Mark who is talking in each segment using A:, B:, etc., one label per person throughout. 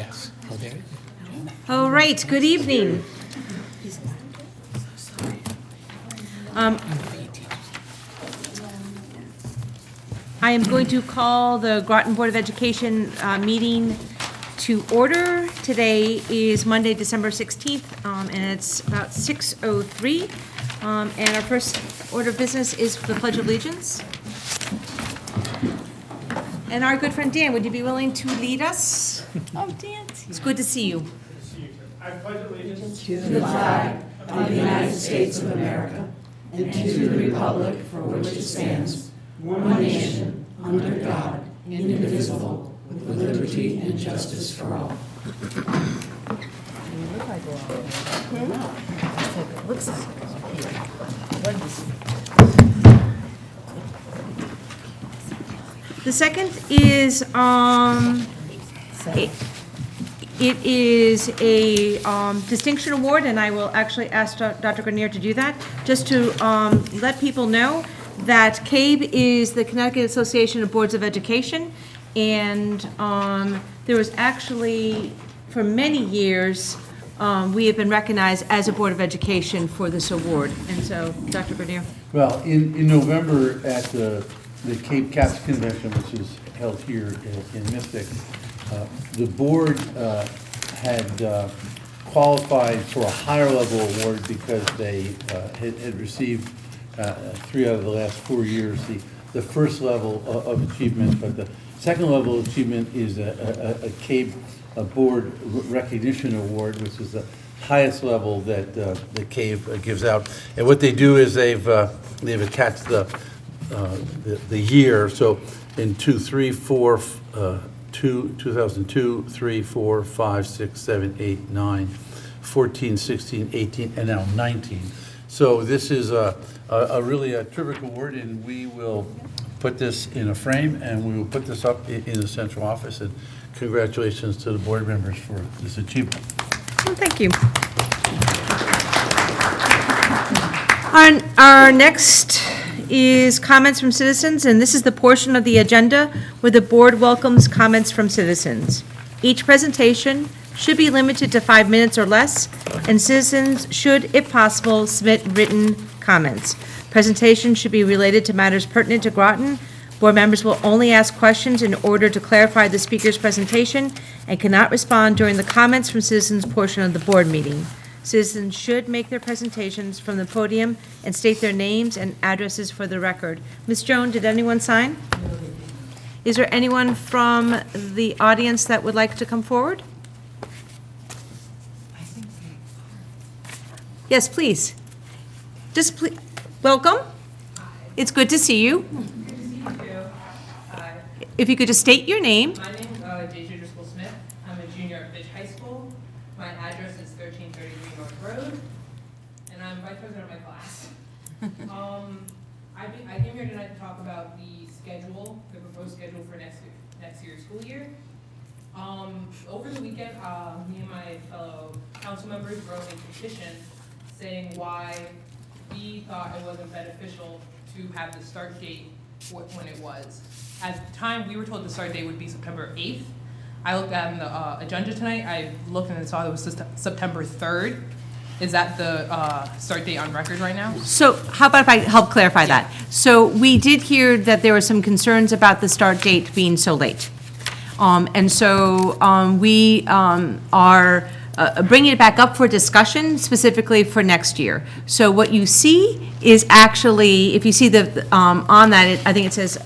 A: Yes. Oh, there.
B: All right, good evening. I am going to call the Groton Board of Education meeting to order. Today is Monday, December 16th, and it's about 6:03. And our first order of business is the Pledge of Allegiance. And our good friend Dan, would you be willing to lead us? Oh, Dan, it's good to see you.
C: I pledge allegiance
D: to the flag of the United States of America and to the republic for which it stands, one nation, under God, indivisible, with liberty and justice for all.
B: Looks like. The second is, it is a distinction award, and I will actually ask Dr. Grenier to do that, just to let people know that CABE is the Connecticut Association of Boards of Education, and there was actually, for many years, we have been recognized as a Board of Education for this award. And so, Dr. Grenier.
E: Well, in November at the Cape CAPS Convention, which is held here in Mystic, the board had qualified for a higher level award because they had received 3 out of the last 4 years the first level of achievement, but the second level of achievement is a CABE Board Recognition Award, which is the highest level that the CABE gives out. And what they do is they've attached the year. So in 2002, 3, 4, 5, 6, 7, 8, 9, 14, 16, 18, and now 19. So this is a really a terrific award, and we will put this in a frame, and we will put this up in the central office. And congratulations to the board members for this achievement.
B: Well, thank you. Our next is comments from citizens, and this is the portion of the agenda where the board welcomes comments from citizens. Each presentation should be limited to 5 minutes or less, and citizens should, if possible, submit written comments. Presentations should be related to matters pertinent to Groton. Board members will only ask questions in order to clarify the speaker's presentation and cannot respond during the comments from citizens portion of the board meeting. Citizens should make their presentations from the podium and state their names and addresses for the record. Ms. Joan, did anyone sign? Is there anyone from the audience that would like to come forward? Yes, please. Just please, welcome. It's good to see you.
F: Good to see you too.
B: If you could just state your name.
F: My name is Deja Driscoll-Smith. I'm a junior at Fitch High School. My address is 1333 North Road, and I'm vice president of my class. I came here tonight to talk about the schedule, the proposed schedule for next year's school year. Over the weekend, me and my fellow council members wrote a petition saying why we thought it wasn't beneficial to have the start date when it was. At the time, we were told the start date would be September 8th. I looked at the agenda tonight. I looked and saw it was September 3rd. Is that the start date on record right now?
B: So how about if I help clarify that? So we did hear that there were some concerns about the start date being so late. And so we are bringing it back up for discussion specifically for next year. So what you see is actually, if you see the on that, I think it says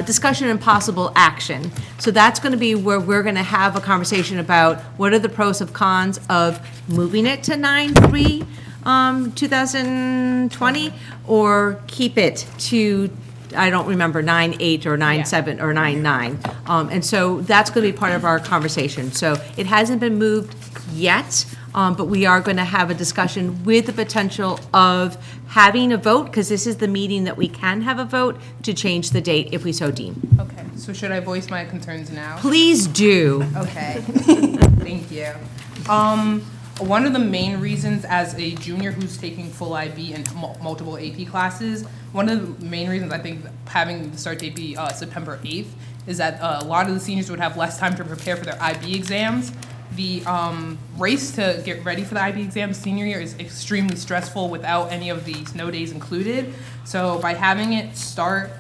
B: discussion and possible action. So that's going to be where we're going to have a conversation about what are the pros and cons of moving it to 9/3/2020 or keep it to, I don't remember, 9/8 or 9/7 or 9/9. And so that's going to be part of our conversation. So it hasn't been moved yet, but we are going to have a discussion with the potential of having a vote, because this is the meeting that we can have a vote to change the date if we so deem.
F: Okay, so should I voice my concerns now?
B: Please do.
F: Okay, thank you. One of the main reasons, as a junior who's taking full IB and multiple AP classes, one of the main reasons I think having the start date be September 8th is that a lot of the seniors would have less time to prepare for their IB exams. The race to get ready for the IB exams senior year is extremely stressful without any of the snow days included. So by having it start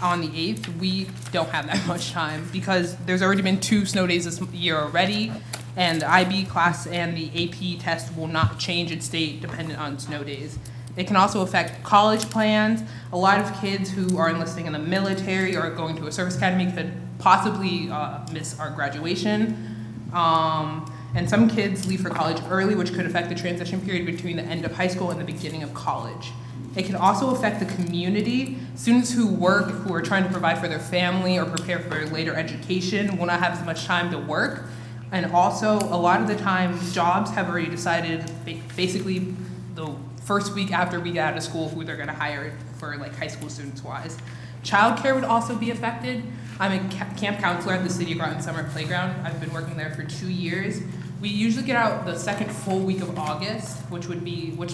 F: on the 8th, we don't have that much time because there's already been 2 snow days this year already, and the IB class and the AP test will not change its date dependent on snow days. It can also affect college plans. A lot of kids who are enlisting in the military or going to a service academy could possibly miss our graduation. And some kids leave for college early, which could affect the transition period between the end of high school and the beginning of college. It can also affect the community. Students who work, who are trying to provide for their family or prepare for later education, will not have as much time to work. And also, a lot of the time, jobs have already decided, basically the first week after we get out of school, who they're gonna hire for like high school students wise. Childcare would also be affected. I'm a camp counselor at the City of Groton Summer Playground. I've been working there for 2 years. We usually get out the second full week of August, which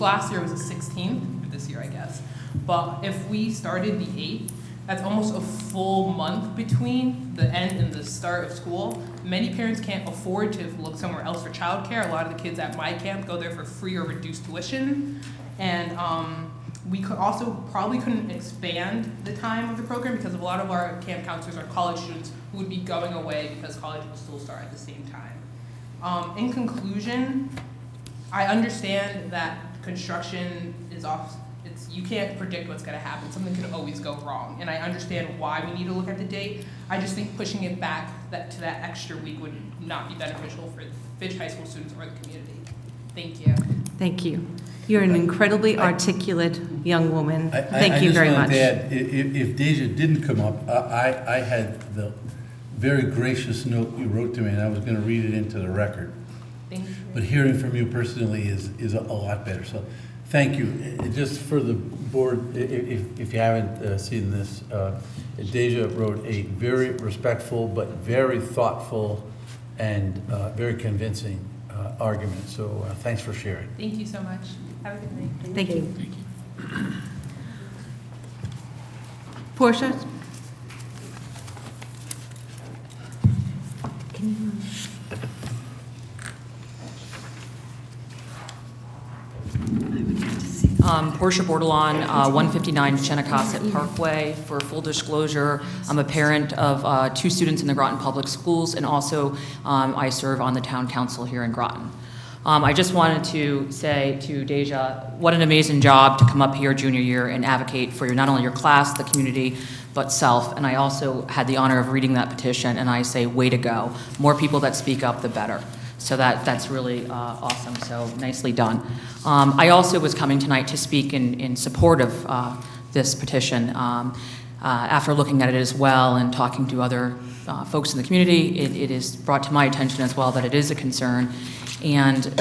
F: last year was the 16th, or this year I guess. But if we started the 8th, that's almost a full month between the end and the start of school. Many parents can't afford to look somewhere else for childcare. A lot of the kids at my camp go there for free or reduced tuition. And we could also probably couldn't expand the time of the program because a lot of our camp counselors are college students who would be going away because college will still start at the same time. In conclusion, I understand that construction is off. You can't predict what's going to happen. Something could always go wrong. And I understand why we need to look at the date. I just think pushing it back to that extra week would not be beneficial for Fitch High School students or the community. Thank you.
B: Thank you. You're an incredibly articulate young woman. Thank you very much.
E: I just wanted to add, if Deja didn't come up, I had the very gracious note you wrote to me, and I was going to read it into the record.
F: Thank you.
E: But hearing from you personally is a lot better. So thank you. Just for the board, if you haven't seen this, Deja wrote a very respectful but very thoughtful and very convincing argument. So thanks for sharing.
F: Thank you so much. Have a good night.
B: Thank you. Portia?
A: Portia Bordelon, 159 Chenecasset Parkway. For full disclosure, I'm a parent of 2 students in the Groton Public Schools, and also I serve on the town council here in Groton. I just wanted to say to Deja, what an amazing job to come up here junior year and advocate for not only your class, the community, but self. And I also had the honor of reading that petition, and I say, way to go. More people that speak up, the better. So that's really awesome, so nicely done. I also was coming tonight to speak in support of this petition. After looking at it as well and talking to other folks in the community, it is brought to my attention as well that it is a concern. And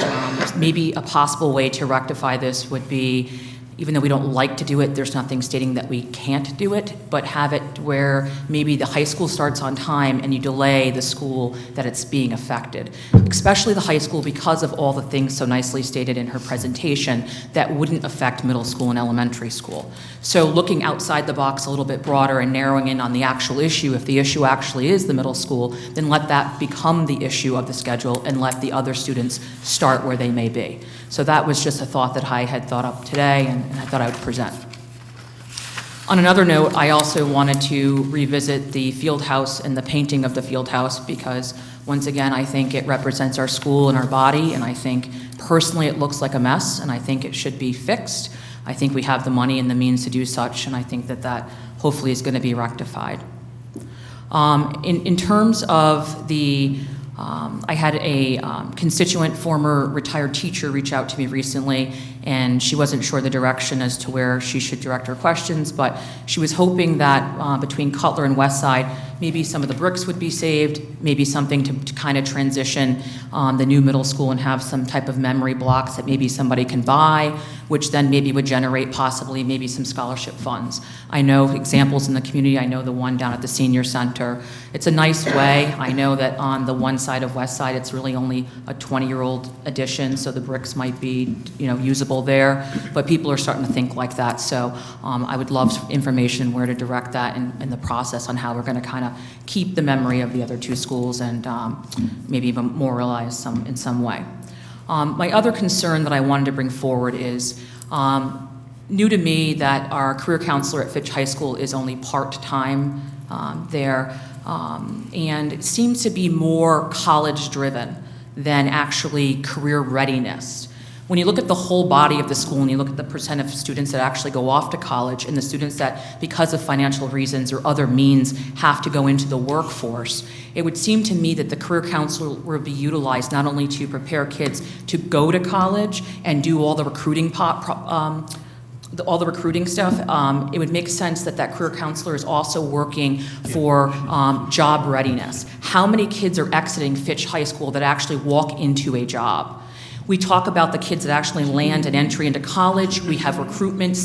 A: maybe a possible way to rectify this would be, even though we don't like to do it, there's nothing stating that we can't do it, but have it where maybe the high school starts on time and you delay the school that it's being affected. Especially the high school, because of all the things so nicely stated in her presentation that wouldn't affect middle school and elementary school. So looking outside the box a little bit broader and narrowing in on the actual issue, if the issue actually is the middle school, then let that become the issue of the schedule and let the other students start where they may be. So that was just a thought that I had thought up today and I thought I would present. On another note, I also wanted to revisit the field house and the painting of the field house because, once again, I think it represents our school and our body, and I think personally it looks like a mess, and I think it should be fixed. I think we have the money and the means to do such, and I think that hopefully is going to be rectified. In terms of the I had a constituent, former retired teacher, reach out to me recently and she wasn't sure the direction as to where she should direct her questions, but she was hoping that between Cutler and Westside, maybe some of the bricks would be saved, maybe something to kind of transition the new middle school and have some type of memory blocks that maybe somebody can buy, which then maybe would generate possibly maybe some scholarship funds. I know examples in the community. I know the one down at the senior center. It's a nice way. I know that on the one side of West Side, it's really only a 20-year-old addition, so the bricks might be, usable there. But people are starting to think like that. So I would love information where to direct that and the process on how we're going to kind of keep the memory of the other two schools and maybe even memorialize some in some way. My other concern that I wanted to bring forward is new to me that our career counselor at Fitch High School is only part-time there, and it seems to be more college-driven than actually career readiness. When you look at the whole body of the school and you look at the percent of students that actually go off to college and the students that, because of financial reasons or other means, have to go into the workforce, it would seem to me that the career counselor would be utilized not only to prepare kids to go to college and do all the recruiting all the recruiting stuff, it would make sense that that career counselor is also working for job readiness. How many kids are exiting Fitch High School that actually walk into a job? We talk about the kids that actually land an entry into college. We have recruitment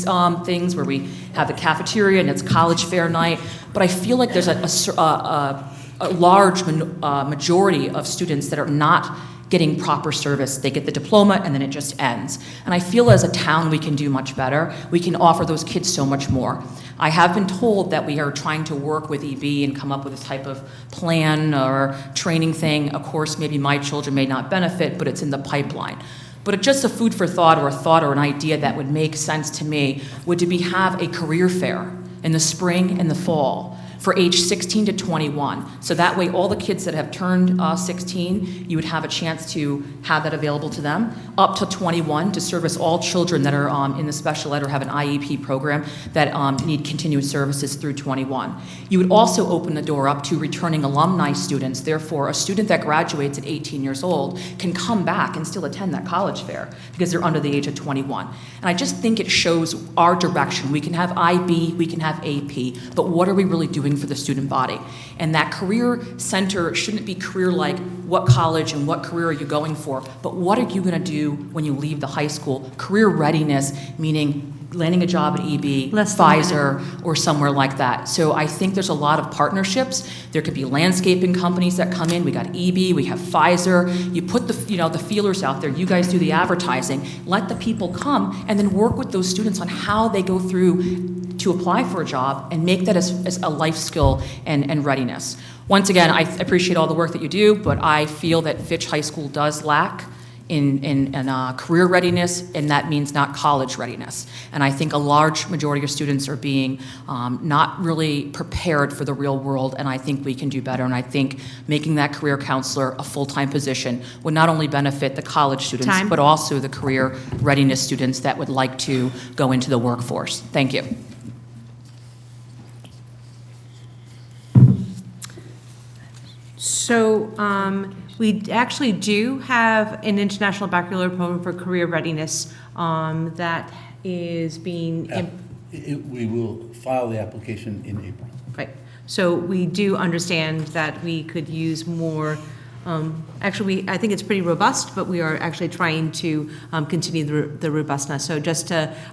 A: things where we have the cafeteria and it's college fair night. But I feel like there's a large majority of students that are not getting proper service. They get the diploma and then it just ends. And I feel as a town we can do much better. We can offer those kids so much more. I have been told that we are trying to work with EB and come up with a type of plan or training thing. Of course, maybe my children may not benefit, but it's in the pipeline. But it's just a food for thought or an idea that would make sense to me would to have a career fair in the spring and the fall for age 16 to 21. So that way all the kids that have turned 16, you would have a chance to have that available to them, up to 21 to service all children that are in the special ed or have an IEP program that need continuous services through 21. You would also open the door up to returning alumni students. Therefore, a student that graduates at 18 years old can come back and still attend that college fair because they're under the age of 21. And I just think it shows our direction. We can have IB, we can have AP, but what are we really doing for the student body? And that career center shouldn't be career like what college and what career are you going for, but what are you going to do when you leave the high school? Career readiness, meaning landing a job at EB, Pfizer, or somewhere like that. So I think there's a lot of partnerships. There could be landscaping companies that come in. We got EB, we have Pfizer. You put the feelers out there. You guys do the advertising. Let the people come and then work with those students on how they go through to apply for a job and make that as a life skill and readiness. Once again, I appreciate all the work that you do, but I feel that Fitch High School does lack in career readiness, and that means not college readiness. And I think a large majority of students are being not really prepared for the real world, and I think we can do better. And I think making that career counselor a full-time position would not only benefit the college students, but also the career readiness students that would like to go into the workforce. Thank you.
B: So we actually do have an international baccalaureate program for career readiness that is being...
E: We will file the application in April.
B: Right. So we do understand that we could use more... actually, I think it's pretty robust, but we are actually trying to continue the robustness. So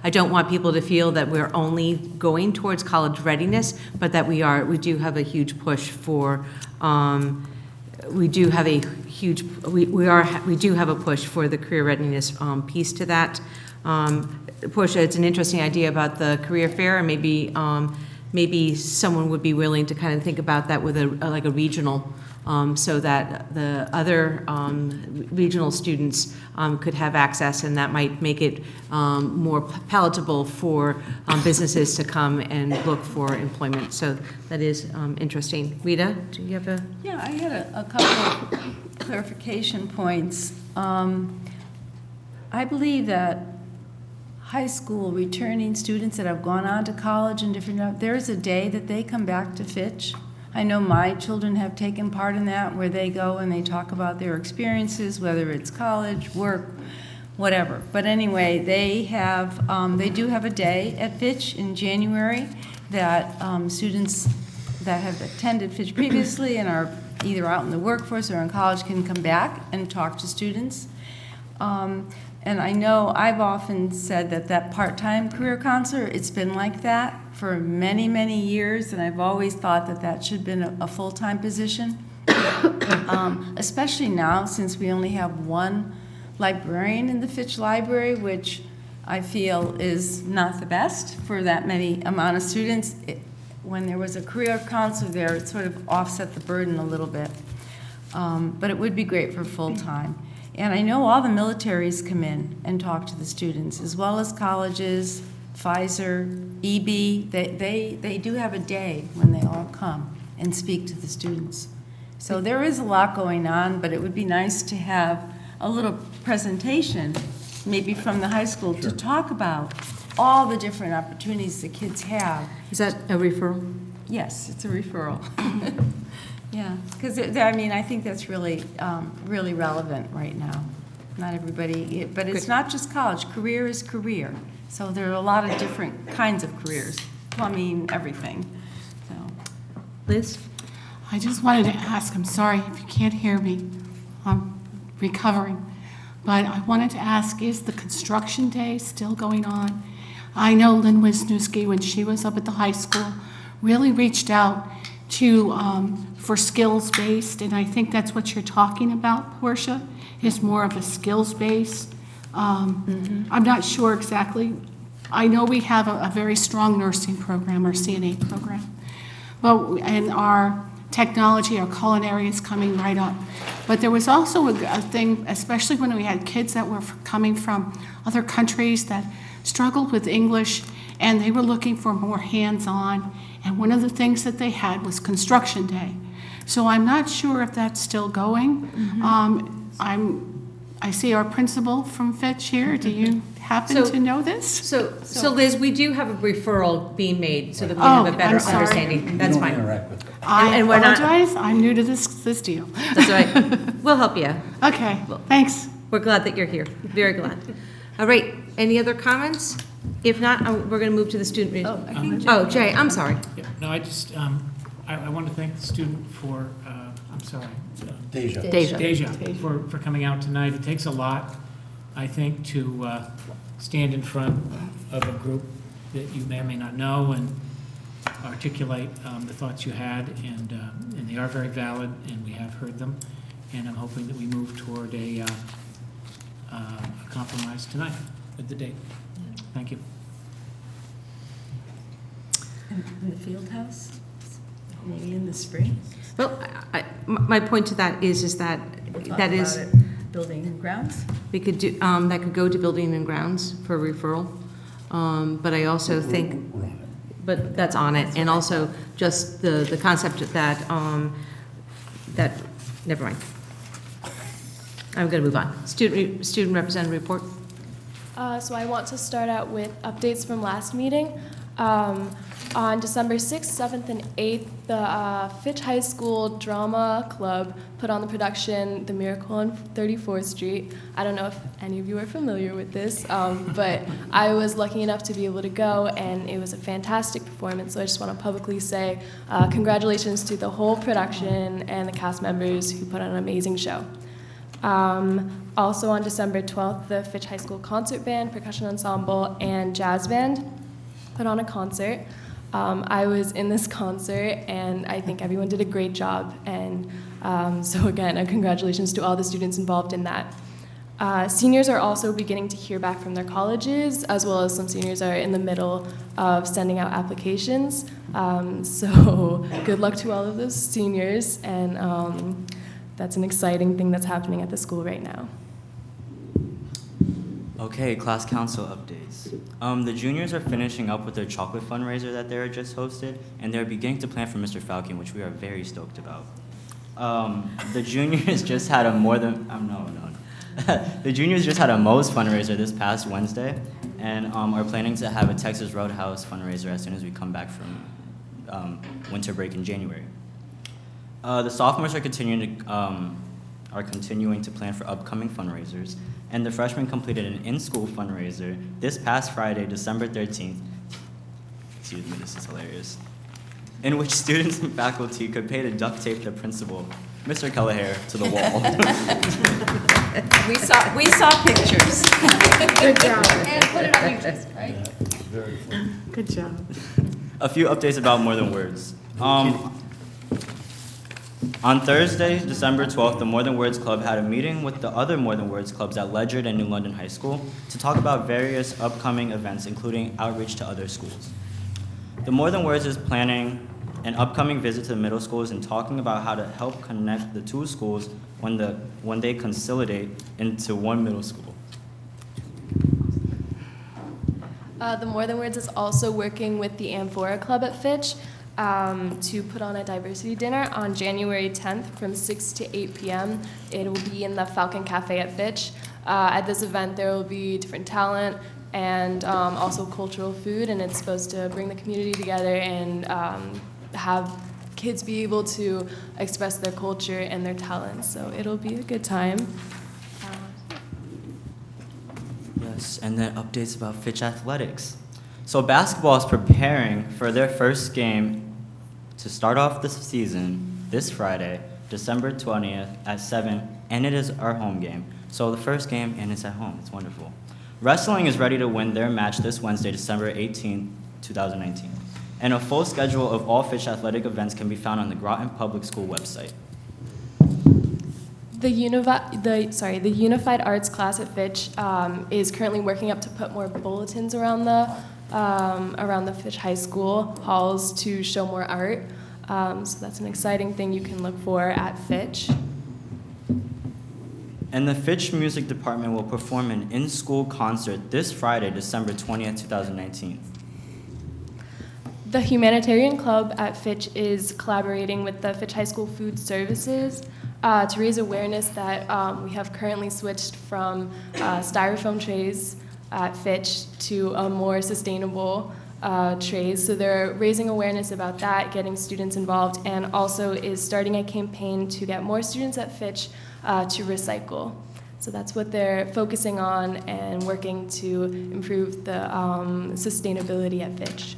B: I don't want people to feel that we're only going towards college readiness, but that we do have a huge push for... we do have a push for the career readiness piece to that. Push, it's an interesting idea about the career fair, and maybe someone would be willing to kind of think about that with like a regional, so that the other regional students could have access, and that might make it more palatable for businesses to come and look for employment. So that is interesting. Rita, do you have a?
G: Yeah, I had a couple of clarification points. I believe that high school returning students that have gone on to college and different, there's a day that they come back to Fitch. I know my children have taken part in that, where they go and they talk about their experiences, whether it's college, work, whatever. But anyway, they do have a day at Fitch in January that students that have attended Fitch previously and are either out in the workforce or in college can come back and talk to students. And I know I've often said that part-time career counselor, it's been like that for many, many years, and I've always thought that should have been a full-time position, especially now since we only have one librarian in the Fitch Library, which I feel is not the best for that many amount of students. When there was a career counselor there, it sort of offset the burden a little bit. But it would be great for full-time. And I know all the militaries come in and talk to the students, as well as colleges, Pfizer, EB. They do have a day when they all come and speak to the students. So there is a lot going on, but it would be nice to have a little presentation, maybe from the high school, to talk about all the different opportunities the kids have.
B: Is that a referral?
G: Yes, it's a referral. Yeah, because, I mean, I think that's really, really relevant right now. Not everybody, but it's not just college. Career is career. So there are a lot of different kinds of careers, plumbing, everything. So,
B: Liz?
H: I just wanted to ask, I'm sorry if you can't hear me, I'm recovering, but I wanted to ask, is the construction day still going on? I know Lynn Wisniewski, when she was up at the high school, really reached out to, for skills-based, and I think that's what you're talking about, Portia, is more of a skills-based. I'm not sure exactly. I know we have a very strong nursing program, our CNA program, and our technology, our culinary is coming right up. But there was also a thing, especially when we had kids that were coming from other countries that struggled with English, and they were looking for more hands-on, and one of the things that they had was construction day. So I'm not sure if that's still going. I see our principal from Fitch here. Do you happen to know this?
B: So Liz, we do have a referral being made so that we have a better
H: I'm sorry.
B: understanding. That's
E: You don't
B: fine.
E: interact with them.
H: I
B: and we're not-
H: apologize. I'm new to this deal.
B: That's all right. We'll help you.
H: Okay, thanks.
B: We're glad that you're here. Very glad. All right, any other comments? If not, we're going to move to the student.
G: I think
B: Oh, Jay, I'm sorry.
C: Yeah, no, I just, I want to thank the student for, I'm sorry,
E: Deja.
B: Deja.
C: for coming out tonight. It takes a lot, I think, to stand in front of a group that you may or may not know and articulate the thoughts you had, and they are very valid, and we have heard them, and I'm hoping that we move toward a compromise tonight with the date. Thank you.
G: in the field house, maybe in the spring.
B: Well, my point to that is that
G: Talk
B: that is,
G: about it. Building and grounds.
B: we could do, that could go to building and grounds for referral. But I also think,
E: We're on it.
B: but that's on it. And also just the concept that, never mind. I'm going to move on. Student representative report.
I: So I want to start out with updates from last meeting. On December 6th, 7th, and 8th, the Fitch High School Drama Club put on the production The Miracle on 34th Street. I don't know if any of you are familiar with this, but I was lucky enough to be able to go, and it was a fantastic performance. So I just want to publicly say congratulations to the whole production and the cast members who put on an amazing show. Also on December 12th, the Fitch High School Concert Band, Percussion Ensemble, and Jazz Band put on a concert. I was in this concert, and I think everyone did a great job. And so again, congratulations to all the students involved in that. Seniors are also beginning to hear back from their colleges, as well as some seniors are in the middle of sending out applications. So good luck to all of those seniors, and that's an exciting thing that's happening at the school right now.
J: Okay, class council updates. The juniors are finishing up with their chocolate fundraiser that they just hosted, and they're beginning to plan for Mr. Falcon, which we are very stoked about. The juniors just had a the juniors just had a Moe's fundraiser this past Wednesday, and are planning to have a Texas Roadhouse fundraiser as soon as we come back from winter break in January. The sophomores are continuing to are continuing to plan for upcoming fundraisers, and the freshmen completed an in-school fundraiser this past Friday, December 13th. Excuse me, this is hilarious. In which students and faculty could pay to duct tape the principal, Mr. Kelleher, to the wall.
G: We saw pictures.
B: Good job.
G: And put it on your desk, right?
E: Very funny.
B: Good job.
J: A few updates about More Than Words. On Thursday, December 12th, the More Than Words Club had a meeting with the other More Than Words clubs at Ledyard and New London High School to talk about various upcoming events, including outreach to other schools. The More Than Words is planning an upcoming visit to the middle schools and talking about how to help connect the two schools when they consolidate into one middle school.
I: The More Than Words is also working with the Amphora Club at Fitch to put on a diversity dinner on January 10th from 6 to 8 p.m. It will be in the Falcon Cafe at Fitch. At this event, there will be different talent and also cultural food, and it's supposed to bring the community together and have kids be able to express their culture and their talents. So it'll be a good time.
J: Yes, and then updates about Fitch Athletics. So basketball is preparing for their first game to start off the season this Friday, December 20th at 7, and it is our home game. So the first game, and it's at home. It's wonderful. Wrestling is ready to win their match this Wednesday, December 18th, 2019. And a full schedule of all Fitch athletic events can be found on the Groton Public School website.
I: The Unified Arts class at Fitch is currently working up to put more bulletins around the Fitch High School halls to show more art. So that's an exciting thing you can look for at Fitch.
J: And the Fitch Music Department will perform an in-school concert this Friday, December 20th, 2019.
I: The Humanitarian Club at Fitch is collaborating with the Fitch High School Food Services to raise awareness that we have currently switched from styrofoam trays at Fitch to a more sustainable trays. So they're raising awareness about that, getting students involved, and also is starting a campaign to get more students at Fitch to recycle. So that's what they're focusing on and working to improve the sustainability at Fitch.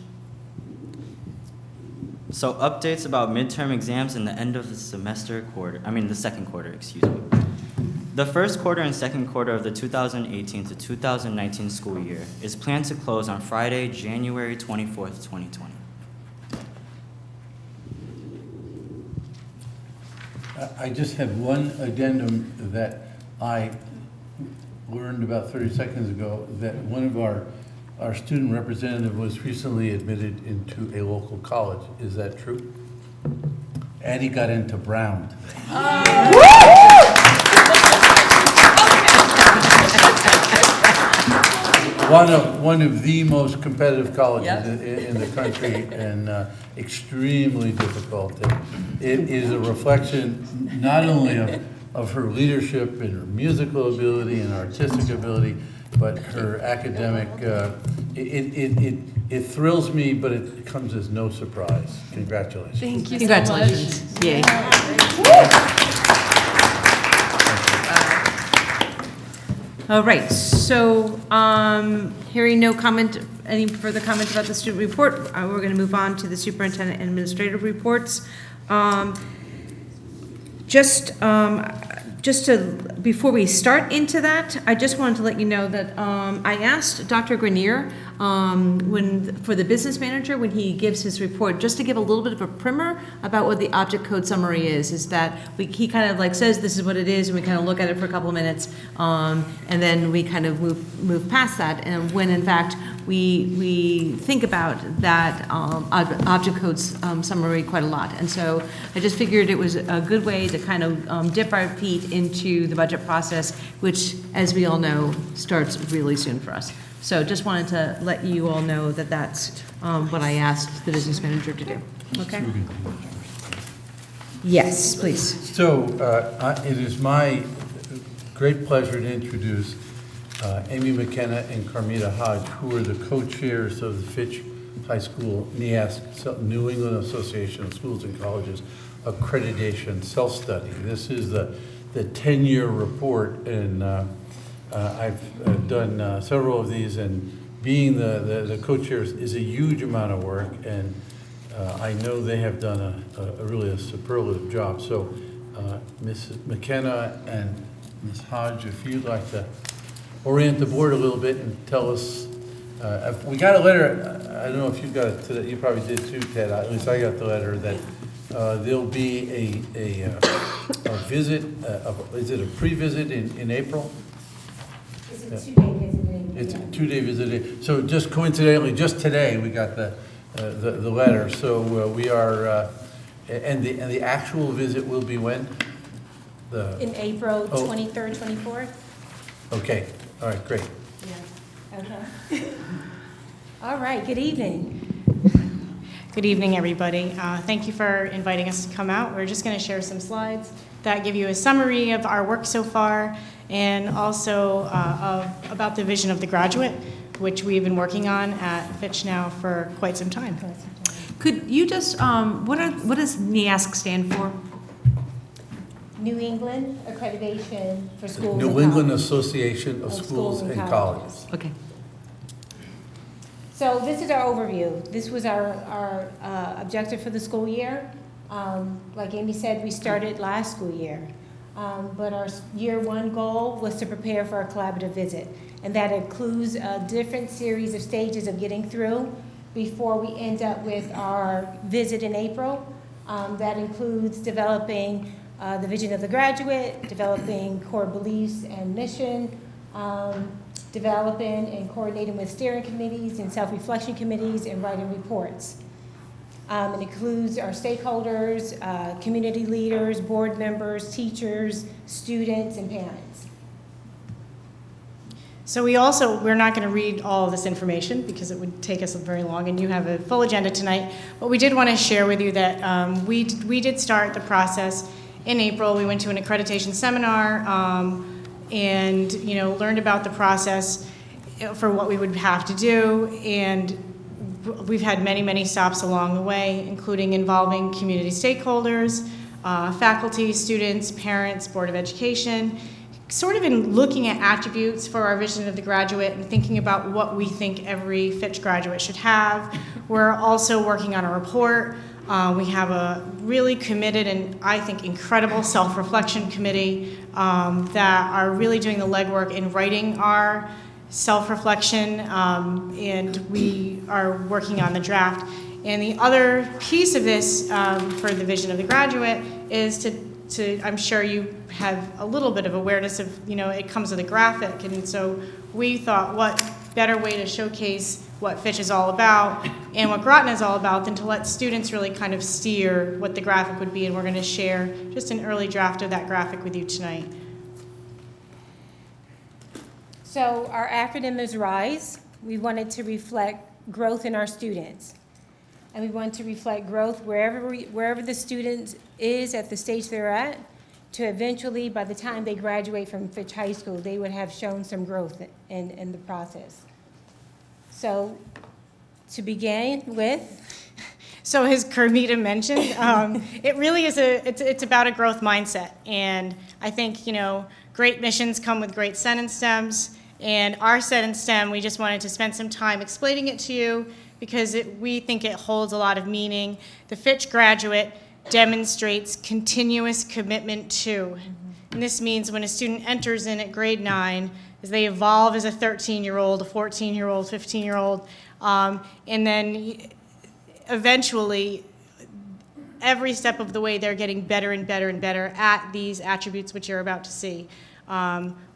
J: So updates about midterm exams and the end of the the second quarter, excuse me. The first quarter and second quarter of the 2018 to 2019 school year is planned to close on Friday, January 24th, 2020.
E: I just have one addendum that I learned about 30 seconds ago, that one of our student representative was recently admitted into a local college. Is that true? And he got into Brown. One of the most competitive colleges in the country, and extremely difficult. It is a reflection not only of her leadership and her musical ability and artistic ability, but her academic. It thrills me, but it comes as no surprise. Congratulations.
I: Thank you
B: Congratulations.
I: so much.
B: Yay. All right, so hearing no comment, any further comment about the student report, we're going to move on to the superintendent and administrative reports. Before we start into that, I just wanted to let you know that I asked Dr. Grenier for the business manager, when he gives his report, just to give a little bit of a primer about what the object code summary is that he kind of like says this is what it is, and we kind of look at it for a couple of minutes, and then we kind of move past that, and when in fact we think about that object code summary quite a lot. And so I just figured it was a good way to kind of dip our feet into the budget process, which, as we all know, starts really soon for us. So just wanted to let you all know that that's what I asked the business manager to do. Okay? Yes, please.
E: So it is my great pleasure to introduce Amy McKenna and Carmita Hodge, who are the co-chairs of the Fitch High School NEASC, New England Association of Schools and Colleges Accreditation Self-Study. This is the the 10-year report, and I've done several of these, and being the co-chair is a huge amount of work, and I know they have done a really a superlative job. So Ms. McKenna and Ms. Hodge, if you'd like to orient the board a little bit and tell us, we got a letter, I don't know if you got it today, you probably did too, Ted, at least I got the letter, that there'll be a visit, is it a pre-visit in April?
B: It's a 2-day visit.
E: It's a 2-day visit. So just coincidentally, just today, we got the letter. So we are, and the actual visit will be when?
B: In April
E: Oh.
B: 23rd, 24th?
E: Okay, all right, great.
B: Okay. All right, good evening.
K: Good evening, everybody. Thank you for inviting us to come out. We're just going to share some slides that give you a summary of our work so far, and also about the vision of the graduate, which we've been working on at Fitch now for quite some time.
B: Could you just, what does NEASC stand for? New England Accreditation for Schools and
E: New England
B: Colleges.
E: Association of Schools and Colleges.
B: Okay. So this is our overview. This was our objective for the school year. Like Amy said, we started last school year. But our year 1 goal was to prepare for our collaborative visit. And that includes a different series of stages of getting through before we end up with our visit in April. That includes developing the vision of the graduate, developing core beliefs and mission, developing and coordinating with steering committees and self-reflection committees, and writing reports. It includes our stakeholders, community leaders, board members, teachers, students, and parents.
K: So we're not going to read all of this information because it would take us very long, and you have a full agenda tonight. But we did want to share with you that we did start the process in April. We went to an accreditation seminar and learned about the process for what we would have to do, and we've had many stops along the way, including involving community stakeholders, faculty, students, parents, Board of Education, sort of in looking at attributes for our vision of the graduate and thinking about what we think every Fitch graduate should have. We're also working on a report. We have a really committed and I think incredible self-reflection committee that are really doing the legwork in writing our self-reflection, and we are working on the draft. And the other piece of this for the vision of the graduate is to I'm sure you have a little bit of awareness of, it comes with a graphic, and so we thought what better way to showcase what Fitch is all about and what Groton is all about than to let students really kind of steer what the graphic would be, and we're going to share just an early draft of that graphic with you tonight.
B: So our acronym is RISE. We wanted to reflect growth in our students. And we want to reflect growth wherever the student is at the stage they're at, to eventually, by the time they graduate from Fitch High School, they would have shown some growth in the process. So to begin with,
K: so as Carmita mentioned, it really is it's about a growth mindset. And I think, great missions come with great sentence stems. And our sentence stem, we just wanted to spend some time explaining it to you because we think it holds a lot of meaning. The Fitch graduate demonstrates continuous commitment to. And this means when a student enters in at grade 9, as they evolve as a 13-year-old, a 14-year-old, 15-year-old, and then eventually, every step of the way, they're getting better and better and better at these attributes which you're about to see.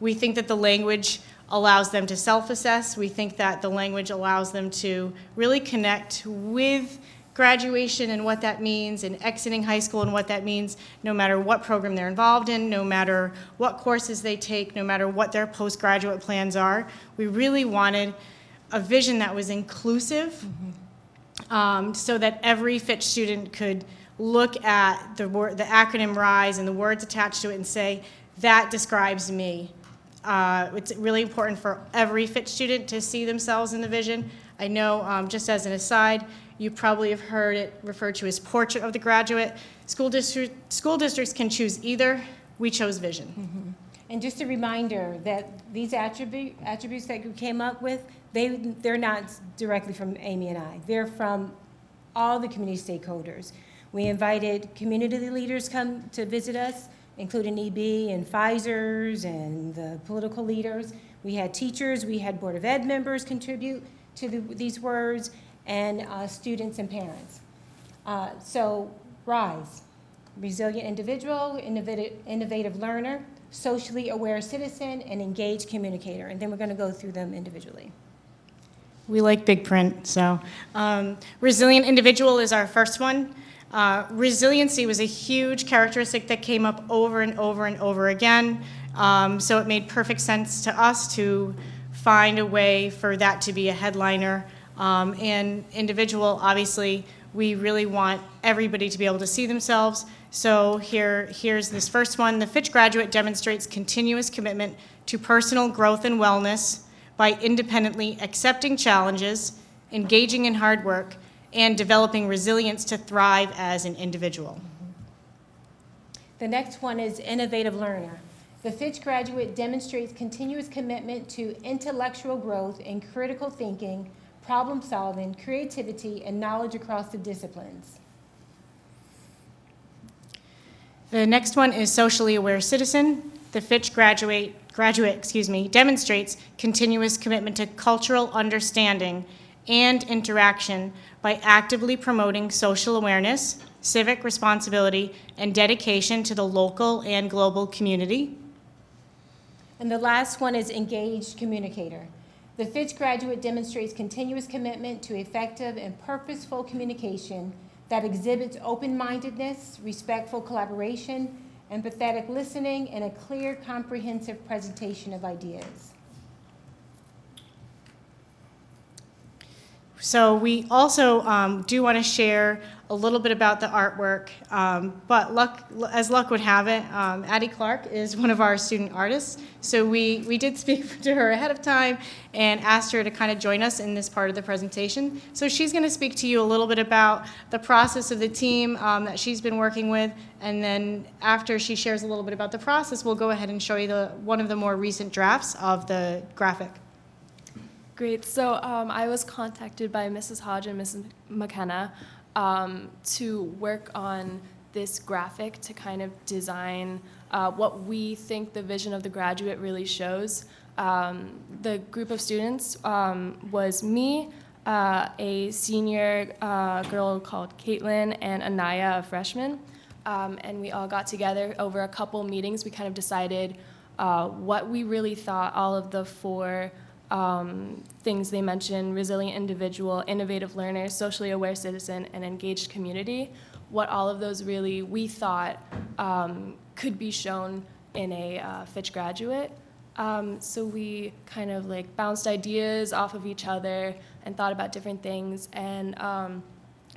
K: We think that the language allows them to self-assess. We think that the language allows them to really connect with graduation and what that means, and exiting high school and what that means, no matter what program they're involved in, no matter what courses they take, no matter what their postgraduate plans are. We really wanted a vision that was inclusive, so that every Fitch student could look at the acronym RISE and the words attached to it and say, that describes me. It's really important for every Fitch student to see themselves in the vision. I know, just as an aside, you probably have heard it referred to as portrait of the graduate. School districts can choose either we chose vision.
B: And just a reminder that these attributes that you came up with, they're not directly from Amy and I. They're from all the community stakeholders. We invited community leaders come to visit us, including EB and Pfizer's and the political leaders. We had teachers, we had Board of Ed members contribute to these words, and students and parents. So RISE, resilient individual, innovative learner, socially aware citizen, and engaged communicator. And then we're going to go through them individually.
K: We like big print, so. Resilient individual is our first one. Resiliency was a huge characteristic that came up over and over and over again. So it made perfect sense to us to find a way for that to be a headliner. And individual, obviously, we really want everybody to be able to see themselves. So here's this first one. The Fitch graduate demonstrates continuous commitment to personal growth and wellness by independently accepting challenges, engaging in hard work, and developing resilience to thrive as an individual.
B: The next one is innovative learner. The Fitch graduate demonstrates continuous commitment to intellectual growth and critical thinking, problem solving, creativity, and knowledge across the disciplines.
K: The next one is socially aware citizen. The Fitch graduate demonstrates continuous commitment to cultural understanding and interaction by actively promoting social awareness, civic responsibility, and dedication to the local and global community.
B: And the last one is engaged communicator. The Fitch graduate demonstrates continuous commitment to effective and purposeful communication that exhibits open-mindedness, respectful collaboration, empathetic listening, and a clear, comprehensive presentation of ideas.
K: So we also do want to share a little bit about the artwork, but as luck would have it, Addie Clark is one of our student artists. So we did speak to her ahead of time and asked her to kind of join us in this part of the presentation. So she's going to speak to you a little bit about the process of the team that she's been working with, and then after she shares a little bit about the process, we'll go ahead and show you one of the more recent drafts of the graphic.
I: Great. So I was contacted by Mrs. Hodge and Mrs. McKenna to work on this graphic to kind of design what we think the vision of the graduate really shows. The group of students was me, a senior girl called Caitlin, and Anaya, a freshman. And we all got together over a couple meetings. We kind of decided what we really thought all of the four things they mentioned: resilient individual, innovative learner, socially aware citizen, and engaged community. What all of those really we thought could be shown in a Fitch graduate. So we kind of like bounced ideas off of each other and thought about different things. And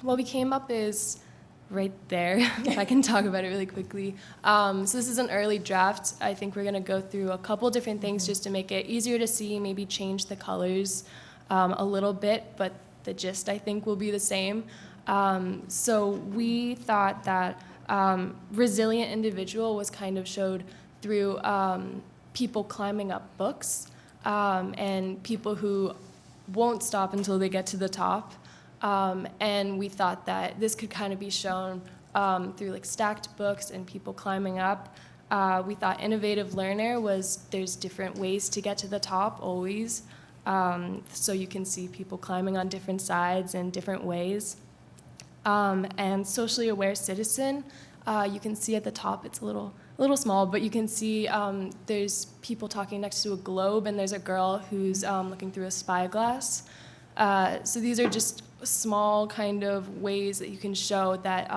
I: what we came up is right there, if I can talk about it really quickly. So this is an early draft. I think we're going to go through a couple different things just to make it easier to see, maybe change the colors a little bit, but the gist, I think, will be the same. So we thought that resilient individual was kind of showed through people climbing up books and people who won't stop until they get to the top. And we thought that this could kind of be shown through like stacked books and people climbing up. We thought innovative learner was there's different ways to get to the top always. So you can see people climbing on different sides in different ways. And socially aware citizen, you can see at the top it's a little small, but you can see there's people talking next to a globe, and there's a girl who's looking through a spyglass. So these are just small kind of ways that you can show that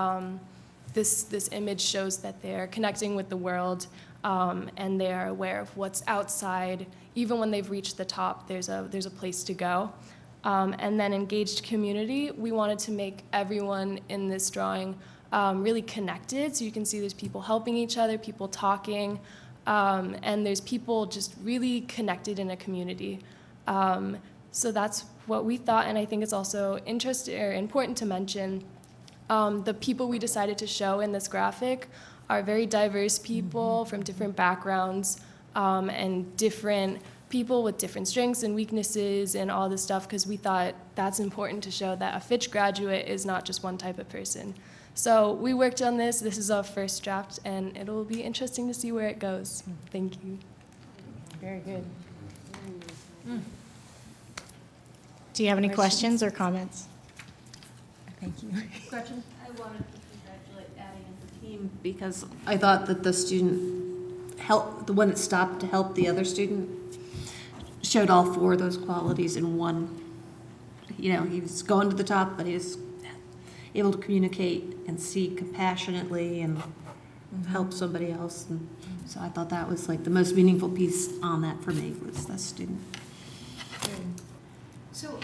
I: this image shows that they're connecting with the world and they are aware of what's outside. Even when they've reached the top, there's a place to go. And then engaged community, we wanted to make everyone in this drawing really connected. So you can see there's people helping each other, people talking, and there's people just really connected in a community. So that's what we thought, and I think it's also important to mention the people we decided to show in this graphic are very diverse people from different backgrounds and different people with different strengths and weaknesses and all this stuff, because we thought that's important to show that a Fitch graduate is not just one type of person. So we worked on this. This is our first draft, and it'll be interesting to see where it goes. Thank you.
K: Very good. Do you have any questions or comments?
B: Thank you.
G: Question?
L: I wanted to congratulate Addie and the team because I thought that the student help, the one that stopped to help the other student, showed all four of those qualities in one. You know, he was going to the top, but he was able to communicate and see compassionately and help somebody else. And so I thought that was like the most meaningful piece on that for me was that student.
B: So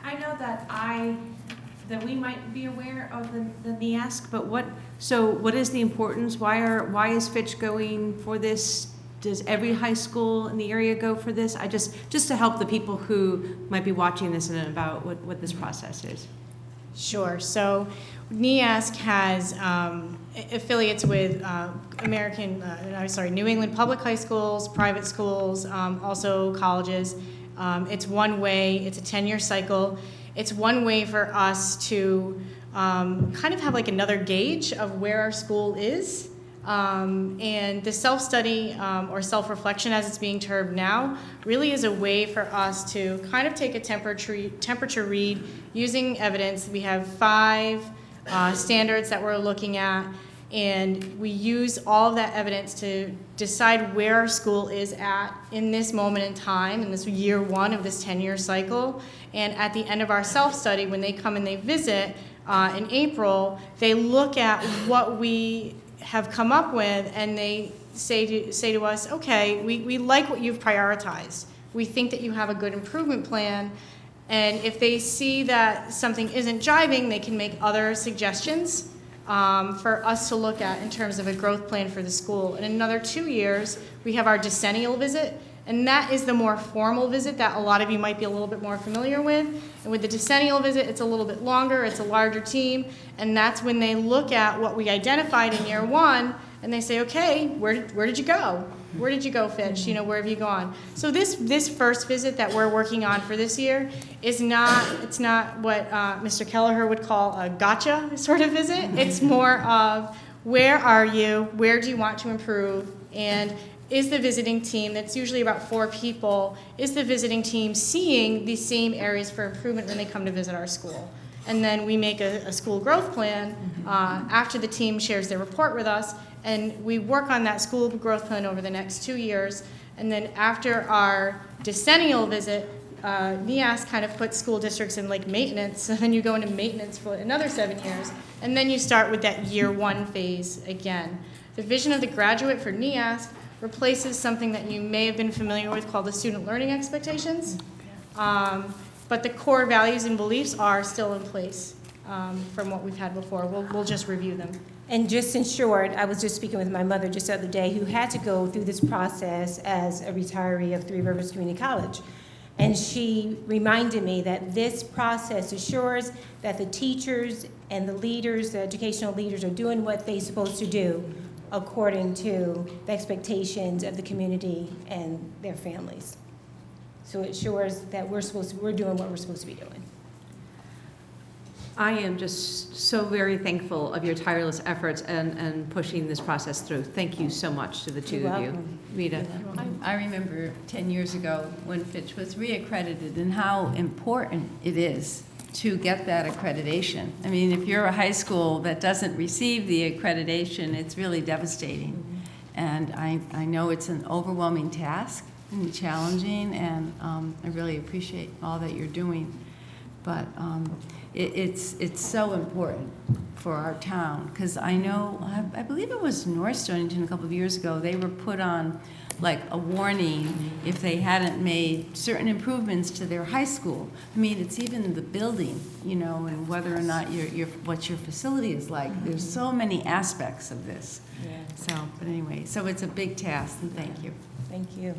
B: I know that we might be aware of the NEASC, but what is the importance? Why is Fitch going for this? Does every high school in the area go for this? Just to help the people who might be watching this and about what this process is.
K: Sure. So NEASC has affiliates with New England public high schools, private schools, also colleges. It's one way, it's a 10-year cycle. It's one way for us to kind of have like another gauge of where our school is. And the self-study or self-reflection, as it's being termed now, really is a way for us to kind of take a temperature read using evidence. We have 5 standards that we're looking at, and we use all of that evidence to decide where our school is at in this moment in time, in this year 1 of this 10-year cycle. And at the end of our self-study, when they come and they visit in April, they look at what we have come up with, and they say to us, okay, we like what you've prioritized. We think that you have a good improvement plan. And if they see that something isn't jiving, they can make other suggestions for us to look at in terms of a growth plan for the school. In another 2 years, we have our decennial visit, and that is the more formal visit that a lot of you might be a little bit more familiar with. And with the decennial visit, it's a little bit longer, it's a larger team, and that's when they look at what we identified in year 1, and they say, okay, where did you go? Where did you go, Fitch? You know, where have you gone? So this first visit that we're working on for this year is it's not what Mr. Kelleher would call a gotcha sort of visit. It's more of where are you, where do you want to improve, and is the visiting team, that's usually about 4 people, is the visiting team seeing these same areas for improvement when they come to visit our school? And then we make a school growth plan after the team shares their report with us, and we work on that school growth plan over the next 2 years. And then after our decennial visit, NEASC kind of puts school districts in like maintenance, so then you go into maintenance for another 7 years, and then you start with that year 1 phase again. The vision of the graduate for NEASC replaces something that you may have been familiar with called the student learning expectations. But the core values and beliefs are still in place from what we've had before. We'll just review them.
M: And just in short, I was just speaking with my mother just the other day who had to go through this process as a retiree of Three Rivers Community College. And she reminded me that this process assures that the teachers and the leaders, the educational leaders, are doing what they're supposed to do according to the expectations of the community and their families. So it assures that we're doing what we're supposed to be doing.
B: I am just so very thankful of your tireless efforts and pushing this process through. Thank you so much to the two of you. Rita.
G: I remember 10 years ago when Fitch was reaccredited and how important it is to get that accreditation. I mean, if you're a high school that doesn't receive the accreditation, it's really devastating. And I know it's an overwhelming task and challenging, and I really appreciate all that you're doing. But it's so important for our town, because I know, I believe it was North Stonington a couple of years ago, they were put on like a warning if they hadn't made certain improvements to their high school. I mean, it's even the building, you know, and whether or not what your facility is like. There's so many aspects of this.
M: Yeah.
G: So, but anyway, so it's a big task, and thank you.
M: Thank you.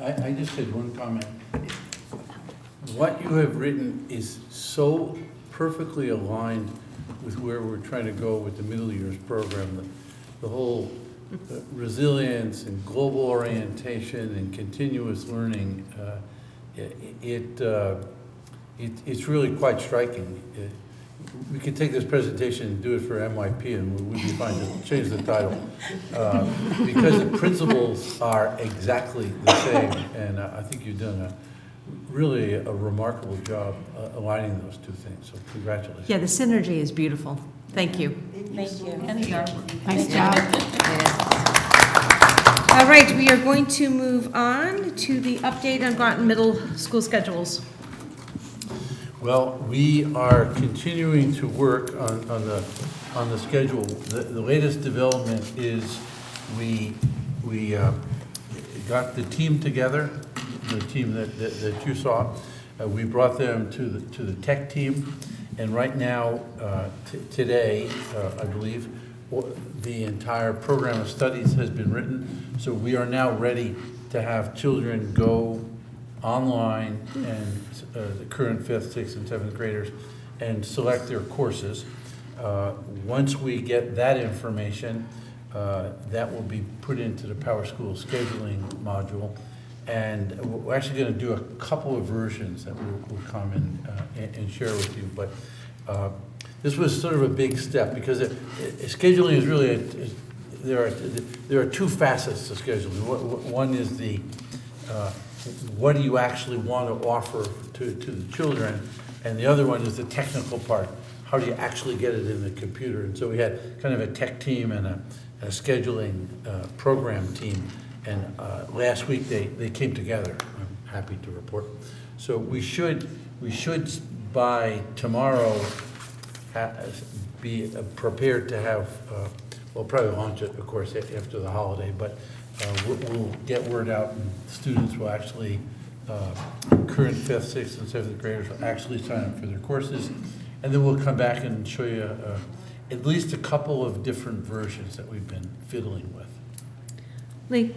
E: I just had one comment. What you have written is so perfectly aligned with where we're trying to go with the middle years program. The whole resilience and global orientation and continuous learning, it's really quite striking. We could take this presentation and do it for MYP, and we'd be fine to change the title. Because the principles are exactly the same, and I think you've done really a remarkable job aligning those two things, so congratulations.
B: Yeah, the synergy is beautiful. Thank you.
M: Thank you.
H: Nice job.
B: All right, we are going to move on to the update on Groton Middle School schedules.
E: Well, we are continuing to work on the schedule. The latest development is we got the team together, the team that you saw. We brought them to the tech team, and right now, today, I believe, the entire program of studies has been written. So we are now ready to have children go online and the current 5th, 6th, and 7th graders and select their courses. Once we get that information, that will be put into the Power School scheduling module. And we're actually going to do a couple of versions that we'll come and share with you. But this was sort of a big step because scheduling is really, there are two facets to scheduling. One is the what do you actually want to offer to the children, and the other one is the technical part. How do you actually get it in the computer? And so we had kind of a tech team and a scheduling program team, and last week they came together. I'm happy to report. So we should by tomorrow be prepared to have, we'll probably launch it, of course, after the holiday, but we'll get word out, and students will actually, current 5th, 6th, and 7th graders will actually sign up for their courses, and then we'll come back and show you at least a couple of different versions that we've been fiddling with.
B: Lee?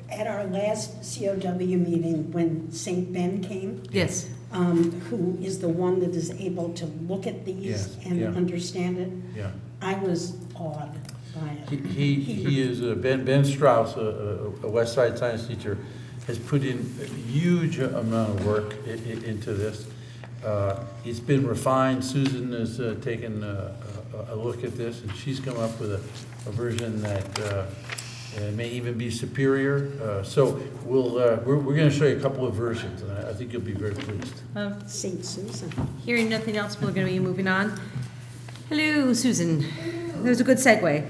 D: At our last COW meeting, when St. Ben came,
B: Yes.
D: who is the one that is able to look at these
E: Yes,
D: and
E: yeah.
D: understand it,
E: Yeah.
D: I was awed by it.
E: He is, Ben Strauss, a West Side science teacher, has put in a huge amount of work into this. It's been refined. Susan has taken a look at this, and she's come up with a version that may even be superior. So we're going to show you a couple of versions, and I think you'll be very pleased.
D: St. Susan.
B: Hearing nothing else, we're going to be moving on. Hello, Susan. That was a good segue.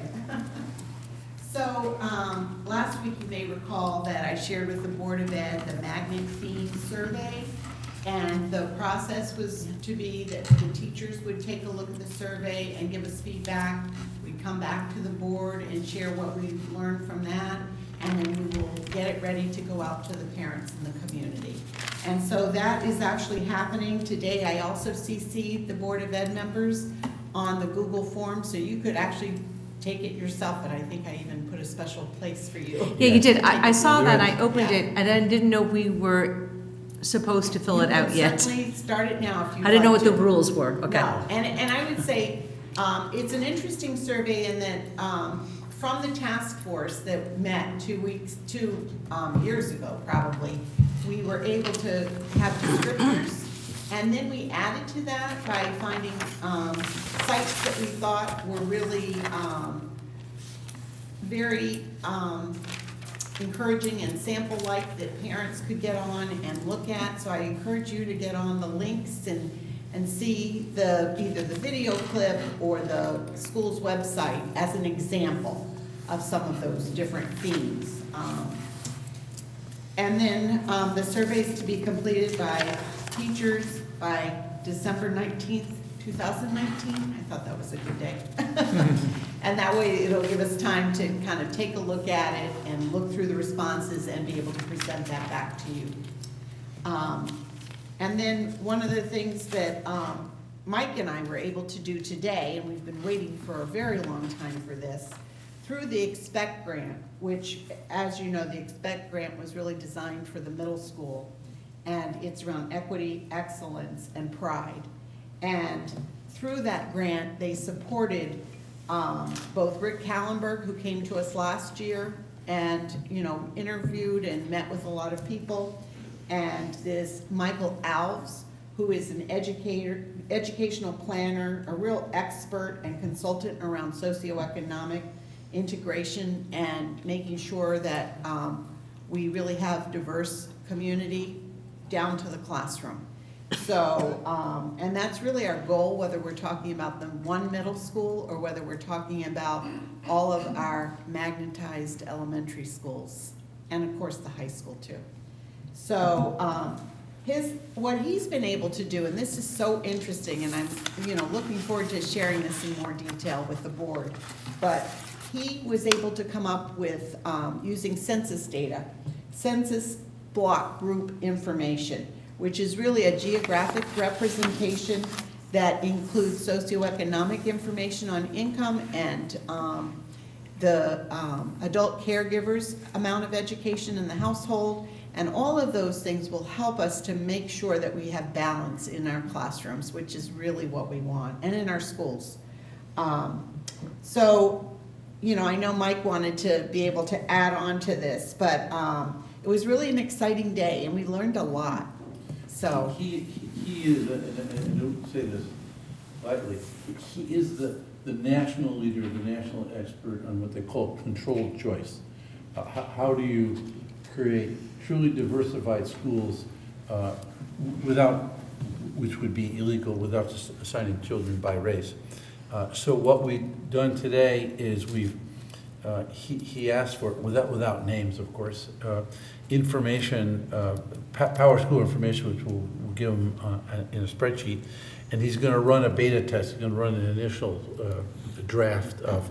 N: So last week you may recall that I shared with the Board of Ed the magnet theme survey, and the process was to be that the teachers would take a look at the survey and give us feedback. We'd come back to the board and share what we learned from that, and then we will get it ready to go out to the parents in the community. And so that is actually happening today. I also CC'd the Board of Ed members on the Google form, so you could actually take it yourself, and I think I even put a special place for you.
B: Yeah, you did. I saw that. I opened it, and I didn't know we were supposed to fill it out yet.
N: Certainly start it now if you
B: I didn't know what
N: like
B: the
N: to.
B: rules were. Okay.
N: No, and I would say it's an interesting survey in that from the task force that met 2 years ago probably, we were able to have descriptors, and then we added to that by finding sites that we thought were really very encouraging and sample-like that parents could get on and look at. So I encourage you to get on the links and see either the video clip or the school's website as an example of some of those different themes. And then the survey is to be completed by teachers by December 19th, 2019. I thought that was a good day. And that way it'll give us time to kind of take a look at it and look through the responses and be able to present that back to you. And then one of the things that Mike and I were able to do today, and we've been waiting for a very long time for this, through the EXPECT grant, which, as you know, the EXPECT grant was really designed for the middle school, and it's around equity, excellence, and pride. And through that grant, they supported both Rick Callenberg, who came to us last year and, interviewed and met with a lot of people, and this Michael Alves, who is an educational planner, a real expert and consultant around socioeconomic integration and making sure that we really have diverse community down to the classroom. So, and that's really our goal, whether we're talking about the one middle school or whether we're talking about all of our magnetized elementary schools, and of course the high school too. So, what he's been able to do, and this is so interesting, and I'm, looking forward to sharing this in more detail with the board, but he was able to come up with, using census data, census block group information, which is really a geographic representation that includes socioeconomic information on income and the adult caregivers' amount of education in the household. And all of those things will help us to make sure that we have balance in our classrooms, which is really what we want, and in our schools. So, I know Mike wanted to be able to add on to this, but it was really an exciting day, and we learned a lot. So
E: he is, and I don't say this lightly, he is the national leader, the national expert on what they call controlled choice. How do you create truly diversified schools without, which would be illegal, without assigning children by race? So what we've done today is he asked for, without names, of course, information, Power School information, which we'll give him in a spreadsheet, and he's going to run a beta test. He's going to run an initial draft of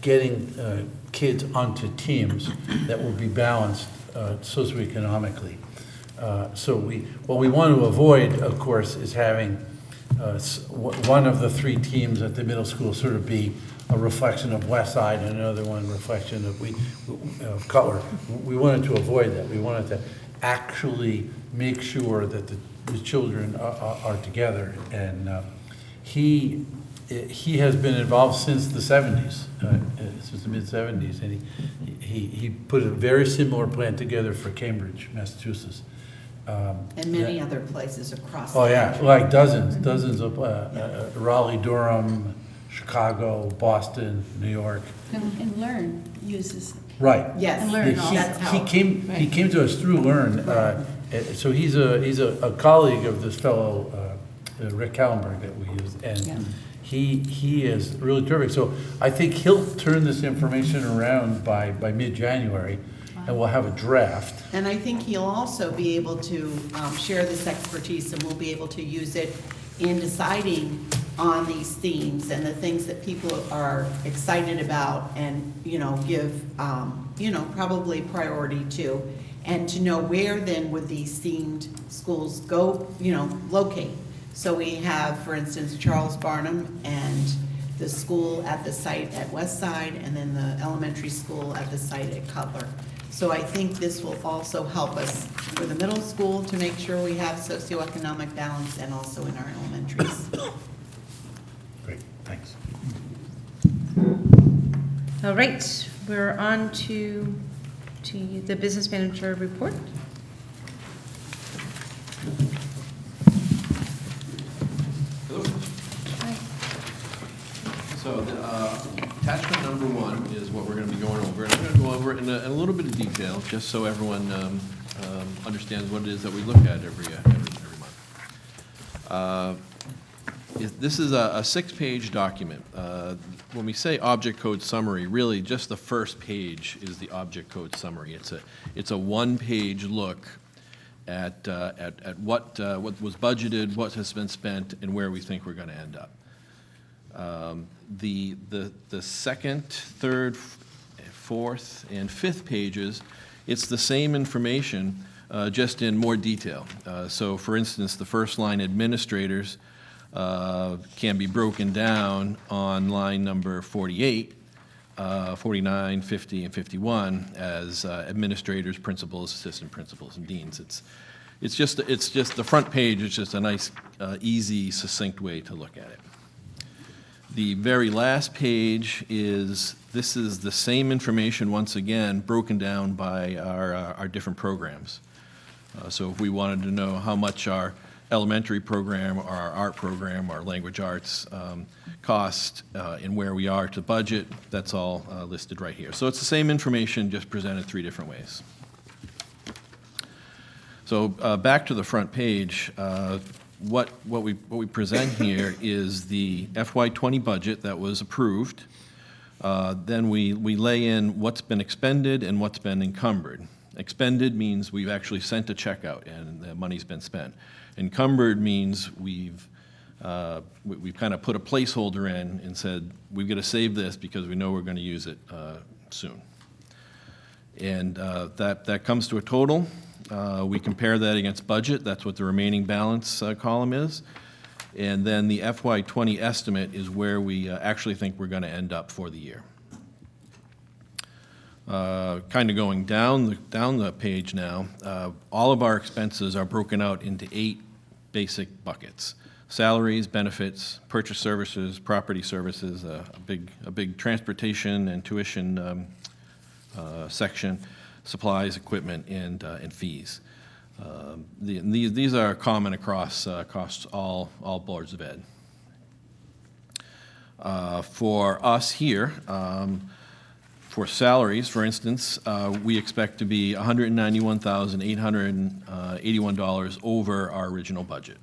E: getting kids onto teams that will be balanced socioeconomically. So what we want to avoid, of course, is having one of the three teams at the middle school sort of be a reflection of West Side and another one reflection of Cutler. We wanted to avoid that. We wanted to actually make sure that the children are together. And he has been involved since the 70s, since the mid-70s, and he put a very similar plan together for Cambridge, Massachusetts.
N: And many other places across.
E: Oh yeah, like dozens of Raleigh, Durham, Chicago, Boston, New York.
G: And Learn uses.
E: Right.
N: Yes.
G: And Learn
E: He came to us through Learn. So he's a colleague of this fellow Rick Callenberg that we used, and he is really terrific. So I think he'll turn this information around by mid-January. And we'll have a draft.
N: And I think he'll also be able to share this expertise, and we'll be able to use it in deciding on these themes and the things that people are excited about, and give probably priority to, and to know where then would these themed schools go, locate. So we have, for instance, Charles Barnum and the school at the site at West Side, and then the elementary school at the site at Cutler. So I think this will also help us for the middle school to make sure we have socioeconomic balance, and also in our elementaries.
E: Great, thanks.
B: All right, we're on to the business manager report.
O: So attachment number 1 is what we're going to be going over. And I'm going to go over it in a little bit of detail, just so everyone understands what it is that we look at every month. This is a 6-page document. When we say object code summary, really just the first page is the object code summary. It's a 1-page look at what was budgeted, what has been spent, and where we think we're going to end up. The second, third, fourth, and fifth pages, it's the same information, just in more detail. So for instance, the first line, administrators, can be broken down on line number 48, 49, 50, and 51 as administrators, principals, assistant principals, and deans. it's just the front page is just a nice, easy, succinct way to look at it. The very last page this is the same information, once again, broken down by our different programs. So if we wanted to know how much our elementary program, our art program, our language arts cost, and where we are to budget, that's all listed right here. So it's the same information, just presented 3 different ways. So back to the front page, what we present here is the FY20 budget that was approved. Then we lay in what's been expended and what's been encumbered. Expended means we've actually sent a check out and the money's been spent. Encumbered means we've kind of put a placeholder in and said, we've got to save this because we know we're going to use it soon. And that comes to a total. We compare that against budget. That's what the remaining balance column is. And then the FY20 estimate is where we actually think we're going to end up for the year. Kind of going down the page now, all of our expenses are broken out into 8 basic buckets: salaries, benefits, purchase services, property services, a big transportation and tuition section, supplies, equipment, and fees. These are common across all boards of ed. For us here, for salaries, for instance, we expect to be $191,881 over our original budget.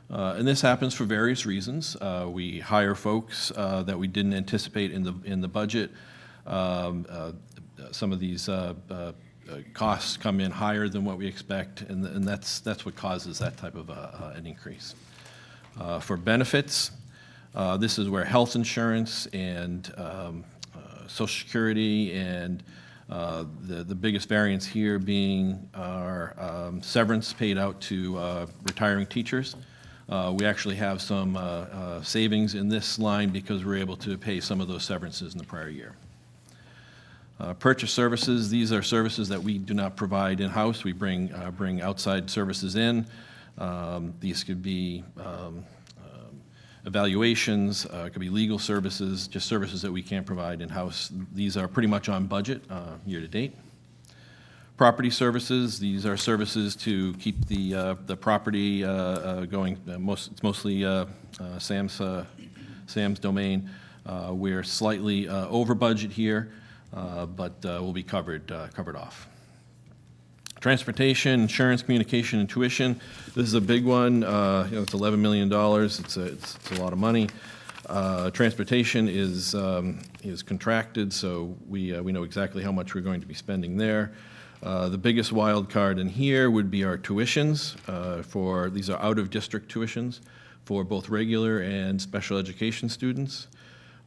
O: And this happens for various reasons. We hire folks that we didn't anticipate in the budget. Some of these costs come in higher than what we expect, and that's what causes that type of an increase. For benefits, this is where health insurance and Social Security and the biggest variance here being our severance paid out to retiring teachers. We actually have some savings in this line because we're able to pay some of those severances in the prior year. Purchase services, these are services that we do not provide in-house. We bring outside services in. These could be evaluations, it could be legal services, just services that we can't provide in-house. These are pretty much on budget year to date. Property services, these are services to keep the property going. It's mostly Sam's domain. We're slightly over budget here, but we'll be covered off. Transportation, insurance, communication, and tuition. This is a big one. It's $11 million. It's a lot of money. Transportation is contracted, so we know exactly how much we're going to be spending there. The biggest wild card in here would be our tuitions. These are out-of-district tuitions for both regular and special education students.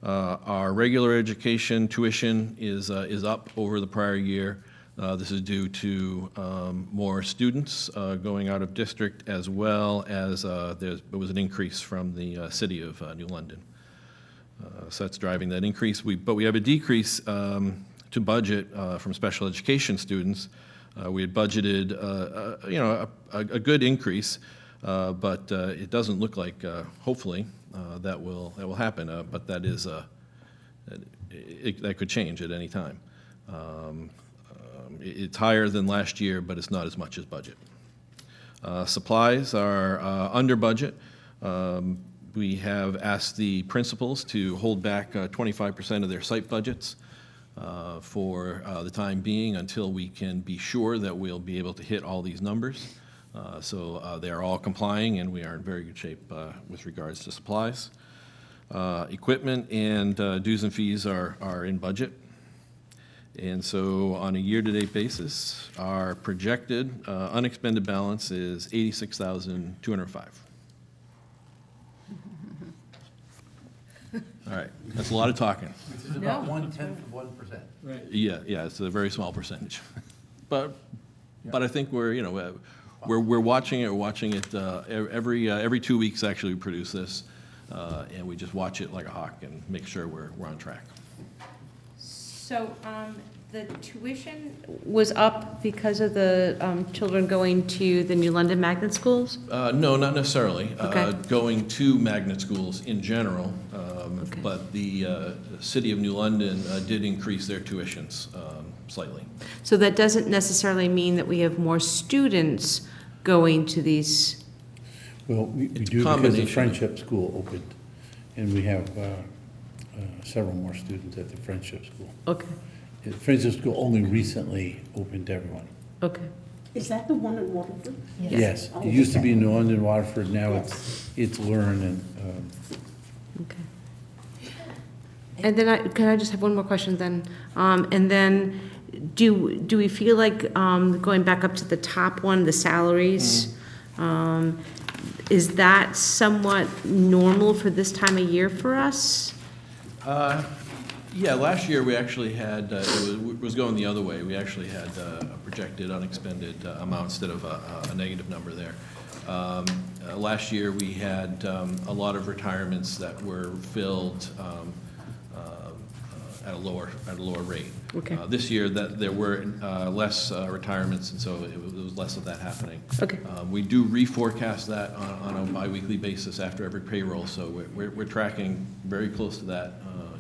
O: Our regular education tuition is up over the prior year. This is due to more students going out of district, as well as there was an increase from the city of New London. So that's driving that increase. But we have a decrease to budget from special education students. We had budgeted a good increase, but it doesn't look like, hopefully, that will happen. But that is that could change at any time. It's higher than last year, but it's not as much as budget. Supplies are under budget. We have asked the principals to hold back 25% of their site budgets for the time being until we can be sure that we'll be able to hit all these numbers. So they are all complying, and we are in very good shape with regards to supplies. Equipment and dues and fees are in budget. And so on a year-to-date basis, our projected unexpended balance is $86,205. All right, that's a lot of talking.
E: Which is about 1/10 of 1%.
O: Right. Yeah, it's a very small percentage. But I think we're watching it. We're watching it every 2 weeks. Actually, we produce this, and we just watch it like a hawk and make sure we're on track.
B: So The tuition was up because of the children going to the New London magnet schools?
O: No, not necessarily.
B: Okay.
O: Going to magnet schools in general,
B: Okay.
O: but the City of New London did increase their tuitions slightly.
B: So that doesn't necessarily mean that we have more students going to these?
E: Well, we
O: It's
E: do because the
O: combination.
E: Friendship School opened, and we have several more students at the Friendship School.
B: Okay,
E: The Friendship School only recently opened to everyone.
B: okay.
L: Is that the one in Waterford?
E: Yes,
L: Oh,
E: it used to
L: okay.
E: be New London, Waterford, now
L: Yes.
E: it's Learn, and
B: Okay. And then can I just have one more question then? And then, do we feel like, going back up to the top one, the salaries, is that somewhat normal for this time of year for us?
O: Yeah, last year we actually had, it was going the other way. We actually had a projected unexpended amount instead of a negative number there. Last year we had a lot of retirements that were filled at a lower rate.
B: Okay.
O: This year that there were less retirements, and so it was less of that happening.
B: Okay.
O: We do reforecast that on a biweekly basis after every payroll, so we're tracking very close to that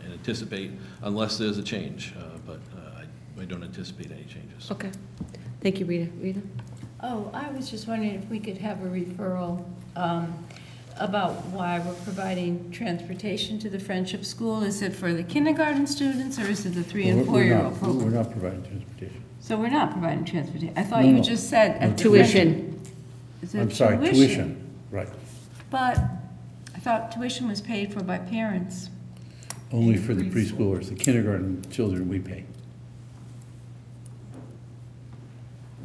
O: and anticipate, unless there's a change, but I don't anticipate any changes.
B: Okay. Thank you, Rita. Rita?
G: Oh, I was just wondering if we could have a referral about why we're providing transportation to the Friendship School. Is it for the kindergarten students, or is it the 3- and 4-year-old program?
E: We're not providing transportation.
G: So we're not providing transportation. I thought
E: No,
G: you
E: no.
G: just said at the
B: Tuition.
G: Is it
E: I'm sorry, tuition, right.
G: But I thought tuition was paid for by parents.
E: Only for the preschoolers, the kindergarten children we pay.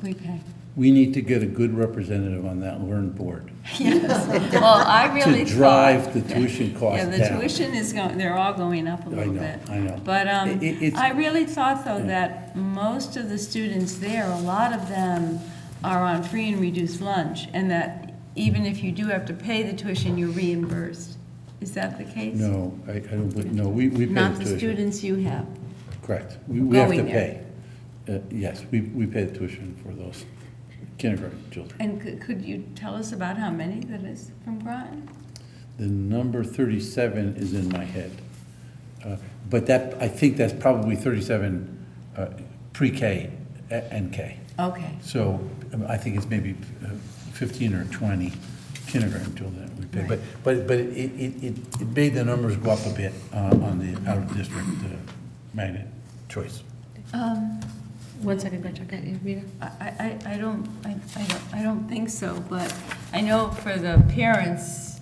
G: We pay.
E: We need to get a good representative on that Learn board
G: Yes. Well, I really
E: to drive
G: thought.
E: the tuition cost
G: Yeah,
E: down.
G: the tuition is going, they're all going up a little
E: know,
G: bit.
E: I know.
G: But
E: It's-
G: I really thought, though,
E: Yeah.
G: that most of the students there, a lot of them are on free and reduced lunch, and that even if you do have to pay the tuition, you're reimbursed. Is that the case?
E: No, I don't, believe- no, we pay
G: Not
E: the
G: the
E: tuition.
G: students you have.
E: Correct. We have to
G: Going
E: pay.
G: there.
E: Yes, we pay the tuition for those kindergarten children.
G: And could you tell us about how many that is from Groton?
E: The number 37 is in my head. But that, I think that's probably 37 pre-K and K.
G: Okay.
E: So I think it's maybe 15 or 20 kindergarten children that we pay.
G: Right.
E: But it made the numbers go up a bit on the out-of-district magnet choice.
B: 1 second, Gretchen. Okay, Rita?
G: I don't think so, but I know for the parents,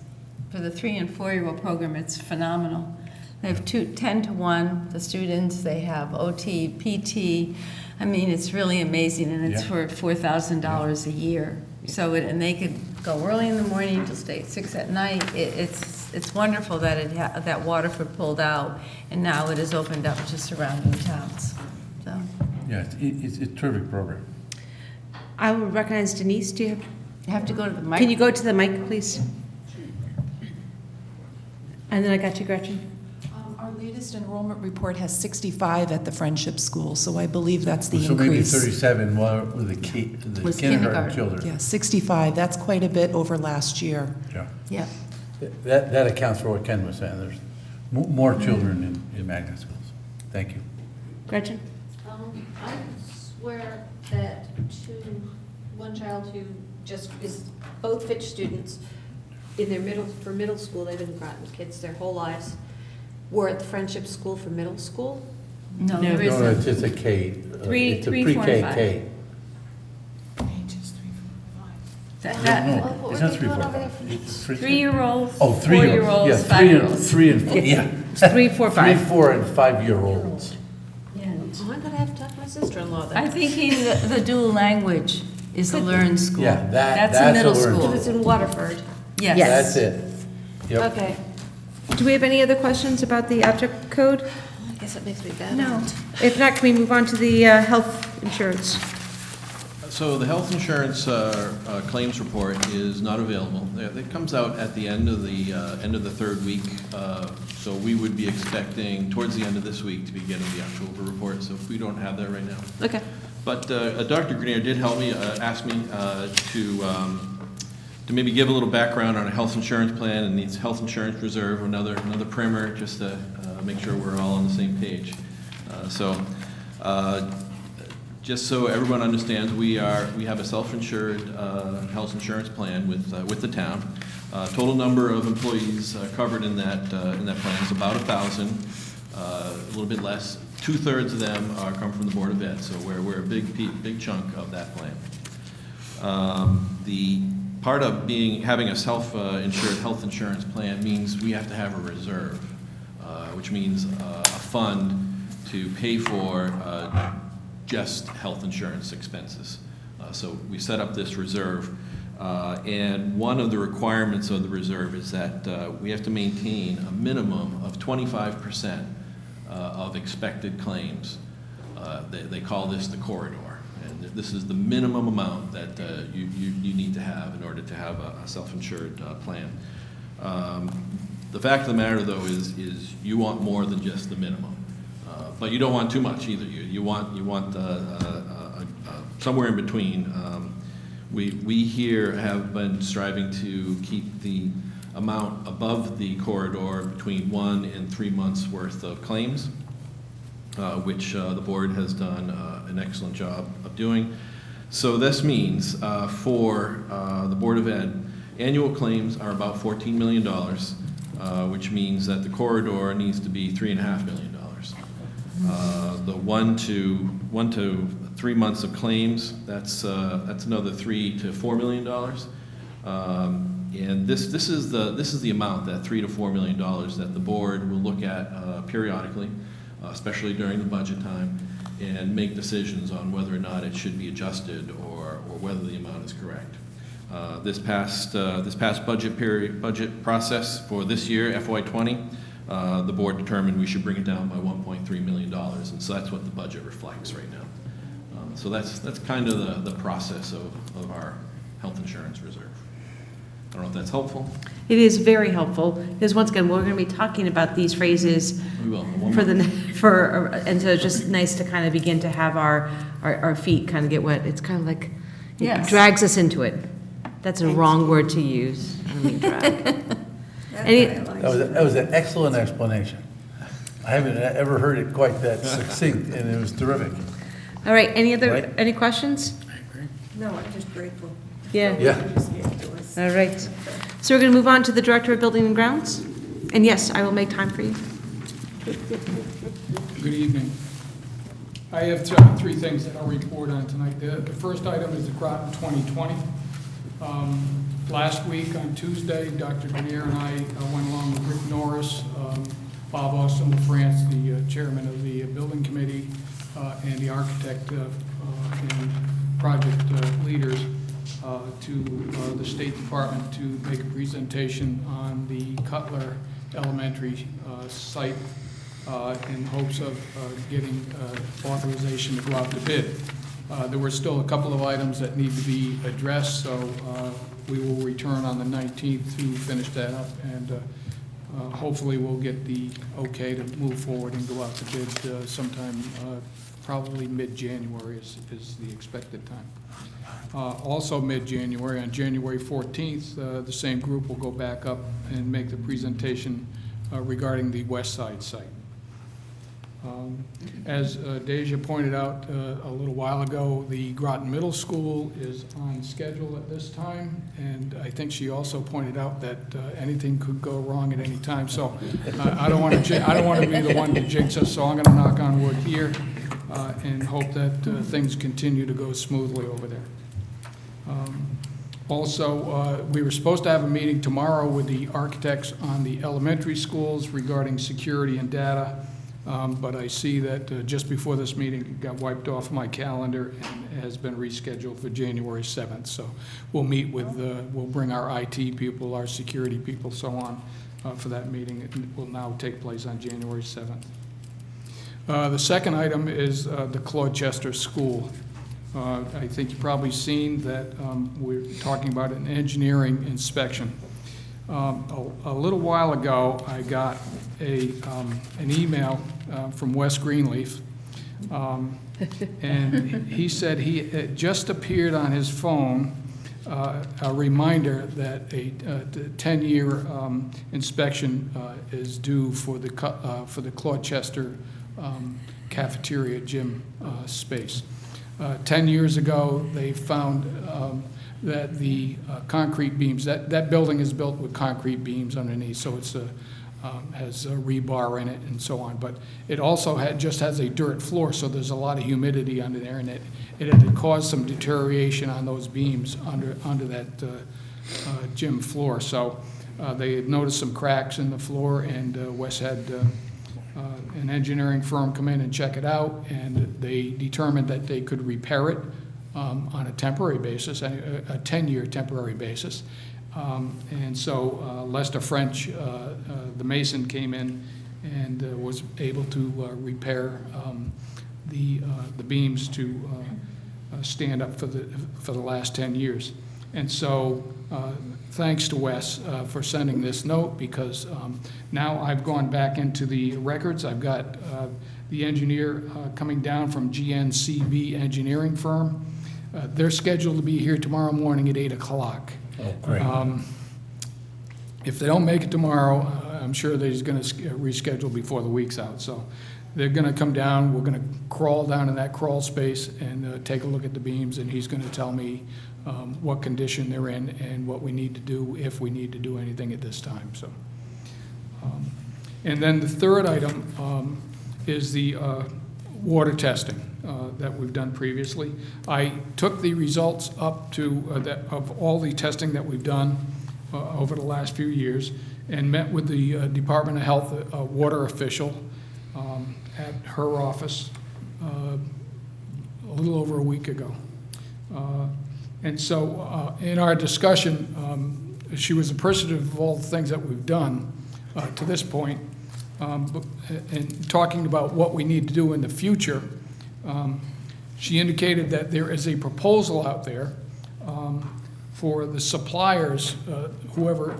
G: for the 3- and 4-year-old program, it's phenomenal. They have 10 to 1, the students, they have OT, PT. I mean, it's really amazing, and it's
E: Yeah.
G: for $4,000 a year. So, and they could go early in the morning till stay at 6 at night. It's wonderful that that Waterford pulled out, and now it has opened up to surrounding towns, so.
E: Yeah, it's a terrific program.
B: I will recognize Denise. Do you
G: have to go to the mic?
B: Can you go to the mic, please? And then I got you, Gretchen.
P: Our latest enrollment report has 65 at the Friendship School, so I believe that's the
E: So maybe
P: increase.
E: 37 with the kindergarten children.
P: Yeah, 65. That's quite a bit over last year.
E: Yeah.
G: Yeah.
E: That accounts for what Ken was saying. There's more children in magnet schools. Thank you.
B: Gretchen?
L: I swear that one child who just is both Fitch students in their middle school, they've been Groton kids their whole lives, were at the Friendship School for middle school.
G: No,
E: No,
G: there isn't.
E: it's just a K. It's a
G: Three, 4, and 5.
E: pre-K. No, it's not 3, 4, 5. It's
G: 3-year-olds,
E: Oh,
G: 4-year-olds,
E: yeah,
G: 5-year-olds.
E: 3 and 4, yeah.
B: 3, 4, 5.
E: 3, 4, and 5-year-olds.
G: Yeah.
L: Oh, I'm gonna have to talk to my sister-in-law then.
G: I'm thinking the dual language is a Learn School.
E: Yeah, that's
G: a
E: a
G: middle
E: Learn
G: school.
E: School.
L: It's in Waterford.
G: Yes.
E: That's it. Yep.
L: Okay.
B: Do we have any other questions about the object code?
L: I guess it makes me bad.
B: No. If not, can we move on to the health insurance?
O: So the health insurance claims report is not available. It comes out at the end of the third week. So we would be expecting towards the end of this week to be getting the October report, so we don't have that right now.
L: Okay.
O: But Dr. Grenier did help me, ask me to maybe give a little background on a health insurance plan and the health insurance reserve, another primer, just to make sure we're all on the same page. Just so everyone understands, we have a self-insured health insurance plan with the town. Total number of employees covered in that plan is about 1,000, a little bit less. 2/3 of them come from the Board of Ed, so we're a big chunk of that plan. The part of having a self-insured health insurance plan means we have to have a reserve, which means a fund to pay for just health insurance expenses. So we set up this reserve, and one of the requirements of the reserve is that we have to maintain a minimum of 25% of expected claims. They call this the corridor, and this is the minimum amount that you need to have in order to have a self-insured plan. The fact of the matter, though, is you want more than just the minimum, but you don't want too much either. You want somewhere in between. We here have been striving to keep the amount above the corridor between 1 and 3 months worth of claims, which the board has done an excellent job of doing. So this means for the Board of Ed, annual claims are about $14 million, which means that the corridor needs to be $3.5 million. The 1 to 3 months of claims, that's another $3 to $4 million. And this is the amount, that $3 to $4 million, that the board will look at periodically, especially during the budget time, and make decisions on whether or not it should be adjusted or whether the amount is correct. This past budget process for this year, FY20, the board determined we should bring it down by $1.3 million, and so that's what the budget reflects right now. So that's kind of the process of our health insurance reserve. I don't know if that's helpful.
B: It is very helpful, because once again, we're going to be talking about these phrases
O: We will.
B: and so it's just nice to kind of begin to have our feet kind of get wet. It's kind of like, it drags us into it. That's a wrong word to use. I don't mean drag.
E: That was an excellent explanation. I haven't ever heard it quite that succinct, and it was terrific.
B: All right, any questions?
L: I agree. No, I'm just grateful.
B: Yeah.
E: Yeah.
B: All right. So we're going to move on to the Director of Building and Grounds. And yes, I will make time for you.
Q: Good evening. I have three things that I'll report on tonight. The first item is the Groton 2020. Last week on Tuesday, Dr. Grenier and I went along with Rick Norris, Bob Austin LaFrance, the chairman of the building committee, and the architect and project leaders to the State Department to make a presentation on the Cutler Elementary site in hopes of getting authorization to go out to bid. There were still a couple of items that need to be addressed, so we will return on the 19th to finish that up, and hopefully we'll get the okay to move forward and go out to bid sometime, probably mid-January is the expected time. Also mid-January, on January 14th, the same group will go back up and make the presentation regarding the West Side site. As Deja pointed out a little while ago, the Groton Middle School is on schedule at this time, and I think she also pointed out that anything could go wrong at any time. So I don't want to be the one to jinx us. So I'm going to knock on wood here and hope that things continue to go smoothly over there. Also, we were supposed to have a meeting tomorrow with the architects on the elementary schools regarding security and data. But I see that just before this meeting, it got wiped off my calendar and has been rescheduled for January 7th. So we'll meet with, we'll bring our IT people, our security people, so on, for that meeting. It will now take place on January 7th. The second item is the Clochester School. I think you've probably seen that we're talking about an engineering inspection. A little while ago, I got an email from Wes Greenleaf, and he said it just appeared on his phone a reminder that a 10-year inspection is due for the Claude Chester cafeteria gym space. 10 years ago, they found that the concrete beams, that building is built with concrete beams underneath, so it's has a rebar in it and so on. But it also just has a dirt floor, so there's a lot of humidity under there, and it had caused some deterioration on those beams under that gym floor. So they had noticed some cracks in the floor, and Wes had an engineering firm come in and check it out, and they determined that they could repair it on a temporary basis, a 10-year temporary basis. And so Lester French, the mason, came in and was able to repair the beams to stand up for the last 10 years. And so thanks to Wes for sending this note, because now I've gone back into the records. I've got the engineer coming down from GNCB engineering firm. They're scheduled to be here tomorrow morning at 8 o'clock.
E: Oh, great.
Q: If they don't make it tomorrow, I'm sure they're just going to reschedule before the week's out. So they're going to come down. We're going to crawl down in that crawl space and take a look at the beams, and he's going to tell me what condition they're in and what we need to do, if we need to do anything at this time. So, and then the third item is the water testing that we've done previously. I took the results up to of all the testing that we've done over the last few years, and met with the Department of Health water official at her office a little over a week ago. And so in our discussion, she was appreciative of all the things that we've done to this point, and talking about what we need to do in the future. She indicated that there is a proposal out there for the suppliers, whoever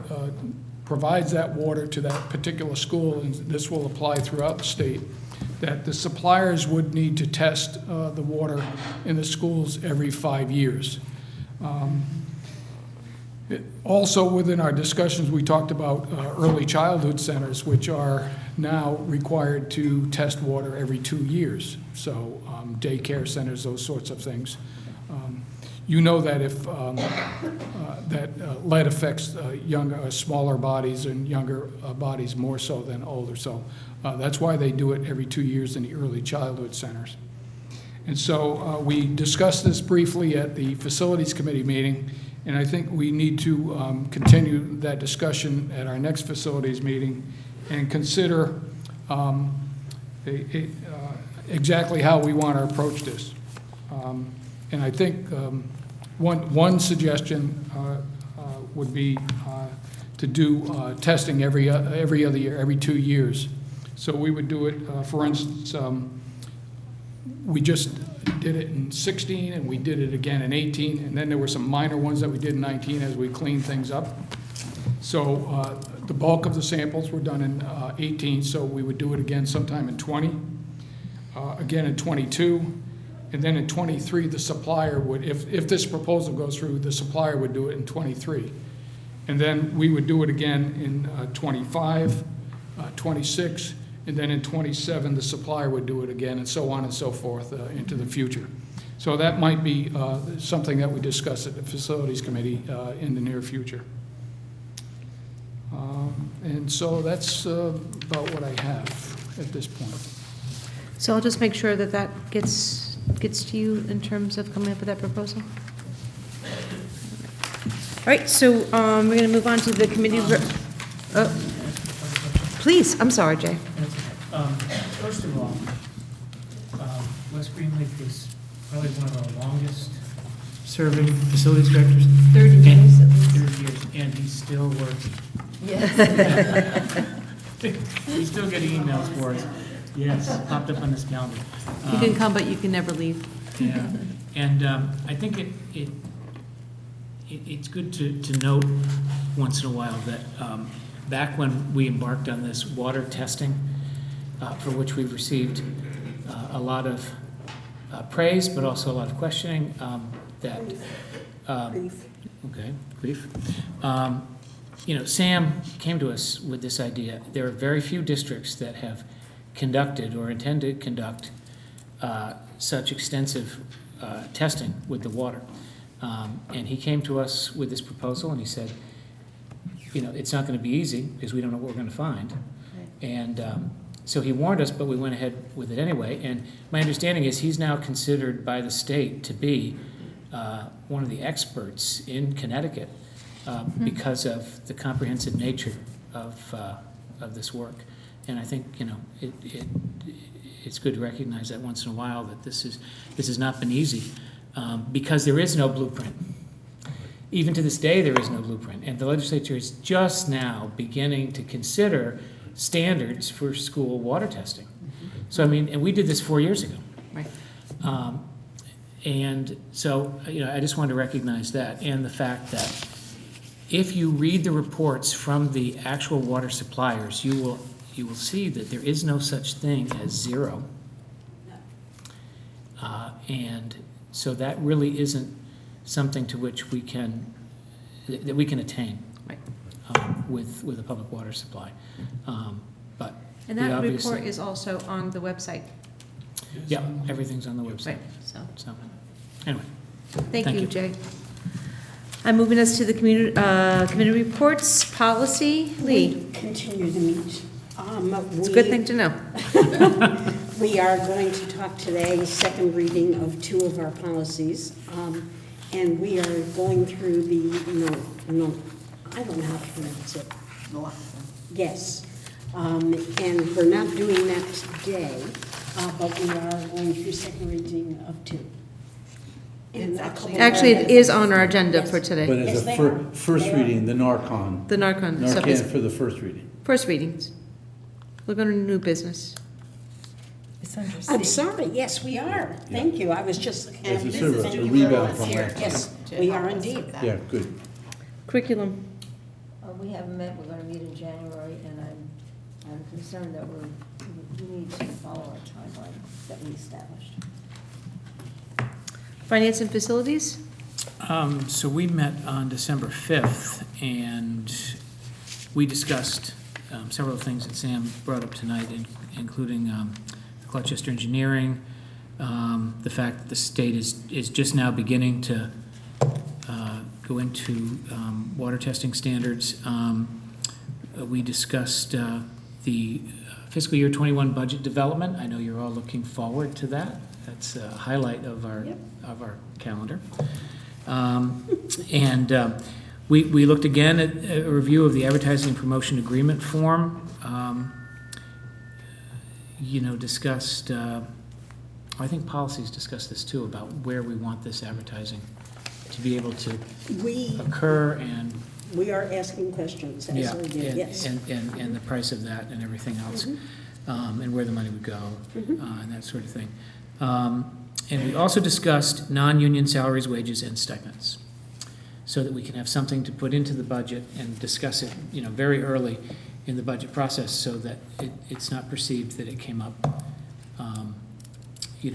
Q: provides that water to that particular school, and this will apply throughout the state, that the suppliers would need to test the water in the schools every 5 years. Also, within our discussions, we talked about early childhood centers, which are now required to test water every 2 years. So daycare centers, those sorts of things. You know that if lead affects younger, smaller bodies and younger bodies more so than older. So that's why they do it every 2 years in the early childhood centers. And so we discussed this briefly at the Facilities Committee meeting, and I think we need to continue that discussion at our next facilities meeting and consider exactly how we want to approach this. And I think one suggestion would be to do testing every other year, every 2 years. So we would do it, for instance, we just did it in 16, and we did it again in 18, and then there were some minor ones that we did in 19 as we cleaned things up. So the bulk of the samples were done in 18, so we would do it again sometime in 20, again in 22, and then in 23, the supplier would, if this proposal goes through, the supplier would do it in 23. And then we would do it again in 25, 26, and then in 27, the supplier would do it again, and so on and so forth into the future. So that might be something that we discuss at the Facilities Committee in the near future. And so that's about what I have at this point.
B: So I'll just make sure that that gets to you in terms of coming up with that proposal. All right, so we're going to move on to the committee. Please, I'm sorry, Jay.
C: First of all, Wes Greenleaf is probably one of our longest serving facilities directors.
B: 30 years at least.
C: 30 years, and he's still working.
B: Yes.
C: We still get emails for us. Yes, popped up on this calendar.
B: You can come, but you can never leave.
C: Yeah, and I think it's good to note once in a while that back when we embarked on this water testing, for which we've received a lot of praise, but also a lot of questioning, grief. Sam came to us with this idea. There are very few districts that have conducted or intend to conduct such extensive testing with the water. And he came to us with this proposal, and he said, it's not going to be easy because we don't know what we're going to find. And so he warned us, but we went ahead with it anyway. And my understanding is he's now considered by the state to be one of the experts in Connecticut because of the comprehensive nature of this work. And I think it's good to recognize that once in a while that this has not been easy because there is no blueprint. Even to this day, there is no blueprint, and the legislature is just now beginning to consider standards for school water testing. So and we did this 4 years ago.
B: Right.
C: And so, I just wanted to recognize that, and the fact that if you read the reports from the actual water suppliers, you will see that there is no such thing as zero. And so that really isn't something to which we can attain with a public water supply. But
B: And that report is also on the website.
C: Yeah, everything's on the website.
B: Right,
C: So anyway.
B: Thank you, Jay. I'm moving us to the committee reports, policy. Lee.
R: We continue to meet.
B: It's a good thing to know.
R: We are going to talk today, second reading of 2 of our policies. And we are going through the, I don't know how to pronounce it. Yes. And we're not doing that today, but we are going through second reading of 2. And
B: Actually, it is on our agenda for today.
E: But as a first reading, the Narcan.
B: The Narcan.
E: Narcan for the first reading.
B: First readings. We're going to new business.
R: I'm sorry, yes, we are. Thank you. I was just.
E: As a sort of a rebound from last time.
R: Yes, we are indeed.
E: Yeah, good.
B: Curriculum.
S: We haven't met, we're gonna meet in January, and I'm concerned that we need to follow a timeline that we established.
B: Finance and facilities?
C: So we met on December 5th, and we discussed several things that Sam brought up tonight, including Gloucester Engineering, the fact that the state is just now beginning to go into water testing standards. We discussed the fiscal year 21 budget development. I know you're all looking forward to that. That's a highlight of our calendar. We looked again at a review of the advertising and promotion agreement form. Discussed, I think policies discussed this too, about where we want this advertising to be able to occur, and
R: we are asking questions, as we did, yes.
C: And the price of that and everything else, and where the money would go, and that sort of thing. And we also discussed non-union salaries, wages, and stipends, so that we can have something to put into the budget and discuss it, very early in the budget process, so that it's not perceived that it came up,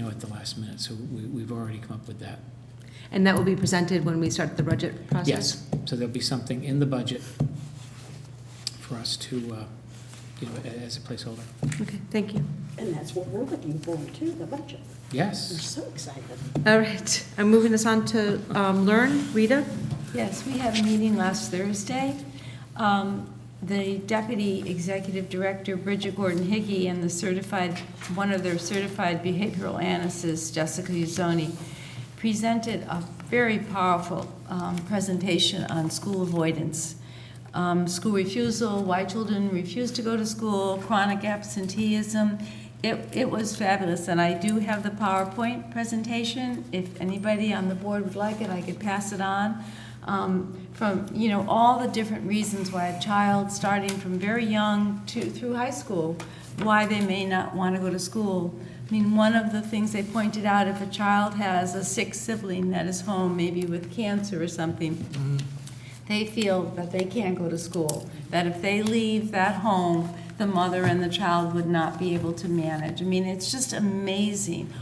C: at the last minute. So we've already come up with that.
B: And that will be presented when we start the budget process?
C: Yes. So there'll be something in the budget for us to, as a placeholder.
B: Okay, thank you.
R: And that's what we're looking forward to, the budget.
C: Yes.
R: We're so excited.
B: All right. I'm moving us on to Learn. Rita?
G: Yes, we had a meeting last Thursday. The Deputy Executive Director, Bridget Gordon-Hickey, and one of their certified behavioral analysts, Jessica Uzzoni, presented a very powerful presentation on school avoidance. School refusal, why children refuse to go to school, chronic absenteeism. It was fabulous, and I do have the PowerPoint presentation. If anybody on the board would like it, I could pass it on. From all the different reasons why a child, starting from very young through high school, why they may not want to go to school. I mean, one of the things they pointed out, if a child has a sick sibling that is home, maybe with cancer or something, they feel that they can't go to school, that if they leave that home, the mother and the child would not be able to manage. I mean, it's just amazing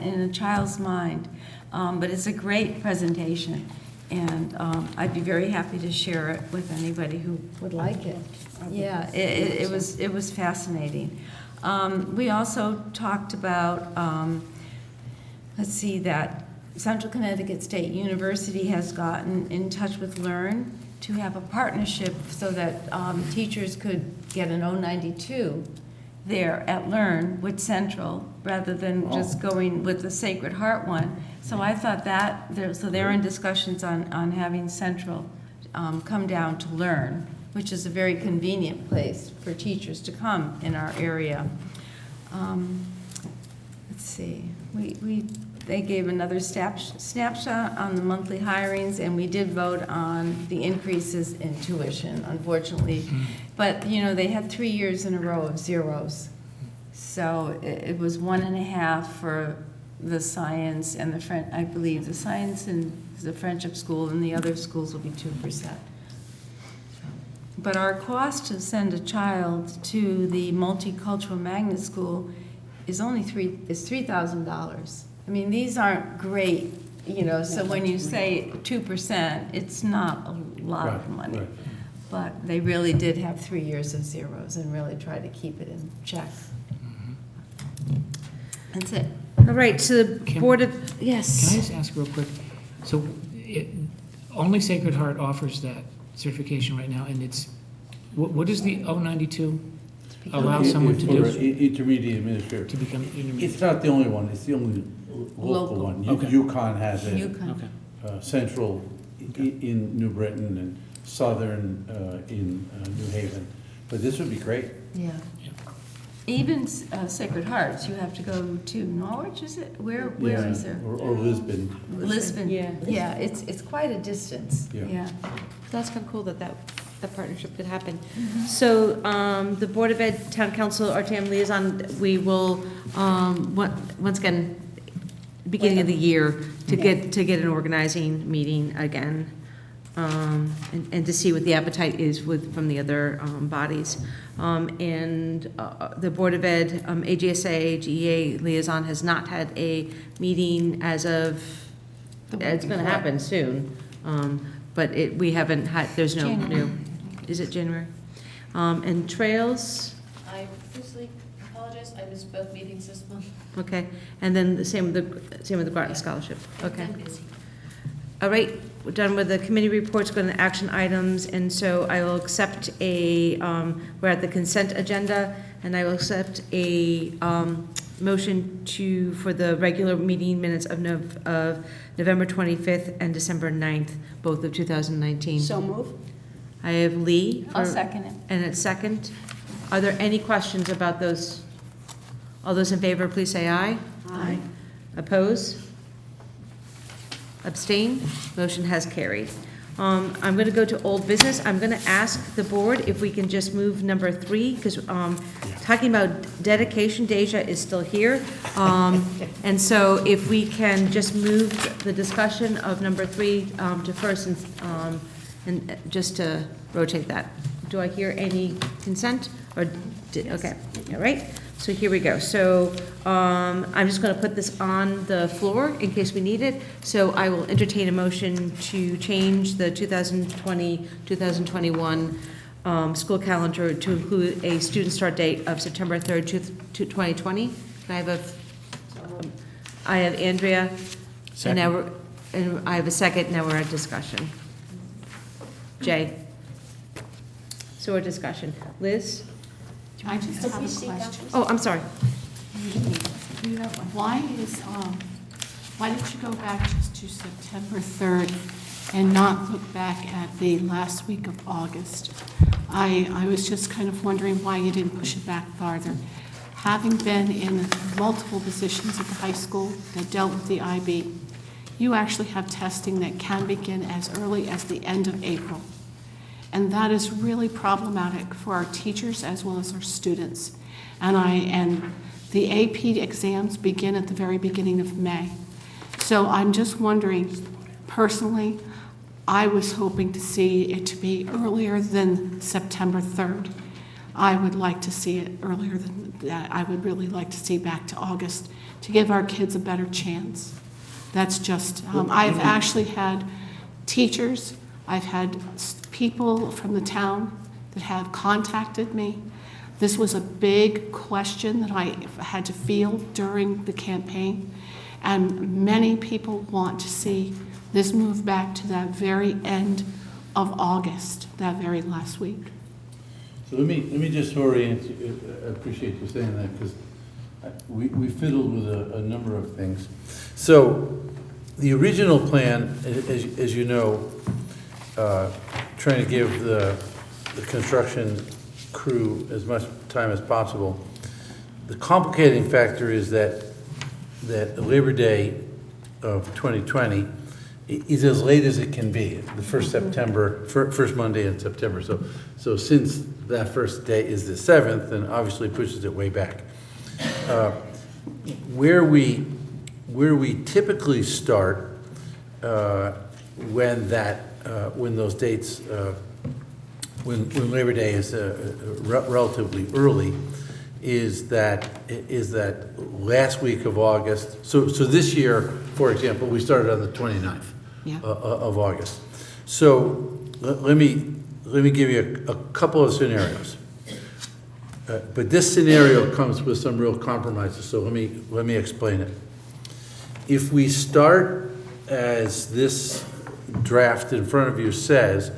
G: in a child's mind. But it's a great presentation, and I'd be very happy to share it with anybody who would like it. Yeah, it was fascinating. We also talked about, let's see, that Central Connecticut State University has gotten in touch with Learn to have a partnership so that teachers could get an 092 there at Learn with Central rather than just going with the Sacred Heart one. So I thought that, so they're in discussions on having Central come down to Learn, which is a very convenient place for teachers to come in our area. Let's see, they gave another snapshot on the monthly hirings, and we did vote on the increases in tuition, unfortunately. But, you know, they had 3 years in a row of zeros. So it was 1.5 for the science and the French, I believe, the science and the Friendship School, and the other schools will be 2%. But our cost to send a child to the multicultural magnet school is only $3,000. I mean, these aren't great, you know, so when you say 2%, it's not a lot of money.
E: Right.
G: But they really did have 3 years of zeros and really tried to keep it in check. That's it.
B: All right, so the Board of, yes.
C: Can I just ask real quick? So only Sacred Heart offers that certification right now, and it's, what does the 092 allow someone to do?
E: Intermediate administrator.
C: To become intermediate.
E: It's not the only one, it's the only local one.
C: Okay.
E: UConn has it.
G: UConn.
C: Okay.
E: Central in New Britain, and Southern in New Haven. But this would be great.
G: Yeah. Even Sacred Hearts, you have to go to Norwich, is it? Where is there?
E: Or Lisbon.
G: Lisbon.
B: Yeah.
G: Yeah, it's quite a distance.
E: Yeah.
B: That's kind of cool that partnership could happen. So the Board of Ed, Town Council, RTM liaison, we will, once again, beginning of the year, to get an organizing meeting again, and to see what the appetite is from the other bodies. And the Board of Ed, AGSA, GEA liaison has not had a meeting as of, it's going to happen soon. But we haven't had, there's no new, is it January? And trails?
L: I officially apologize, I missed both meetings this month.
B: Okay, and then the same with the Groton Scholarship, okay.
L: I'm busy.
B: All right, we're done with the committee reports, going to action items, and so I will accept we're at the consent agenda, and I will accept a motion for the regular meeting minutes of November 25th and December 9th, both of 2019.
R: So move.
B: I have Lee.
G: I'll second it.
B: And it's second. Are there any questions about those? All those in favor, please say aye.
R: Aye.
B: Oppose? Abstain? Motion has carried. I'm going to go to old business. I'm going to ask the board if we can just move number 3, because talking about dedication, Deja is still here. And so if we can just move the discussion of number 3 to first, and just to rotate that. Do I hear any consent? Okay, all right. So here we go. So I'm just going to put this on the floor in case we need it. So I will entertain a motion to change the 2020-2021 school calendar to include a student start date of September 3rd, 2020. Can I have Andrea.
C: Second.
B: And I have a second. Now we're at discussion. Jay. So we're discussion. Liz?
H: I just have a question.
B: Oh, I'm sorry.
H: Why did you go back just to September 3rd and not look back at the last week of August? I was just kind of wondering why you didn't push it back farther. Having been in multiple positions at the high school that dealt with the IB, you actually have testing that can begin as early as the end of April. And that is really problematic for our teachers as well as our students. And the AP exams begin at the very beginning of May. So I'm just wondering, personally, I was hoping to see it to be earlier than September 3rd. I would like to see it earlier than that. I would really like to see back to August to give our kids a better chance. That's just, I've actually had teachers, I've had people from the town that have contacted me. This was a big question that I had to field during the campaign, and many people want to see this move back to that very end of August, that very last week.
E: So let me just orient you. I appreciate you saying that, because we fiddled with a number of things. So the original plan, as you know, trying to give the construction crew as much time as possible. The complicating factor is that Labor Day of 2020 is as late as it can be, the first Monday in September. So since that first day is the 7th, then obviously pushes it way back. Where we typically start when those dates, when Labor Day is relatively early, is that last week of August. So this year, for example, we started on the 29th of August. So let me give you a couple of scenarios. But this scenario comes with some real compromises, so let me explain it. If we start as this draft in front of you says,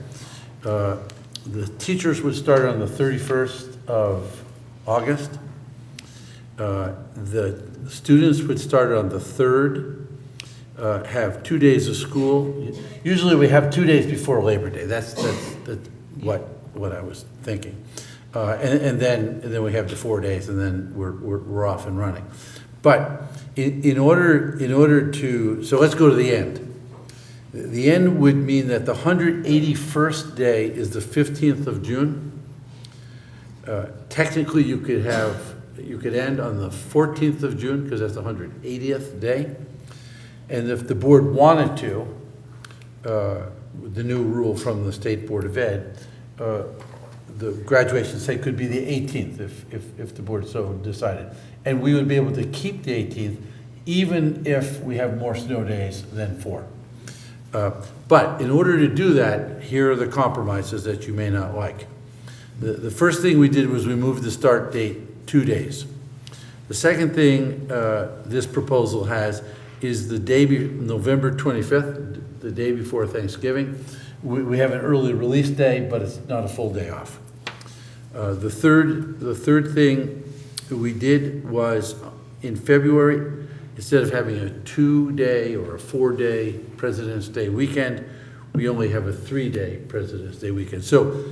E: the teachers would start on the 31st of August. The students would start on the 3rd, have 2 days of school. Usually we have 2 days before Labor Day. That's what I was thinking. And then we have the 4 days, and then we're off and running. But in order to, so let's go to the end. The end would mean that the 181st day is the 15th of June. Technically, you could end on the 14th of June, because that's the 180th day. And if the board wanted to, the new rule from the State Board of Ed, the graduation, say, could be the 18th if the board so decided. And we would be able to keep the 18th even if we have more snow days than 4. But in order to do that, here are the compromises that you may not like. The first thing we did was we moved the start date 2 days. The second thing this proposal has is the day, November 25th, the day before Thanksgiving. We have an early release day, but it's not a full day off. The third thing we did was in February, instead of having a 2-day or a 4-day President's Day weekend, we only have a 3-day President's Day weekend. So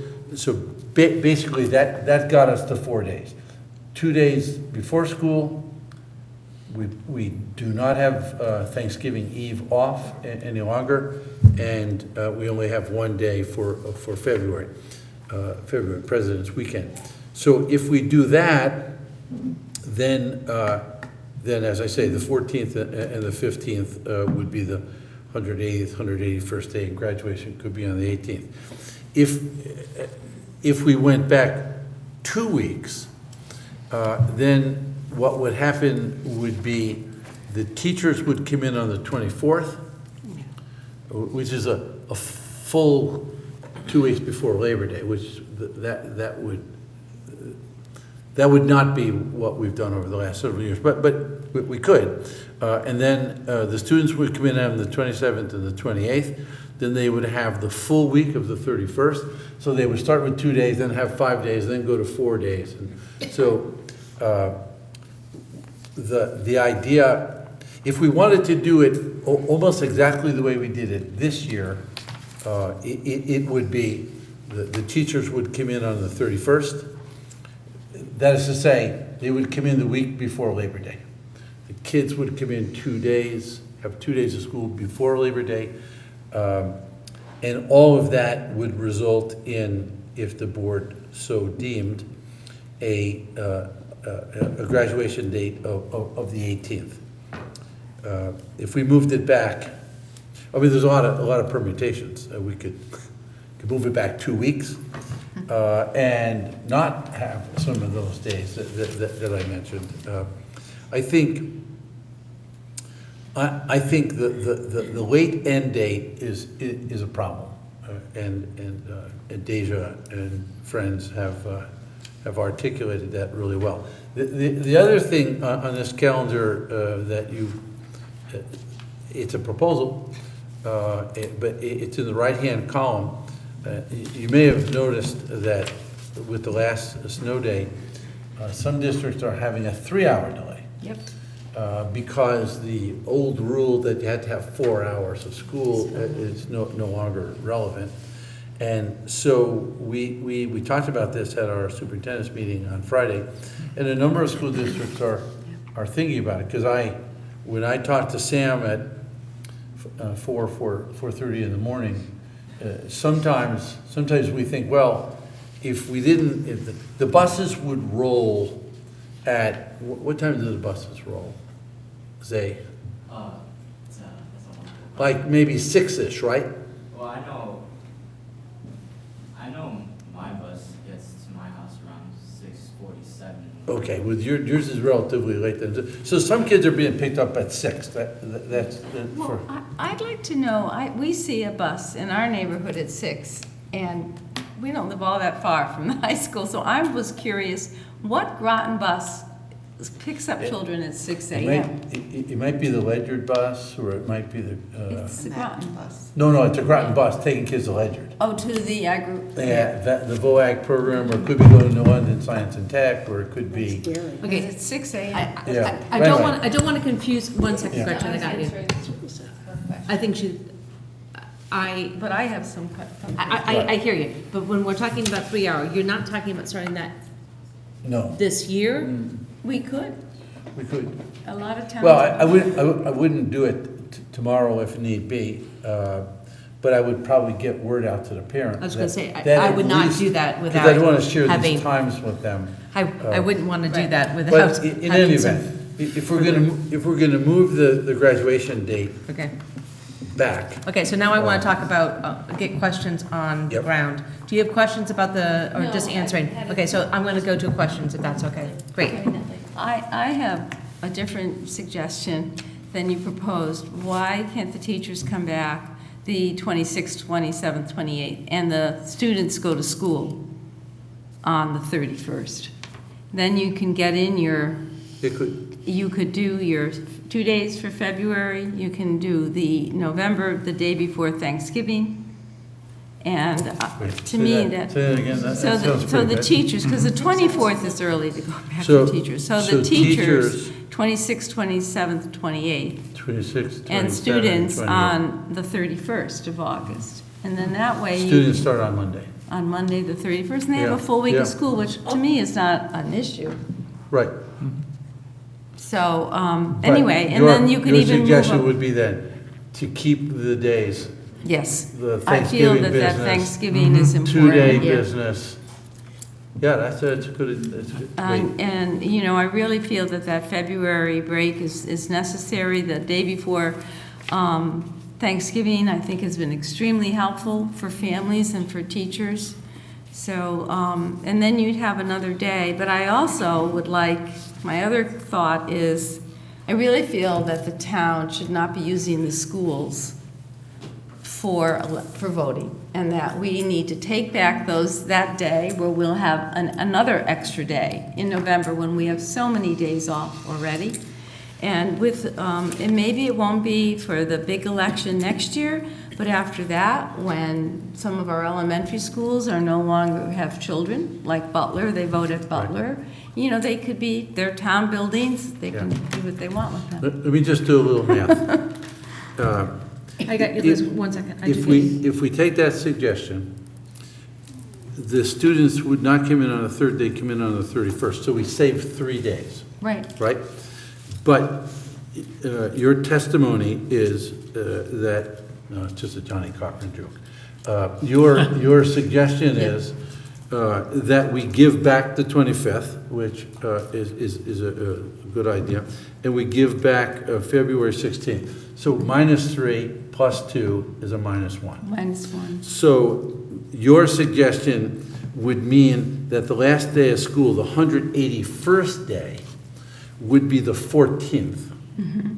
E: basically that got us to 4 days. 2 days before school. We do not have Thanksgiving Eve off any longer, and we only have 1 day for February President's Weekend. So if we do that, then as I say, the 14th and the 15th would be the 180th, 181st day, and graduation could be on the 18th. If we went back 2 weeks, then what would happen would be the teachers would come in on the 24th, which is a full 2 weeks before Labor Day, which that would not be what we've done over the last several years, but we could. And then the students would come in on the 27th and the 28th. Then they would have the full week of the 31st. So they would start with 2 days, then have 5 days, then go to 4 days. And so the idea, if we wanted to do it almost exactly the way we did it this year, it would be the teachers would come in on the 31st. That is to say, they would come in the week before Labor Day. The kids would come in 2 days, have 2 days of school before Labor Day. And all of that would result in, if the board so deemed, a graduation date of the 18th. If we moved it back, I mean, there's a lot of permutations. We could move it back 2 weeks, and not have some of those days that I mentioned. I think the late end date is a problem, and Deja and friends have articulated that really well. The other thing on this calendar that it's a proposal, but it's in the right-hand column. You may have noticed that with the last snow day, some districts are having a 3-hour delay.
G: Yep.
E: Because the old rule that you had to have 4 hours of school is no longer relevant. And so we talked about this at our superintendent's meeting on Friday, and a number of school districts are thinking about it. Because when I talked to Sam at 4:30 in the morning, sometimes we think, well, if the buses would roll at, what time do the buses roll? Say, like maybe 6-ish, right?
J: Well, I know my bus gets to my house around 6:47.
E: Okay, with yours is relatively late then. So some kids are being picked up at 6. That's
G: Well, I'd like to know, we see a bus in our neighborhood at 6, and we don't live all that far from the high school, so I was curious, what Groton bus picks up children at 6 a.m.?
E: It might be the Ledyard bus, or it might be the...
G: It's the Groton bus.
E: No, it's a Groton bus taking kids to Ledyard.
G: Oh, to the agri...
E: Yeah, the VOAG program, or it could be going to London Science and Tech, or it could be...
G: Okay, it's 6 a.m.
B: I don't want to confuse, one second,
E: Yeah.
B: Gretchen, I got you. I think
G: But I have some...
B: I hear you, but when we're talking about 3-hour, you're not talking about starting that
E: No.
B: this year?
G: We could.
E: We could.
G: A lot of towns...
E: Well, I wouldn't do it tomorrow if need be, but I would probably get word out to the parents.
B: I was going to say,
E: that
B: I
E: at
B: would not
E: least-
B: do that without
E: Because I don't want to share
B: having...
E: these times with them.
B: I wouldn't want to do that without...
E: But in any event, if we're going to move the graduation date
B: Okay.
E: back.
B: Okay, so now I want to talk about, get questions on the ground. Do you have questions about or just answering? Okay, so I'm going to go to questions, if that's okay. Great.
G: I have a different suggestion than you proposed. Why can't the teachers come back the 26th, 27th, 28th, and the students go to school on the 31st? Then you can get in you could do your 2 days for February, you can do the November, the day before Thanksgiving. And to me, that...
E: Say that again, that
G: So
E: sounds
G: the
E: pretty good.
G: teachers, because the 24th is early to go back
E: So-
G: to teachers. So
E: so
G: the teachers,
E: teachers-
G: 26th, 27th, 28th.
E: 26th, 27th,
G: And students
E: 28th.
G: on the 31st of August. And then that way you...
E: Students start on Monday.
G: On Monday, the 31st, and they have
E: Yeah,
G: a full week
E: yeah.
G: of school, which to me is not an issue.
E: Right.
G: So,
E: But
G: anyway, and then you could even
E: Your
G: move
E: suggestion
G: up...
E: would be then to keep the days.
G: Yes.
E: The
G: I feel
E: Thanksgiving
G: that
E: business.
G: Thanksgiving is important.
E: 2-day
G: Yeah.
E: business. Yeah, that's good. Great.
G: And, you know, I really feel that February break is necessary. The day before Thanksgiving, I think, has been extremely helpful for families and for teachers. So, and then you'd have another day. But I also would like, my other thought is, I really feel that the town should not be using the schools for voting, and that we need to take back that day where we'll have another extra day in November when we have so many days off already. And and maybe it won't be for the big election next year, but after that, when some of our elementary schools are no longer have children, like Butler, they vote at Butler, you know, they could be, their town buildings, they can do what they want with them.
E: Let me just do a little math.
B: I got you, Liz, 1 second.
E: If we take that suggestion, the students would not come in on the third day, come in on the 31st, so we save 3 days.
G: Right.
E: Right? But your testimony is that, no, it's just a Johnny Cochran joke. Your suggestion is that we give back the 25th, which is a good idea, and we give back February 16th. So -3 plus 2 is a -1.
G: -1.
E: So your suggestion would mean that the last day of school, the 181st day, would be the 14th.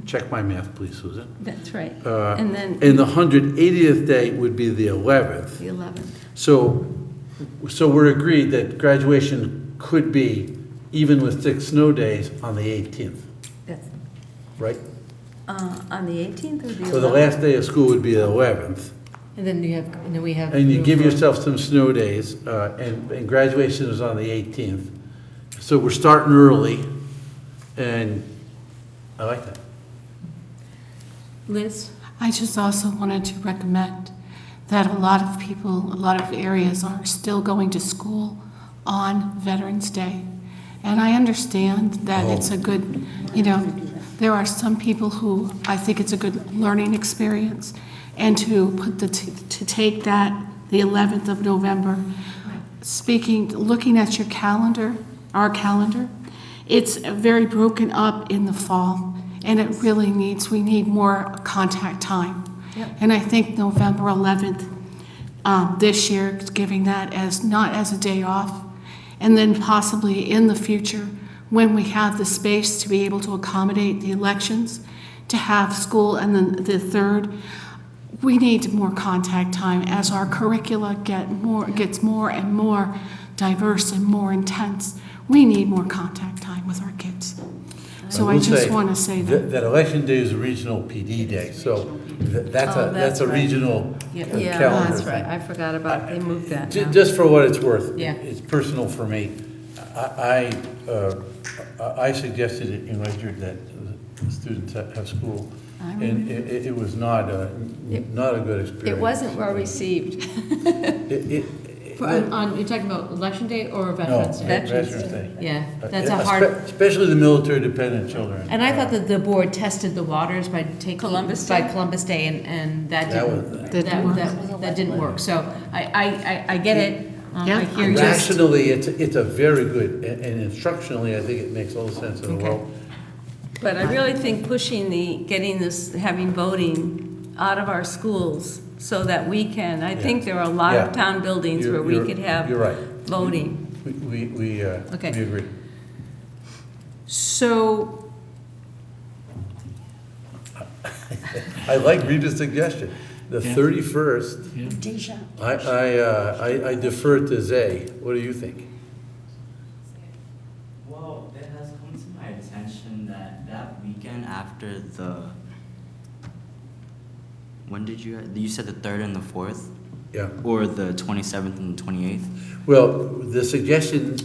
E: Check my math, please, Susan.
G: That's right.
E: And
G: then
E: the 180th day would be the 11th.
G: the 11th.
E: So we're agreed that graduation could be, even with 6 snow days, on the 18th,
G: That's,
E: right?
G: on the 18th or the 11th?
E: So the last day of school would be the 11th.
B: And then we have.
E: And you give yourself some snow days, and graduation is on the 18th. So we're starting early, and I like that.
B: Liz?
H: I just also wanted to recommend that a lot of people, a lot of areas are still going to school on Veterans Day. And I understand that it's a good, there are some people who I think it's a good learning experience. And to put to take that, the 11th of November, looking at your calendar, our calendar, it's very broken up in the fall. And it really we need more contact time.
B: Yep.
H: And I think November 11th, this year, giving that not as a day off, and then possibly in the future, when we have the space to be able to accommodate the elections, to have school, and then the 3rd, we need more contact time as our curricula gets more and more diverse and more intense. We need more contact time with our kids. So I just want to say that.
E: That election day is a regional PD day, so that's a regional calendar.
G: Yeah, that's
E: thing.
G: right. I forgot about, they moved that now.
E: Just for what it's worth.
G: Yeah.
E: It's personal for me. I suggested it in Ledyard that the students have school, and it was not a good experience.
G: It wasn't well received.
B: You're talking about Election Day or Veterans Day?
E: Veterans Day.
B: Yeah, that's a hard.
E: Especially the military-dependent children.
B: And I thought that the board tested the waters by taking
G: Columbus
B: by
G: Day?
B: Columbus Day, and that didn't work. So I get it. I hear you.
E: Rationally, it's a very good, and instructionally, I think it makes all the sense in the world.
G: But I really think having voting out of our schools so that we can, I think there are a lot of town buildings where we could have voting.
E: We agree.
B: So
E: I like Rita's suggestion. The 31st,
R: Deja.
E: I defer to Zay. What do you think?
J: Well, it has come to my attention that weekend after when did you said the 3rd and the 4th?
E: Yeah.
J: Or the 27th and the 28th?
E: Well, the suggestion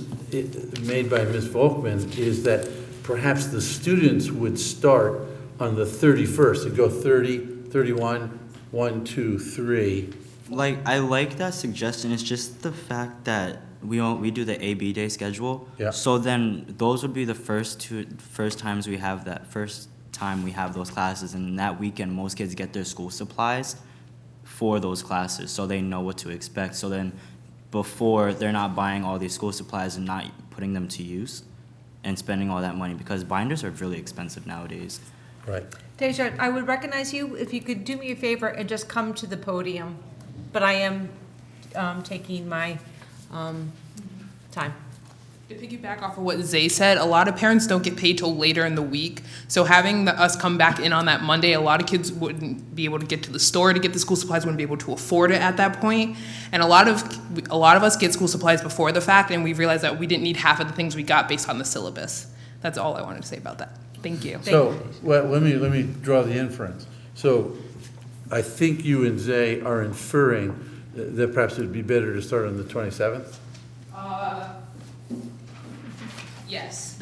E: made by Ms. Volkman is that perhaps the students would start on the 31st, to go 30, 31, 1, 2, 3.
J: I like that suggestion. It's just the fact that we do the AB day schedule.
E: Yeah.
J: So then those would be the first time we have those classes, and that weekend most kids get their school supplies for those classes, so they know what to expect. So then before, they're not buying all these school supplies and not putting them to use and spending all that money, because binders are really expensive nowadays.
E: Right.
B: Deja, I would recognize you if you could do me a favor and just come to the podium. But I am taking my time.
F: To piggyback off of what Zay said, a lot of parents don't get paid till later in the week. So having us come back in on that Monday, a lot of kids wouldn't be able to get to the store to get the school supplies, wouldn't be able to afford it at that point. And a lot of us get school supplies before the fact, and we realized that we didn't need half of the things we got based on the syllabus. That's all I wanted to say about that. Thank you.
E: So, well, let me draw the inference. So, I think you and Zay are inferring that perhaps it would be better to start on the 27th?
F: Yes,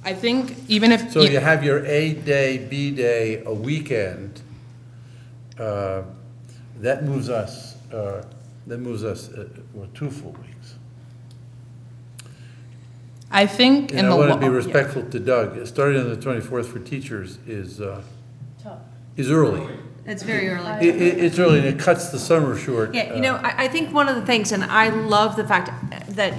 F: I think even if.
E: So you have your A day, B day, a weekend. That moves us 2 full weeks.
F: I think
E: And I want to be respectful to Doug. Starting on the 24th for teachers is early.
B: It's very early.
E: It's early, and it cuts the summer short.
B: Yeah, I think one of the things, and I love the fact that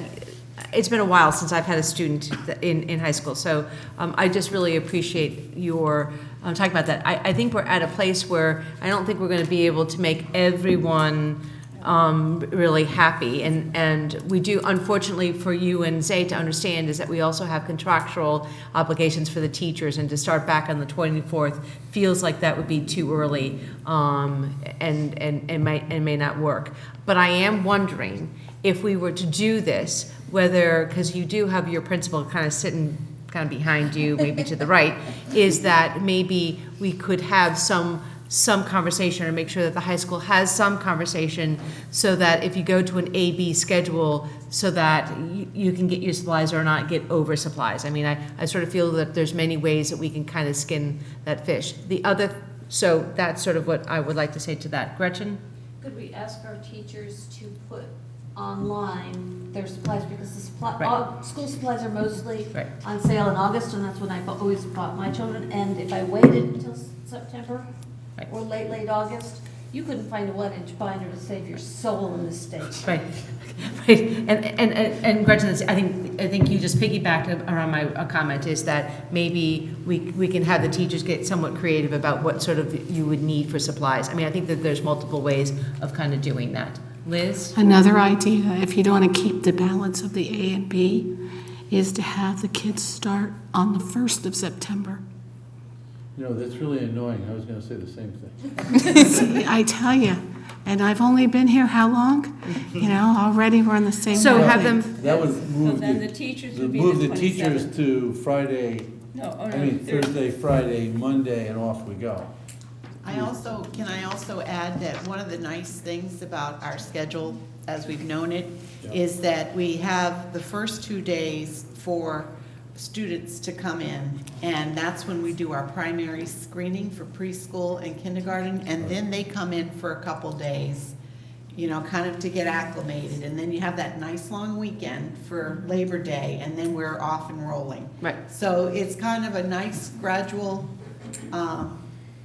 B: it's been a while since I've had a student in high school, so I just really appreciate your talking about that. I think we're at a place where I don't think we're going to be able to make everyone really happy. And we do, unfortunately for you and Zay to understand, is that we also have contractual obligations for the teachers, and to start back on the 24th feels like that would be too early, and may not work. But I am wondering if we were to do this, whether, because you do have your principal kind of sitting kind of behind you, maybe to the right, is that maybe we could have some conversation, or make sure that the high school has some conversation, so that if you go to an A-B schedule, so that you can get your supplies or not get over supplies. I mean, I sort of feel that there's many ways that we can kind of skin that fish. So that's sort of what I would like to say to that. Gretchen?
L: Could we ask our teachers to put online their supplies, because the
B: Right.
L: school supplies are mostly
B: Right.
L: on sale in August, and that's when I've always bought my children. And if I waited until September
B: Right.
L: or late August, you couldn't find a 1-inch binder to save your soul in this state.
B: Right, right. And Gretchen, I think you just piggybacked around my comment, is that maybe we can have the teachers get somewhat creative about what sort of you would need for supplies. I mean, I think that there's multiple ways of kind of doing that. Liz?
H: Another idea, if you don't want to keep the balance of the A and B, is to have the kids start on the 1st of September.
E: You know, that's really annoying. I was going to say the same thing.
H: I tell you, and I've only been here how long? You know, already we're on the same.
B: So
H: wavelength.
B: have them.
E: That would move
L: then the teachers would be
E: move
L: the
E: the teachers
L: 27th.
E: to Friday,
L: No,
E: Thursday, Friday, Monday, and off we go.
N: Can I also add that one of the nice things about our schedule, as we've known it, is that we have the first 2 days for students to come in, and that's when we do our primary screening for preschool and kindergarten, and then they come in for a couple days, you know, kind of to get acclimated, and then you have that nice long weekend for Labor Day, and then we're off and rolling.
B: Right.
N: So it's kind of a nice gradual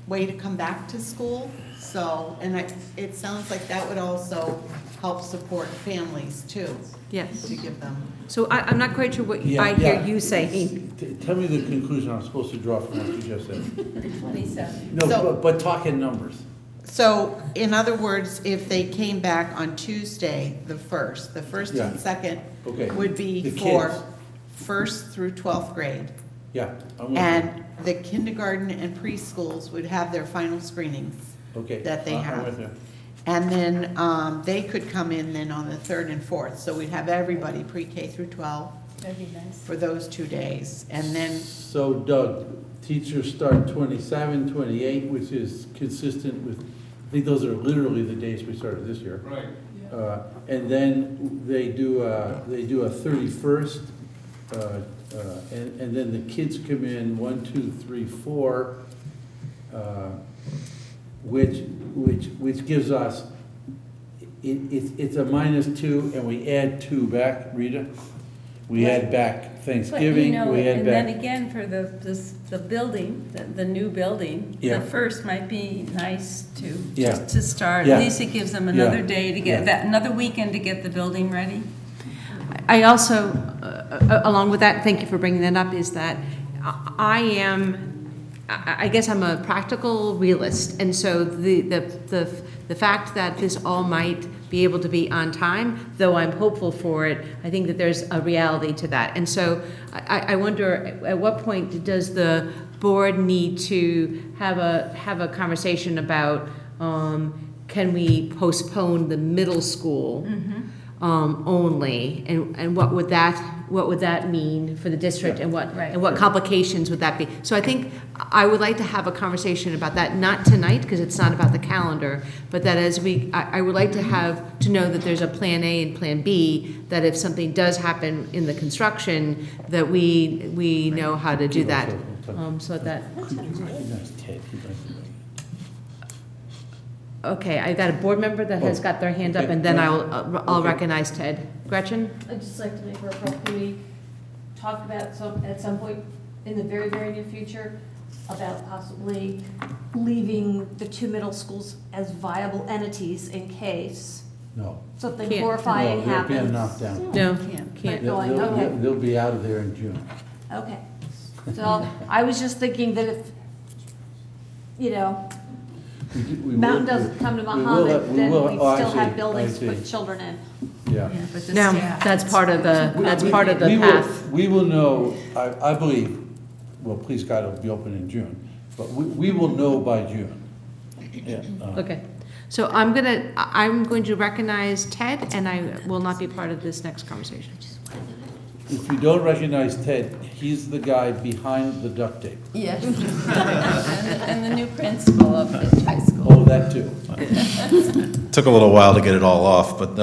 N: way to come back to school. So, and it sounds like that would also help support families too.
B: Yes.
N: To give them.
B: So I'm not quite sure what
E: Yeah,
B: I hear
E: yeah.
B: you saying.
E: Tell me the conclusion I'm supposed to draw from what you just said.
L: 27.
E: No,
N: So-
E: but talk in numbers.
N: So, in other words, if they came back on Tuesday, the first
E: Yeah.
N: and second
E: Okay.
N: would be
E: The
N: for
E: kids.
N: 1st through 12th grade.
E: Yeah. I'm with
N: And the kindergarten and preschools would have their final screenings
E: you. Okay.
N: that they
E: I'm
N: have.
E: with you.
N: And then they could come in then on the 3rd and 4th. So we'd have everybody pre-K through 12
L: That'd be nice.
N: for those 2 days. And then,
E: So Doug, teachers start 27, 28, which is consistent with, I think those are literally the days we started this year.
Q: Right.
E: And then they do a 31st, and then the kids come in 1, 2, 3, 4, which gives us, it's a -2, and we add 2 back, Rita? We add back Thanksgiving, we add
G: And
E: back.
G: then again, for the building, the new building,
E: Yeah.
G: the first might be nice
E: Yeah.
G: just to start.
E: Yeah.
G: At least it gives them another
E: Yeah.
G: day to get, another weekend to get the building ready.
B: I also, along with that, thank you for bringing that up, is that I guess I'm a practical realist, and so the fact that this all might be able to be on time, though I'm hopeful for it, I think that there's a reality to that. And so I wonder, at what point does the board need to have a conversation about, can we postpone the middle school only, and what would that mean for the district, and what complications would that be? So I think I would like to have a conversation about that, not tonight, because it's not about the calendar, but that as I would like to know that there's a plan A and plan B, that if something does happen in the construction, that we know how to do that. So that. Okay, I got a board member that has got their hand up, and then I'll recognize Ted. Gretchen?
L: I'd just like to make a request. Can we talk about at some point in the very, very near future about possibly leaving the 2 middle schools as viable entities in case
E: No.
L: something
B: Can't.
L: horrifying
E: No, they're
L: happens?
E: being knocked down.
B: No,
L: Can't. Going, okay.
E: They'll be out of there in June.
L: Okay. So I was just thinking that if you know,
E: We
L: Mountain
E: will-
L: doesn't come to
E: we will
L: Muhammad,
E: have- we
L: then
E: will-
L: we
E: oh, I
L: still
E: see,
L: have
E: I
L: buildings to
E: see.
L: put children in.
E: Yeah.
G: But the
B: No,
G: staff-
B: that's part of the, that's part of the
E: We will-
B: path.
E: We will know, I believe, well, please God, it'll be open in June, but we will know by June. Yeah,
B: Okay. So I'm going to recognize Ted, and I will not be part of this next conversation.
E: If you don't recognize Ted, he's the guy behind the duct tape.
G: Yes. And the new principal of Fitch High School.
E: Oh, that too.
T: Took a little while to get it all off, but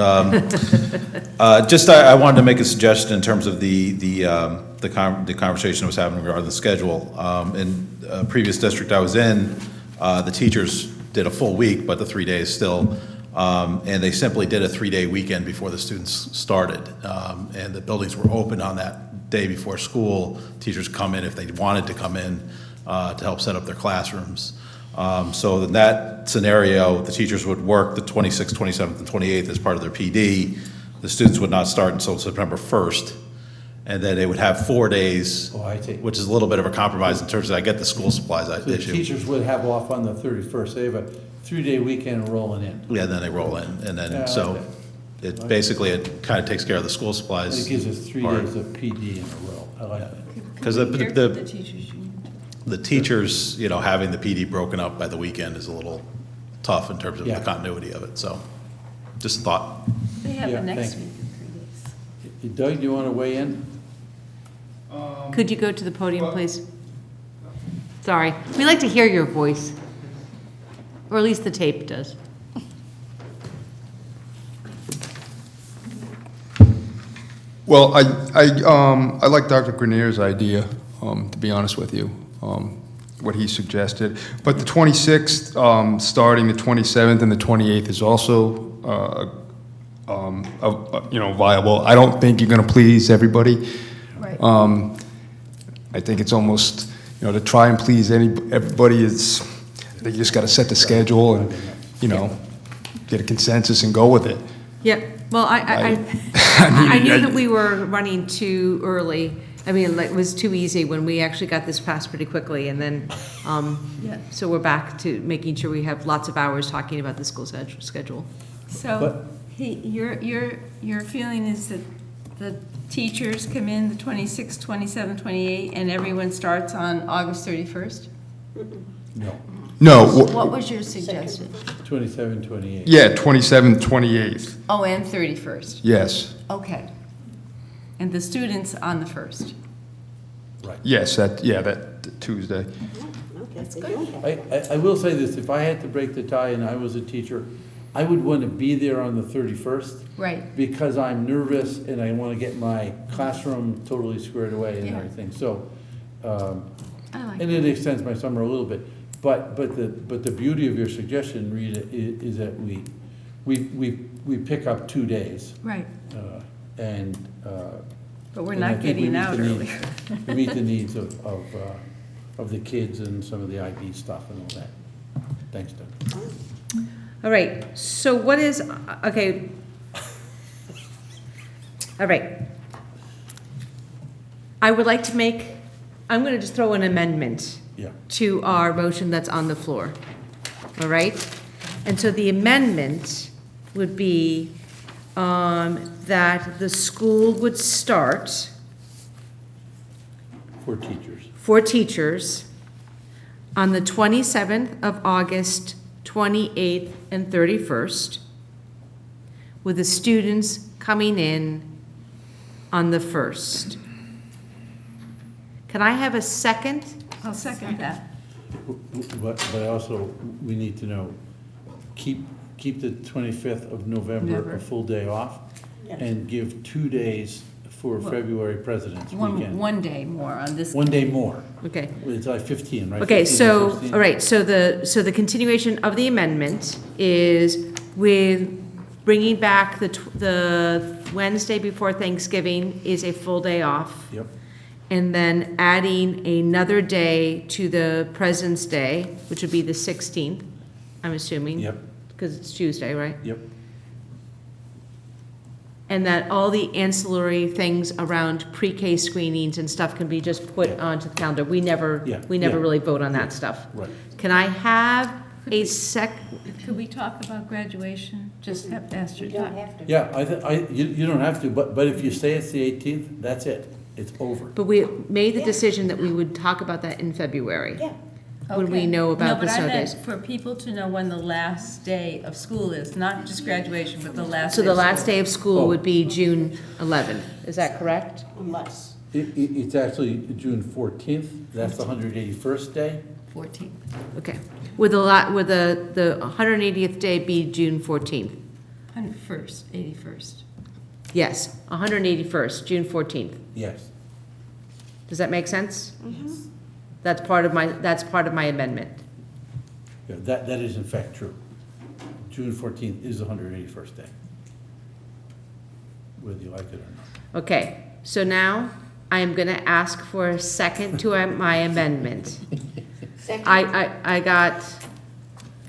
T: just I wanted to make a suggestion in terms of the conversation I was having regarding the schedule. In a previous district I was in, the teachers did a full week, but the 3 days still, and they simply did a 3-day weekend before the students started, and the buildings were open on that day before school. Teachers come in if they wanted to come in to help set up their classrooms. So in that scenario, the teachers would work the 26th, 27th, and 28th as part of their PD. The students would not start until September 1st. And then they would have 4 days, which is a little bit of a compromise in terms of, I get the school supplies
E: So the
T: issue.
E: teachers would have off on the 31st. They have a 3-day weekend rolling in.
T: Yeah, then they roll in, and
E: Yeah, I
T: then, so
E: like
T: it basically, it kind of takes care of the school supplies.
E: It gives us 3
T: part.
E: days of PD in a row. I like that.
T: Because the teachers, you know, having the PD broken up by the weekend is a little tough in terms of the
E: Yeah.
T: continuity of it, so, just a thought.
G: They have
E: Yeah,
G: the next
E: thank
G: week in 3 days.
E: Doug, do you want to weigh in?
B: Could you go to the podium, please? Sorry. We like to hear your voice. Or at least the tape does.
U: Well, I like Dr. Grenier's idea, to be honest with you, what he suggested. But the 26th, starting the 27th and the 28th is also, you know, viable. I don't think you're going to please everybody.
G: Right.
U: I think it's almost, you know, to try and please everybody is, I think you just got to set the schedule and, you know, get a consensus and go with it.
B: Yeah, well, I knew that we were running too early. I mean, like, it was too easy when we actually got this passed pretty quickly, and then,
G: Yeah.
B: so we're back to making sure we have lots of hours talking about the school schedule.
G: So, your feeling is that the teachers come in the 26th, 27th, 28th, and everyone starts on August 31st?
E: No.
U: No.
G: What was your suggestion?
E: 27, 28.
U: Yeah, 27th, 28th.
G: Oh, and 31st?
U: Yes.
G: Okay. And the students on the 1st?
U: Yes, that Tuesday.
E: I will say this, if I had to break the tie and I was a teacher, I would want to be there on the 31st.
G: Right.
E: Because I'm nervous and I want to get my classroom totally squared away and
G: Yeah.
E: everything, so.
G: I like
E: And it extends my summer a little bit. But the beauty of your suggestion, Rita, is that we pick up 2 days.
G: Right.
E: And.
G: But we're
E: and I
G: not
E: think we
G: getting
E: meet
G: out
E: the needs-
G: earlier.
E: We meet the needs of the kids and some of the IB stuff and all that. Thanks, Doug.
B: All right, so what is, okay. All right. I would like to make, I'm going to just throw an amendment
E: Yeah.
B: to our motion that's on the floor. All right? And so the amendment would be that the school would start
E: For teachers.
B: on the 27th of August, 28th, and 31st, with the students coming in on the 1st. Can I have a second?
G: I'll second that.
E: But also, we need to know, keep the 25th of November a full day off,
G: Yes.
E: and give 2 days for
G: Well,
E: February President's Weekend.
G: One day more on this.
E: 1 day more.
B: Okay.
E: It's like 15, right?
B: Okay,
E: 15
B: so,
E: or 16?
B: all right, so the continuation of the amendment is with bringing back the Wednesday before Thanksgiving is a full day off.
E: Yep.
B: And then adding another day to the President's Day, which would be the 16th, I'm assuming.
E: Yep.
B: Because it's Tuesday, right?
E: Yep.
B: and that all the ancillary things around pre-K screenings and stuff can be just put onto the calendar. We never
E: Yeah,
B: really vote on that stuff.
E: Right.
B: Can I have a
G: Could we talk about graduation? Just have asked her.
S: You don't have to.
E: Yeah, you don't have to, but if you say it's the 18th, that's it. It's over.
B: But we made the decision that we would talk about that in February.
S: Yeah.
B: When we know about the snow
G: No, but I
B: days.
G: meant for people to know when the last day of school is, not just graduation, but the last
B: So
G: day
B: the
G: of
B: last
G: school.
B: day of school would be June 11th. Is that correct?
N: Unless.
E: It's actually June 14th. That's the 181st day.
G: 14th.
B: Okay. Would the 180th day be June 14th?
G: 101st, 81st.
B: Yes, 181st, June 14th.
E: Yes.
B: Does that make sense? That's part of my amendment.
E: Yeah, that is in fact true. June 14th is the 181st day. Whether you like it or not.
B: Okay, so now I am going to ask for a second to my amendment.
S: Second.
B: I got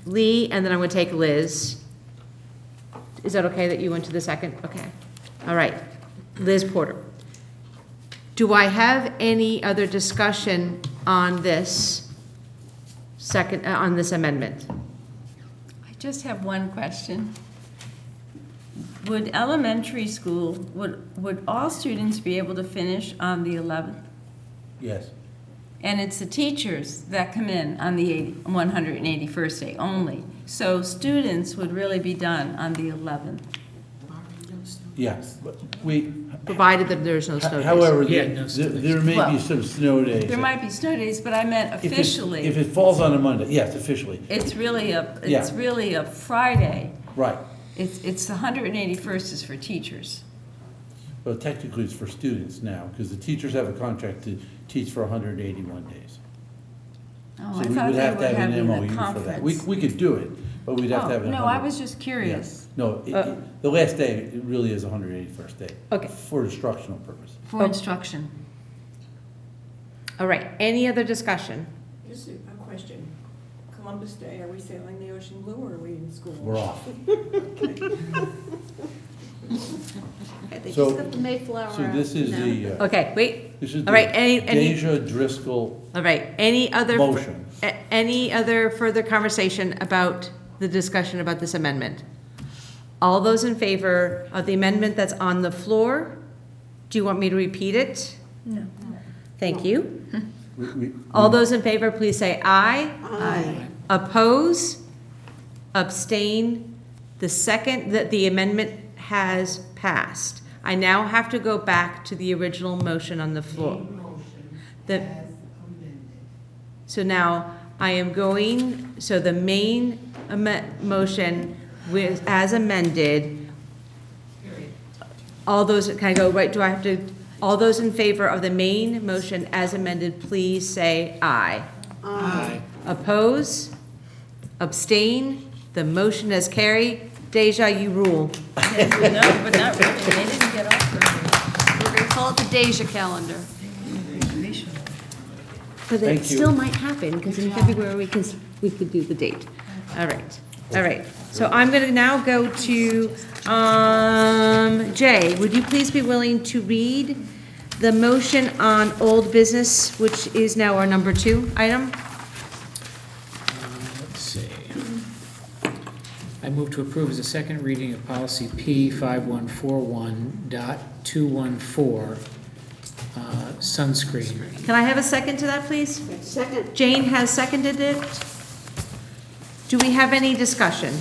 B: Lee, and then I'm going to take Liz. Is that okay that you went to the second? Okay. All right. Liz Porter. Do I have any other discussion on this on this amendment?
G: I just have one question. Would elementary school, would all students be able to finish on the 11th?
E: Yes.
G: And it's the teachers that come in on the 181st day only. So students would really be done on the 11th.
E: Yes, but we.
B: Provided that there's no snow days.
E: However,
C: Yeah, no snow days.
E: there may
G: Well,
E: be some snow days.
G: There might be snow days, but I meant
E: If
G: officially.
E: it falls on a Monday, yes, officially.
G: It's really
E: Yeah.
G: really a Friday.
E: Right.
G: It's the 181st is for teachers.
E: Well, technically it's for students now, because the teachers have a contract to teach for 181 days.
G: Oh,
E: So
G: I
E: we
G: thought
E: would
G: they
E: have
G: were
E: to have an
G: having
E: MOU
G: a
E: for that.
G: conference.
E: We could do it, but we'd have to have it.
G: No, I was just curious.
E: No, the last day, it really is 181st day.
B: Okay.
E: For instructional purposes.
G: For instruction.
B: All right, any other discussion?
A: Just a question. Columbus Day, are we sailing the ocean blue or are we in school?
E: We're off.
L: They
E: So-
L: just got the Mayflower.
E: So this is the.
B: Okay, wait.
E: This is
B: All right,
E: the
B: any-
E: Deja Driscoll
B: All right, any other?
E: motion.
B: Any other further conversation about the discussion about this amendment? All those in favor of the amendment that's on the floor? Do you want me to repeat it?
G: No.
B: Thank you.
E: We-
B: All those in favor, please say aye.
L: Aye.
B: Oppose? Abstain? The amendment has passed. I now have to go back to the original motion on the floor. So now I am going, so the main motion with, as amended, all those, can I go right, do I have to, all those in favor of the main motion as amended, please say aye.
E: Aye.
B: Oppose? Abstain? The motion is carried. Deja, you rule.
G: No, but not really. They didn't get off early.
L: We're going to call it the Deja calendar.
B: But
E: Thank
B: it
E: you.
B: still might happen, because in February, we could do the date. All right. So I'm going to now go to, Jay, would you please be willing to read the motion on old business, which is now our number 2 item?
C: Let's see. I move to approve as a second reading of policy P5141.214, sunscreen.
B: Can I have a second to that, please?
S: Second.
B: Jane has seconded it. Do we have any discussion?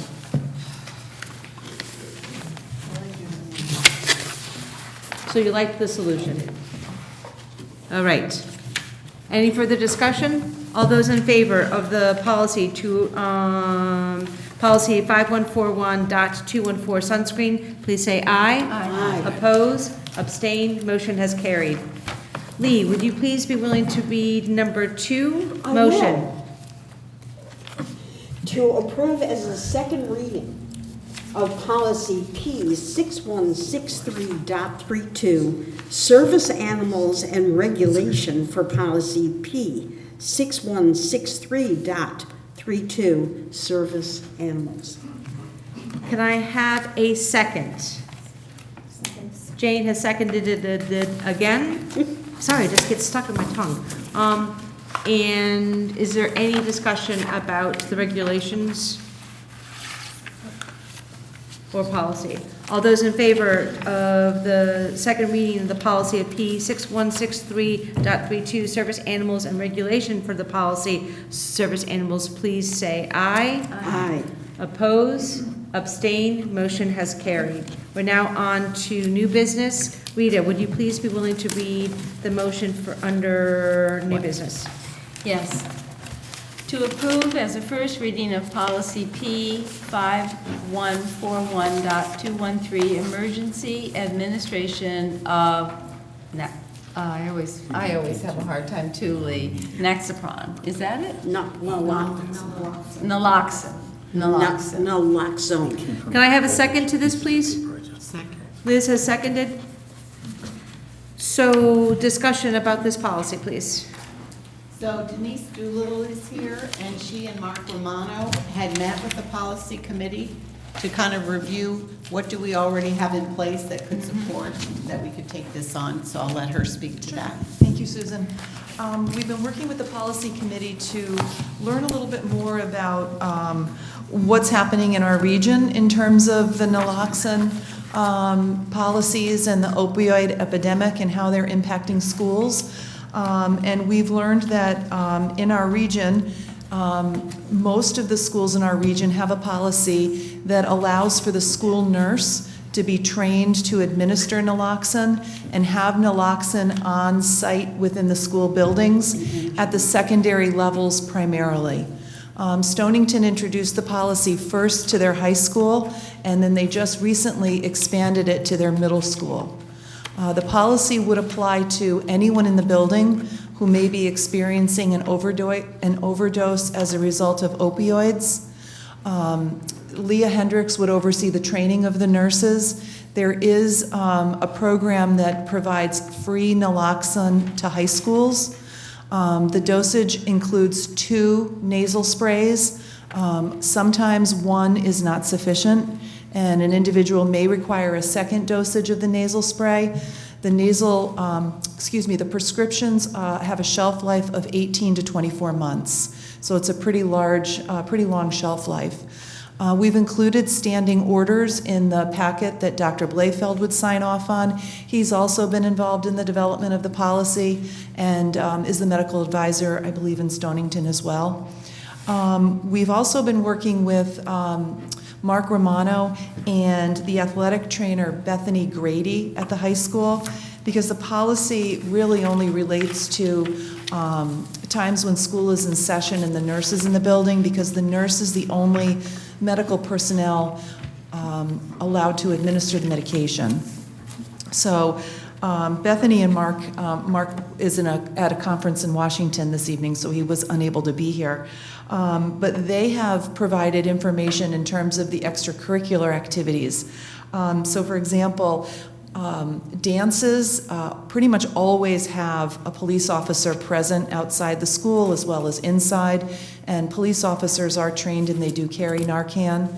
B: So you like the solution? All right. Any further discussion? All those in favor of the policy policy 5141.214 sunscreen, please say aye.
S: Aye.
B: Oppose? Abstain? Motion has carried. Lee, would you please be willing to read number 2
S: I
B: motion?
S: will. To approve as a second reading of policy P6163.32, service animals and regulation for policy P6163.32, service animals.
B: Can I have a second? Jane has seconded it again. Sorry, it just gets stuck in my tongue. And is there any discussion about the regulations or policy? All those in favor of the second reading of the policy of P 6163.32, service animals and regulation for the policy service animals, please say aye.
R: Aye.
B: Oppose, abstain, motion has carried. We're now on to new business. Rita, would you please be willing to read the motion for under new business?
G: Yes. To approve as a first reading of policy P 5141.213, emergency administration of, I always have a hard time too, Lee, Naxapron. Is that it? Naloxone.
R: Naloxone.
B: Can I have a second to this, please? Second. Liz has seconded. So discussion about this policy, please.
N: So Denise Doolittle is here, and she and Mark Romano had met with the policy committee to kind of review what do we already have in place that could support, that we could take this on. So I'll let her speak to that.
P: Thank you, Susan. We've been working with the policy committee to learn a little bit more about what's happening in our region in terms of the naloxone policies and the opioid epidemic and how they're impacting schools. And we've learned that in our region, most of the schools in our region have a policy that allows for the school nurse to be trained to administer naloxone and have naloxone on site within the school buildings at the secondary levels primarily. Stonington introduced the policy first to their high school, and then they just recently expanded it to their middle school. The policy would apply to anyone in the building who may be experiencing an overdose as a result of opioids. Leah Hendricks would oversee the training of the nurses. There is a program that provides free naloxone to high schools. The dosage includes 2 nasal sprays. Sometimes 1 is not sufficient, and an individual may require a second dosage of the nasal spray. The the prescriptions have a shelf life of 18 to 24 months, so it's a pretty long shelf life. We've included standing orders in the packet that Dr. Blayfeld would sign off on. He's also been involved in the development of the policy and is the medical advisor, I believe, in Stonington as well. We've also been working with Mark Romano and the athletic trainer Bethany Grady at the high school, because the policy really only relates to times when school is in session and the nurse is in the building, because the nurse is the only medical personnel allowed to administer the medication. So Bethany and Mark is at a conference in Washington this evening, so he was unable to be here. But they have provided information in terms of the extracurricular activities. So for example, dances pretty much always have a police officer present outside the school as well as inside, and police officers are trained and they do carry Narcan.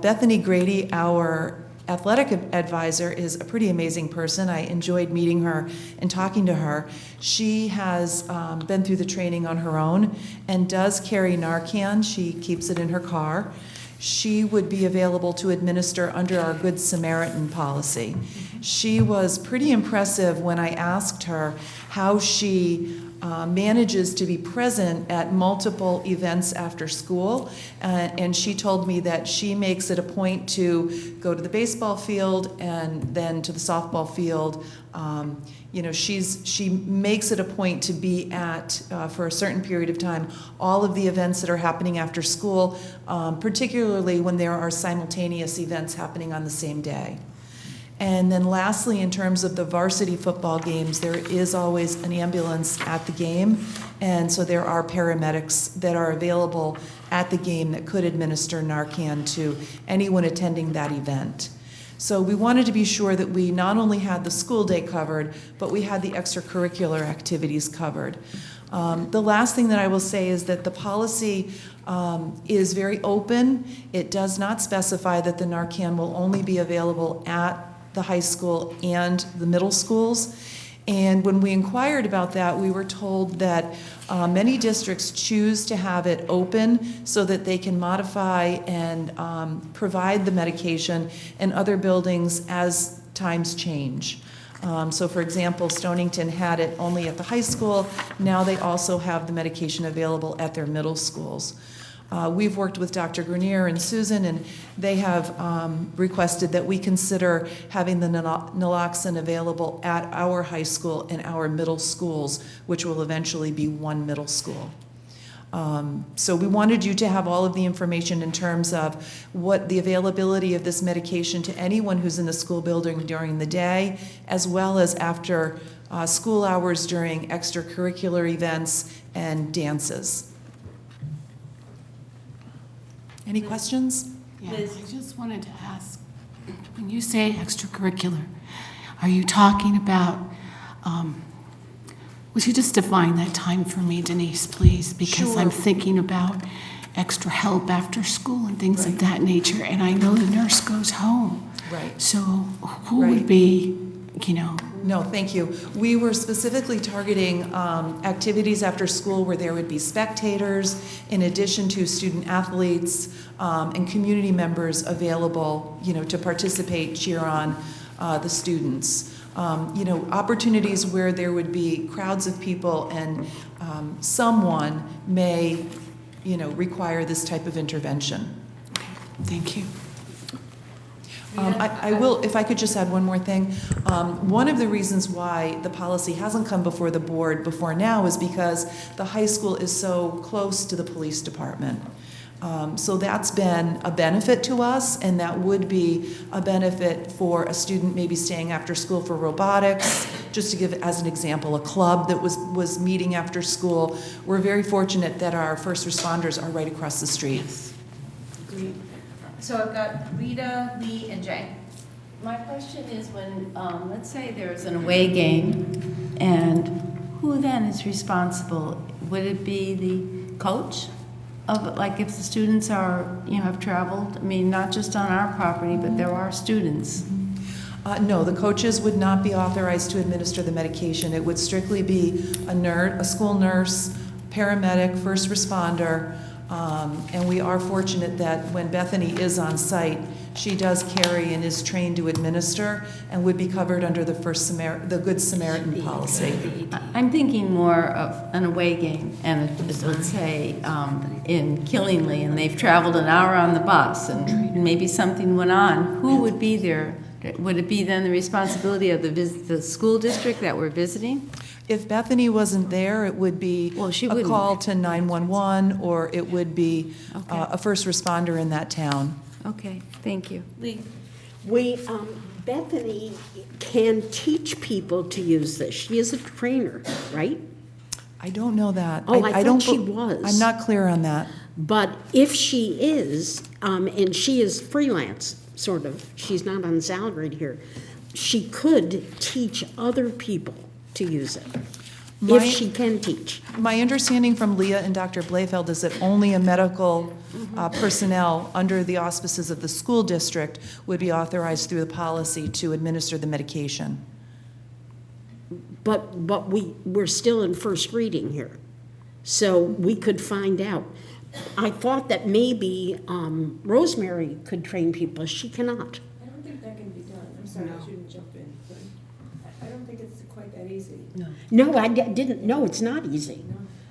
P: Bethany Grady, our athletic advisor, is a pretty amazing person. I enjoyed meeting her and talking to her. She has been through the training on her own and does carry Narcan. She keeps it in her car. She would be available to administer under our Good Samaritan policy. She was pretty impressive when I asked her how she manages to be present at multiple events after school, and she told me that she makes it a point to go to the baseball field and then to the softball field. She makes it a point to be at, for a certain period of time, all of the events that are happening after school, particularly when there are simultaneous events happening on the same day. And then lastly, in terms of the varsity football games, there is always an ambulance at the game, and so there are paramedics that are available at the game that could administer Narcan to anyone attending that event. So we wanted to be sure that we not only had the school day covered, but we had the extracurricular activities covered. The last thing that I will say is that the policy is very open. It does not specify that the Narcan will only be available at the high school and the middle schools. And when we inquired about that, we were told that many districts choose to have it open so that they can modify and provide the medication in other buildings as times change. So for example, Stonington had it only at the high school. Now they also have the medication available at their middle schools. We've worked with Dr. Grenier and Susan, and they have requested that we consider having the naloxone available at our high school and our middle schools, which will eventually be one middle school. So we wanted you to have all of the information in terms of what the availability of this medication to anyone who's in the school building during the day, as well as after school hours during extracurricular events and dances. Any questions?
H: Yeah, I just wanted to ask, when you say extracurricular, are you talking about, would you just define that time for me, Denise, please? Because I'm thinking about extra help after school and things of that nature, and I know the nurse goes home.
P: Right.
H: So who would be, you know?
P: No, thank you. We were specifically targeting activities after school where there would be spectators, in addition to student athletes and community members available, you know, to participate, cheer on the students. You know, opportunities where there would be crowds of people and someone may, you know, require this type of intervention.
H: Thank you.
P: I will, if I could just add one more thing. One of the reasons why the policy hasn't come before the board before now is because the high school is so close to the police department. So that's been a benefit to us, and that would be a benefit for a student maybe staying after school for robotics. Just to give as an example, a club that was meeting after school. We're very fortunate that our first responders are right across the street.
G: Agreed. So I've got Rita, Lee, and Jay. My question is when, let's say there's an away game, and who then is responsible? Would it be the coach? Like if the students are, you know, have traveled, I mean, not just on our property, but there are students.
P: No, the coaches would not be authorized to administer the medication. It would strictly be a nurse, a school nurse, paramedic, first responder, and we are fortunate that when Bethany is on site, she does carry and is trained to administer and would be covered under the the Good Samaritan policy.
G: I'm thinking more of an away game, and let's say in Killingly, and they've traveled an hour on the bus, and maybe something went on. Who would be there? Would it be then the responsibility of the school district that we're visiting?
P: If Bethany wasn't there, it would be a call to 911, or it would be a first responder in that town.
G: Okay, thank you.
R: Lee? Bethany can teach people to use this. She is a trainer, right?
P: I don't know that.
R: Oh, I thought she was.
P: I'm not clear on that.
R: But if she is, and she is freelance, sort of, she's not on salaried here, she could teach other people to use it, if she can teach.
P: My understanding from Leah and Dr. Blayfeld is that only a medical personnel under the auspices of the school district would be authorized through the policy to administer the medication.
R: But we're still in first reading here, so we could find out. I thought that maybe Rosemary could train people. She cannot.
A: I don't think that can be done. I'm sorry, I shouldn't jump in, but I don't think it's quite that easy.
R: No, I didn't. No, it's not easy.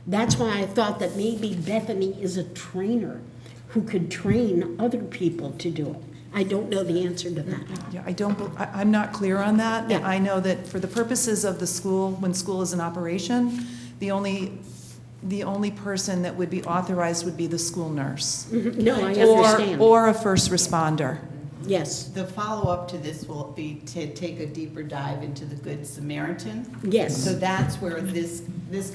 R: That's why I thought that maybe Bethany is a trainer who could train other people to do it. I don't know the answer to that.
P: Yeah, I'm not clear on that. Yeah. I know that for the purposes of the school, when school is in operation, the only person that would be authorized would be the school nurse.
R: No, I understand.
P: Or a first responder.
N: Yes. The follow-up to this will be to take a deeper dive into the Good Samaritan.
R: Yes.
N: So that's where this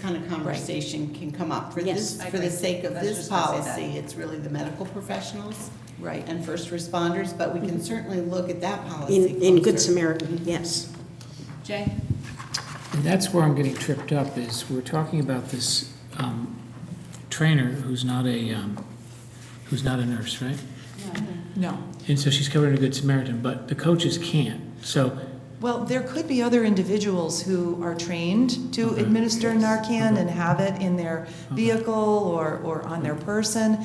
N: kind of conversation can come up. For this, for the sake of this policy, it's really the medical professionals,
P: right,
N: and first responders. But we can certainly look at that policy
R: in Good Samaritan. Yes.
G: Jay.
C: And that's where I'm getting tripped up. Is we're talking about this trainer who's not a nurse, right?
P: No.
C: And so she's covering a Good Samaritan, but the coaches can't. So,
P: Well, there could be other individuals who are trained to administer Narcan and have it in their vehicle or on their person.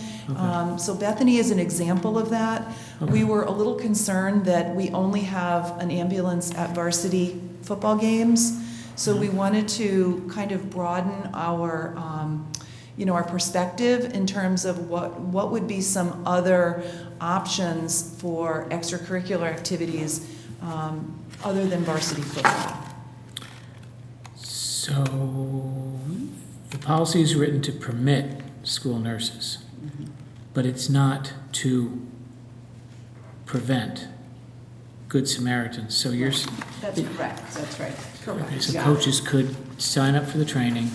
P: So Bethany is an example of that. We were a little concerned that we only have an ambulance at varsity football games. So we wanted to kind of broaden our, our perspective in terms of what would be some other options for extracurricular activities other than varsity football.
C: So the policy is written to permit school nurses, but it's not to prevent Good Samaritans. So you're...
L: That's correct, that's right.
C: Okay, so coaches could sign up for the training.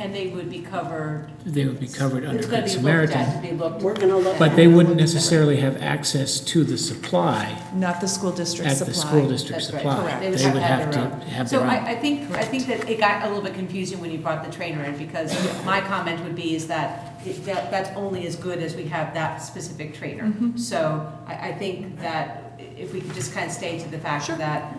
L: And they would be covered.
C: They would be covered under
L: It's gonna
C: Good
L: be
C: Samaritan.
L: looked at, to be looked
R: We're going to look
C: But
R: at
C: they
R: it.
C: wouldn't necessarily have access to the supply
P: Not the school district
C: at
P: supply.
C: the school district
L: That's right,
C: supply.
L: correct.
C: They would have to have
L: So
C: their own.
L: I think that it got a little bit confusing when you brought the trainer in, because my comment would be is that that's only as good as we have that specific trainer. So I think that if we could just kind of stay to the fact that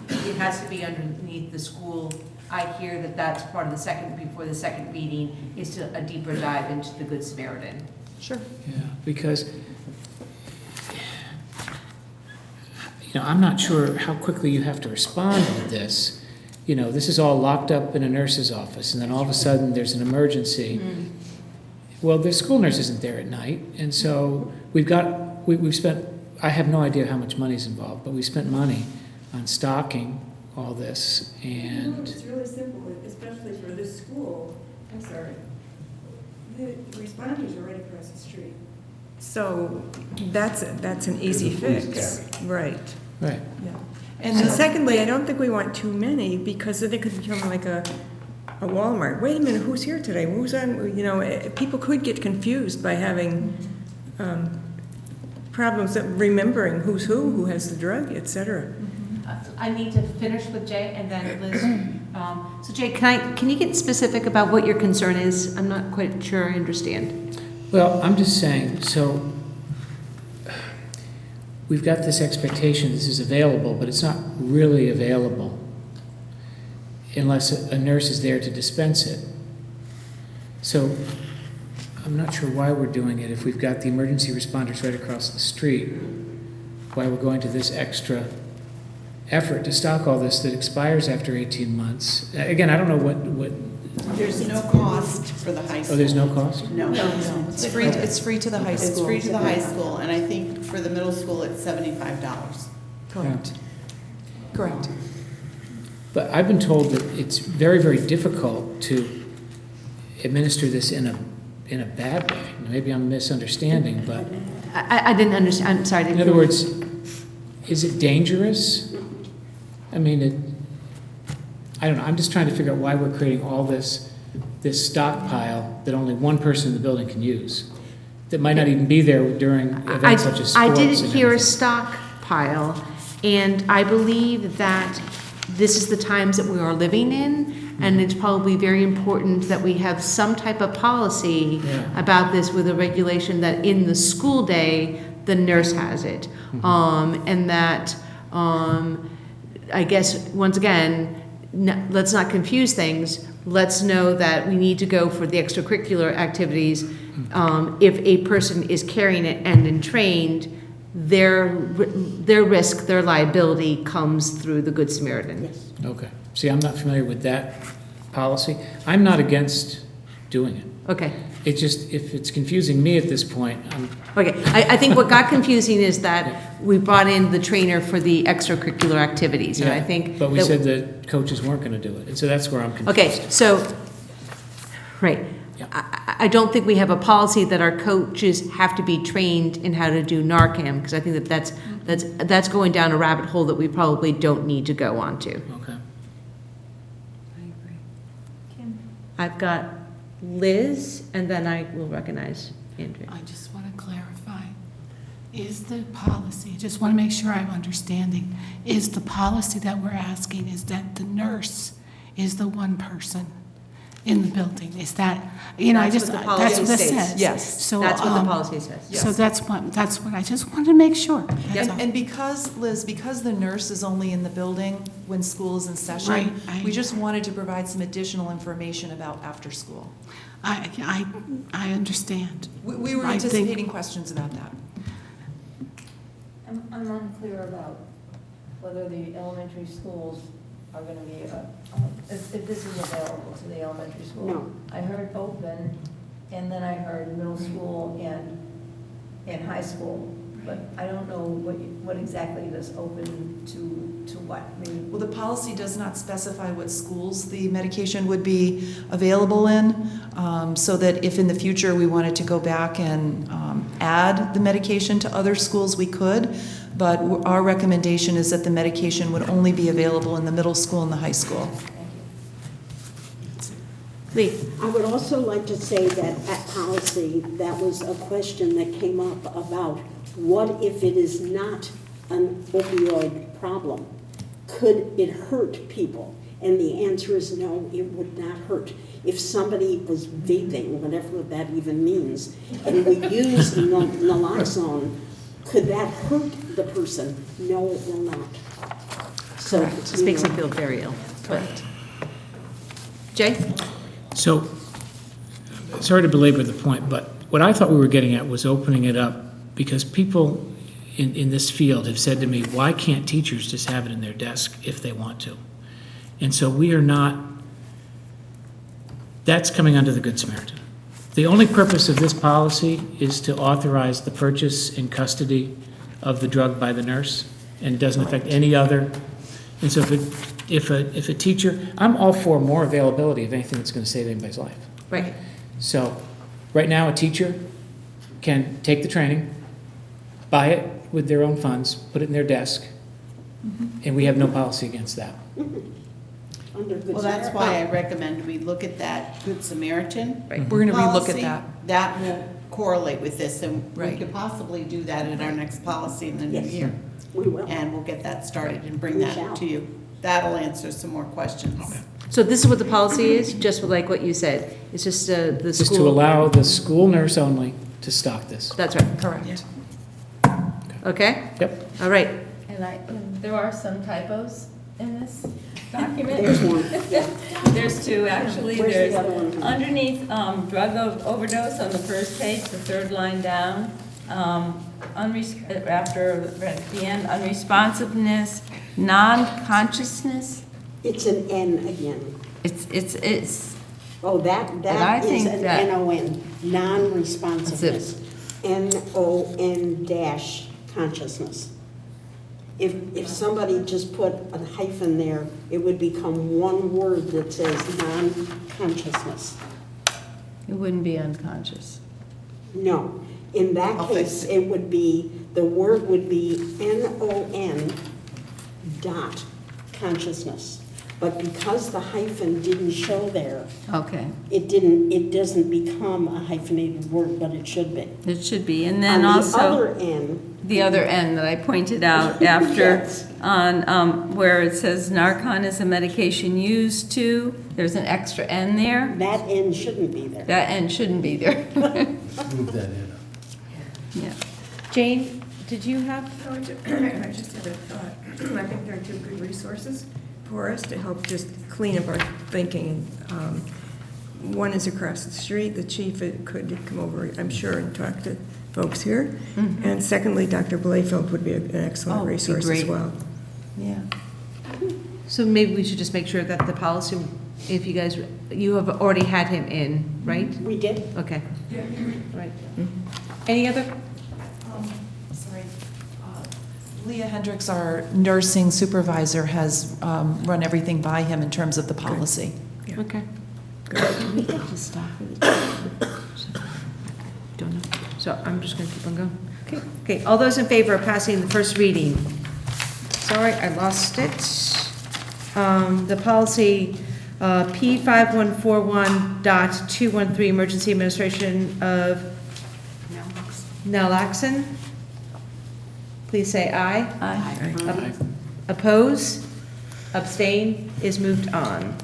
L: it has to be underneath the school. I hear that that's part of before the second reading, is to a deeper dive into the Good Samaritan.
P: Sure.
C: Yeah, because, I'm not sure how quickly you have to respond to this. This is all locked up in a nurse's office, and then all of a sudden there's an emergency. Well, the school nurse isn't there at night, and so we've spent, I have no idea how much money's involved, but we spent money on stocking all this, and...
A: It's really simple, especially for this school. I'm sorry. The responders are right across the street. So that's an easy fix. Right.
C: Right.
P: Yeah.
A: And then secondly, I don't think we want too many, because then it could become like a Walmart. Wait a minute, who's here today? Who's on? People could get confused by having problems of remembering who's who has the drug, et cetera.
B: I need to finish with Jay and then Liz. So Jay, can you get specific about what your concern is? I'm not quite sure I understand.
C: Well, I'm just saying, so we've got this expectation this is available, but it's not really available unless a nurse is there to dispense it. So I'm not sure why we're doing it if we've got the emergency responders right across the street, why we're going to this extra effort to stock all this that expires after 18 months. Again, I don't know what...
N: There's no cost for the high school.
C: Oh, there's no cost?
N: No.
P: It's free to the high school.
N: It's free to the high school, and I think for the middle school, it's $75.
P: Correct. Correct.
C: But I've been told that it's very, very difficult to administer this in a bad way. Maybe I'm misunderstanding, but...
B: I didn't understand. I'm sorry.
C: In other words, is it dangerous? I mean, I don't know. I'm just trying to figure out why we're creating all this stockpile that only one person in the building can use, that might not even be there during events such as sports.
B: I didn't
C: and
B: hear a
C: everything.
B: stockpile, and I believe that this is the times that we are living in, and it's probably very important that we have some type of policy about this with a regulation that in the school day, the nurse has it. And that, I guess, once again, let's not confuse things. Let's know that we need to go for the extracurricular activities. If a person is carrying it and then trained, their risk, their liability comes through the Good Samaritan.
R: Yes.
C: Okay. See, I'm not familiar with that policy. I'm not against doing it.
B: Okay.
C: It's just, if it's confusing me at this point,
B: Okay, I think what got confusing is that we brought in the trainer for the extracurricular activities, and I think.
C: But we
B: that-
C: said that coaches weren't going to do it, and so that's where I'm confused.
B: Okay, so, right. I don't think we have a policy that our coaches have to be trained in how to do Narcan, because I think that's going down a rabbit hole that we probably don't need to go onto.
C: Okay.
B: I agree. Kim? I've got Liz, and then I will recognize Andrew.
H: I just want to clarify, is the policy, just want to make sure I'm understanding, is the policy that we're asking is that the nurse is the one person in the building. Is that, you know,
B: That's what the
H: that's
B: policy
H: what it
B: states.
H: says.
P: Yes.
H: So,
B: That's what the policy says.
H: So
P: Yes.
H: that's what I just wanted to make sure. That's all.
P: And because, Liz, because the nurse is only in the building when school is in session,
H: Right,
P: we just wanted to provide some additional information about after school.
H: I understand.
P: We were
H: I think-
P: anticipating questions about that.
S: I'm unclear about whether the elementary schools are going to be, if this is available to the elementary school.
R: No.
S: I heard open, and then I heard middle school and high school, but I don't know what exactly does open to what. I mean,
P: Well, the policy does not specify what schools the medication would be available in, so that if in the future we wanted to go back and add the medication to other schools, we could. But our recommendation is that the medication would only be available in the middle school and the high school.
B: Lee?
R: I would also like to say that at policy, that was a question that came up about what if it is not an opioid problem? Could it hurt people? And the answer is no, it would not hurt. If somebody was vaping, whatever that even means, and we use naloxone, could that hurt the person? No, it will not. So
B: This makes me feel very ill.
P: Correct.
B: Jay?
C: So, sorry to belabor the point, but what I thought we were getting at was opening it up, because people in this field have said to me, why can't teachers just have it in their desk if they want to? And so we are not, that's coming under the Good Samaritan. The only purpose of this policy is to authorize the purchase and custody of the drug by the nurse, and it doesn't affect any other. And so if a teacher, I'm all for more availability of anything that's going to save anybody's life.
B: Right.
C: So, right now, a teacher can take the training, buy it with their own funds, put it in their desk, and we have no policy against that.
N: Well, that's why I recommend we look at that Good Samaritan.
P: Right. We're gonna relook at
N: policy.
P: that.
N: That will correlate with this, and we
P: Right.
N: could possibly do that in our next policy in the new
R: Yes,
N: year.
R: we will.
N: And we'll get that started and bring
R: We
N: that
R: shall.
N: to you. That'll answer some more questions.
B: So this is what the policy is, just like what you said. It's just the school.
C: Just to allow the school nurse only to stock this.
B: That's right.
P: Correct.
B: Okay?
C: Yep.
B: All right.
I: And there are some typos in this document.
R: There's one, yeah.
I: There's two, actually.
R: Where's
I: There's
R: the other one?
I: underneath drug overdose on the first page, the third line down. After, at the end, unresponsiveness, non-consciousness.
R: It's an N again.
I: It's.
R: Oh,
I: And I
R: that is
I: think
R: an
I: that-
R: N-O-N, non-responsiveness. N-O-N dash consciousness. If somebody just put a hyphen there, it would become one word that says non-consciousness.
I: It wouldn't be unconscious.
R: No, in that case, it would be, the word would be N-O-N dot consciousness. But because the hyphen didn't show there,
I: Okay.
R: it doesn't become a hyphenated word, but it should be.
I: It should be. And then
R: On
I: also.
R: the other end.
I: The other end that I pointed out after,
R: Yes.
I: on where it says Narcan is a medication used to, there's an extra N there.
R: That N shouldn't be there.
I: That N shouldn't be there.
E: Move that in.
I: Yeah.
B: Jane, did you have?
A: I just had a thought. I think there are two good resources for us to help just clean up our thinking. One is across the street. The chief could come over, I'm sure, and talk to folks here.
B: Mhm.
A: And secondly, Dr. Blayfeld would be an excellent
B: Oh, be
A: resource as
B: great.
A: well.
B: Yeah. So maybe we should just make sure that the policy, if you guys, you have already had him in, right?
R: We did.
B: Okay. Right. Any other?
P: Sorry. Leah Hendricks, our nursing supervisor, has run everything by him in terms of the policy.
B: Okay.
L: We have to stop it.
B: Don't know. So I'm just going to keep on going. Okay. Okay. All those in favor of passing the first reading? Sorry, I lost it. The policy P5141.213, emergency administration of naloxone. Please say aye.
I: Aye.
B: Oppose? Abstain? Is moved on.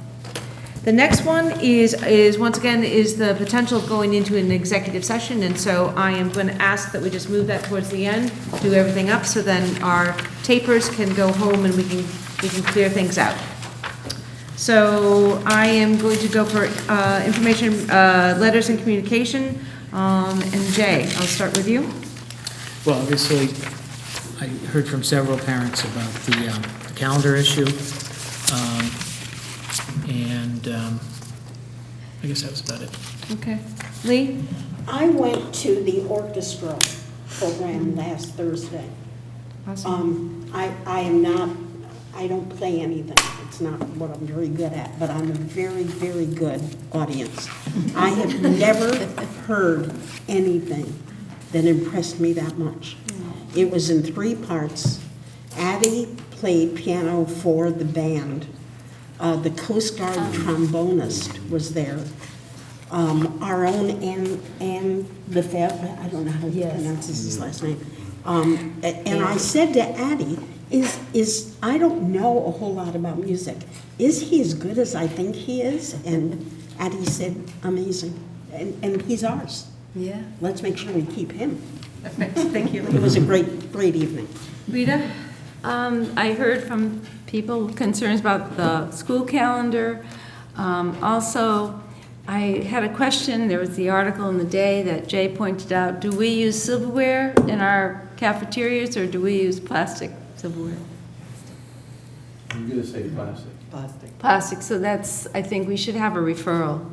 B: The next one is once again, is the potential of going into an executive session, and so I am going to ask that we just move that towards the end, do everything up, so then our tapers can go home and we can clear things out. So I am going to go for information, letters and communication, and Jay, I'll start with you.
C: Well, obviously, I heard from several parents about the calendar issue, and I guess that was about it.
B: Okay. Lee?
R: I went to the orchestra program last Thursday.
B: Awesome.
R: I don't play anything. It's not what I'm very good at, but I'm a very, very good audience. I have never heard anything that impressed me that much. It was in 3 parts. Addie played piano for the band. The Coast Guard trombonist was there. Our own Anne Lefebvre, I don't know how to pronounce his last name. And I said to Addie, I don't know a whole lot about music. Is he as good as I think he is? And Addie said, amazing. And he's ours.
G: Yeah.
R: Let's make sure we keep him.
B: Thank you.
R: It was a great, great evening.
B: Rita?
G: I heard from people concerns about the school calendar. Also, I had a question. There was the article in the Day that Jay pointed out. Do we use silverware in our cafeterias, or do we use plastic silverware?
E: I'm going to say plastic.
G: Plastic, so that's, I think we should have a referral,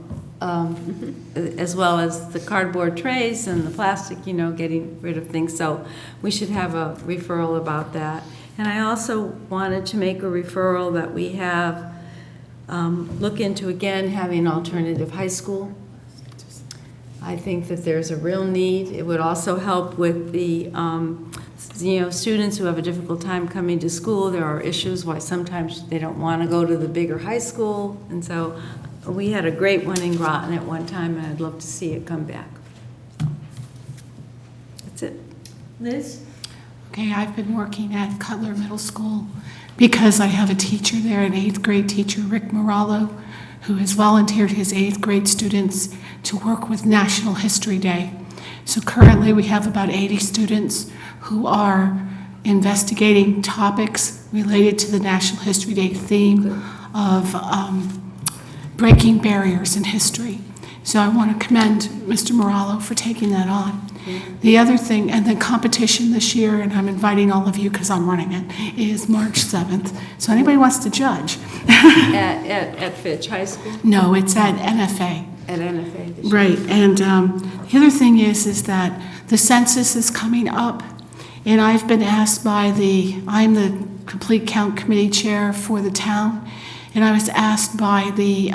G: as well as the cardboard trays and the plastic, getting rid of things. So we should have a referral about that. And I also wanted to make a referral that we have, look into again having an alternative high school. I think that there's a real need. It would also help with the students who have a difficult time coming to school. There are issues why sometimes they don't want to go to the bigger high school. And so we had a great one in Groton at one time, and I'd love to see it come back. That's it.
B: Liz?
H: Okay, I've been working at Cutler Middle School because I have a teacher there, an 8th grade teacher, Rick Morallo, who has volunteered his 8th grade students to work with National History Day. So currently we have about 80 students who are investigating topics related to the National History Day theme of breaking barriers in history. So I want to commend Mr. Morallo for taking that on. The other thing, and the competition this year, and I'm inviting all of you because I'm running it, is March 7th. So anybody wants to judge?
G: At Fitch High School?
H: No, it's at NFA.
G: At NFA this year.
H: Right, and the other thing is that the census is coming up, and I've been asked I'm the Complete Count Committee Chair for the town, and I was asked by the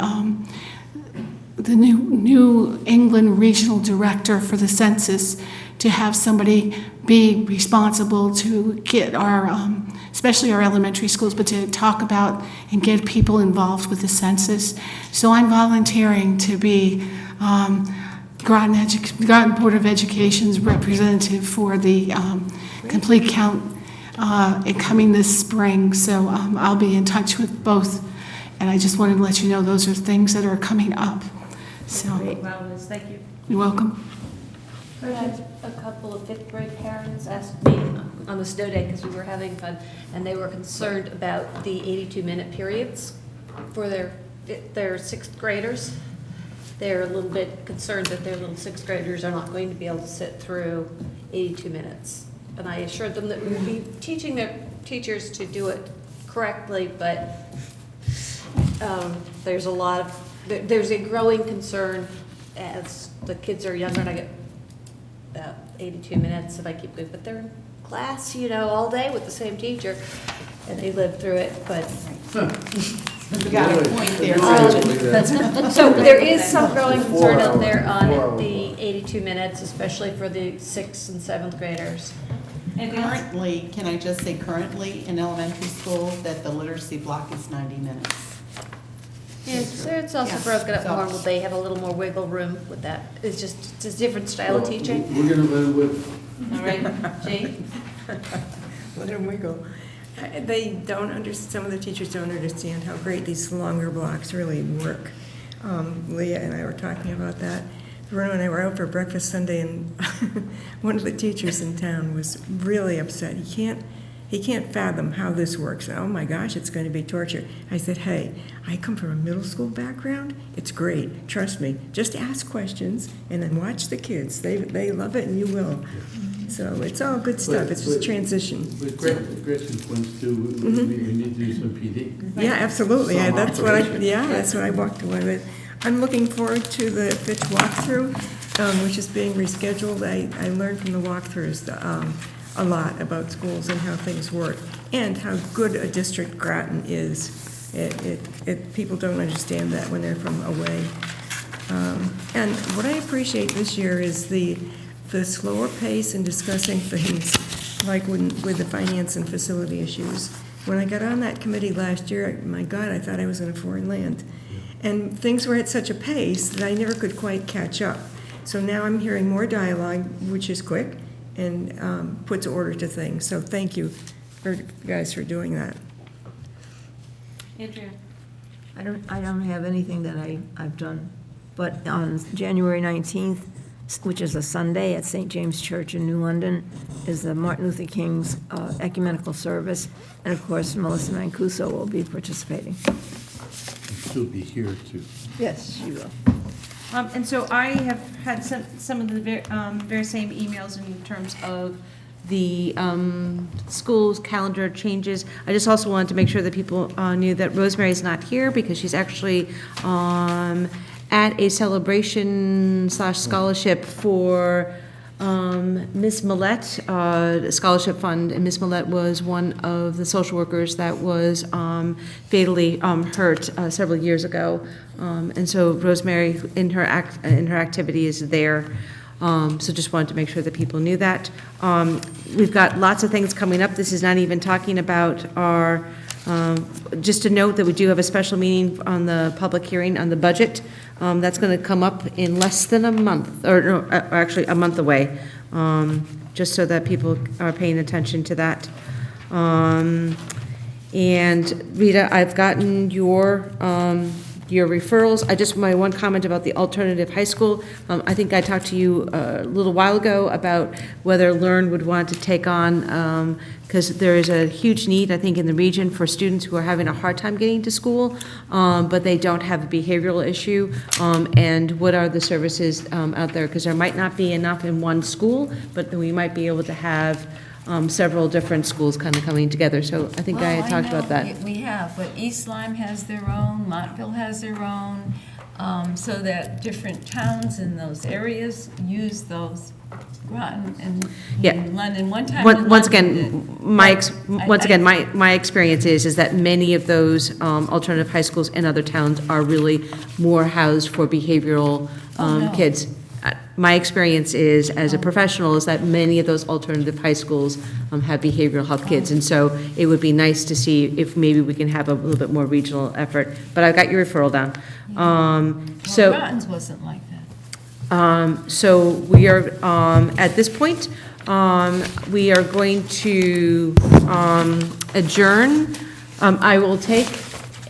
H: New England Regional Director for the census to have somebody be responsible to get our, especially our elementary schools, but to talk about and get people involved with the census. So I'm volunteering to be Groton Board of Education's representative for the Complete Count coming this spring. So I'll be in touch with both, and I just wanted to let you know those are things that are coming up. So,
B: Well, Liz, thank you.
H: you're welcome.
L: I had a couple of 5th grade parents asked me on the snow day, because we were having fun, and they were concerned about the 82-minute periods for their 6th graders. They're a little bit concerned that their little 6th graders are not going to be able to sit through 82 minutes. And I assured them that we would be teaching their teachers to do it correctly, but there's a growing concern as the kids are younger, and I get about 82 minutes if I keep going, but they're in class, all day with the same teacher, and they live through it, but.
N: You got a point there.
L: So there is some growing concern out there on the 82 minutes, especially for the 6th and 7th graders.
N: And currently, can I just say currently in elementary school that the literacy block is 90 minutes?
L: Yes, it's also broken up more, where they have a little more wiggle room with that. It's a different style of teaching.
E: We're going to let it with.
L: All right, Jane?
A: Let them wiggle. Some of the teachers don't understand how great these longer blocks really work. Leah and I were talking about that. Bruno and I were out for breakfast Sunday, and one of the teachers in town was really upset. He can't fathom how this works. Oh my gosh, it's going to be torture. I said, hey, I come from a middle school background. It's great. Trust me. Just ask questions and then watch the kids. They love it, and you will. So it's all good stuff. It's just transition.
E: With Gretchen's points too, we need to do some PD.
A: Yeah, absolutely. That's what I walked away with. I'm looking forward to the Fitch walkthrough, which is being rescheduled. I learned from the walkthroughs a lot about schools and how things work, and how good a district Groton is. People don't understand that when they're from away. And what I appreciate this year is the slower pace in discussing things, like with the finance and facility issues. When I got on that committee last year, my God, I thought I was in a foreign land. And things were at such a pace that I never could quite catch up. So now I'm hearing more dialogue, which is quick, and puts order to things. So thank you guys for doing that.
B: Andrea?
S: I don't have anything that I've done, but on January 19th, which is a Sunday at St. James Church in New London, is the Martin Luther King's ecumenical service, and of course, Melissa Mancuso will be participating.
E: She'll be here too.
S: Yes, she will.
B: And so I have had some of the very same emails in terms of the school's calendar changes. I just also wanted to make sure that people knew that Rosemary's not here because she's actually at a celebration / scholarship for Miss Millette, scholarship fund, and Miss Millette was one of the social workers that was fatally hurt several years ago, and so Rosemary in her activity is there. So just wanted to make sure that people knew that. We've got lots of things coming up. This is not even talking about our. Just to note that we do have a special meeting on the public hearing on the budget. That's going to come up in less than a month, or no, actually a month away, just so that people are paying attention to that. And Rita, I've gotten your referrals. My one comment about the alternative high school. I think I talked to you a little while ago about whether Learn would want to take on, because there is a huge need, I think, in the region for students who are having a hard time getting to school, but they don't have a behavioral issue, and what are the services out there, because there might not be enough in one school, but we might be able to have several different schools kind of coming together. So I think I had talked about that.
I: We have, but East Lyme has their own, Montville has their own, so that different towns in those areas use those. Groton and London. One time in
B: Once
I: London,
B: again, my experience is that many of those alternative high schools in other towns are really more housed for behavioral kids. My experience is, as a professional, is that many of those alternative high schools have behavioral health kids, and so it would be nice to see if maybe we can have a little bit more regional effort. But I've got your referral down. So
I: Groton's wasn't like that.
B: So we are, at this point, we are going to adjourn. I will take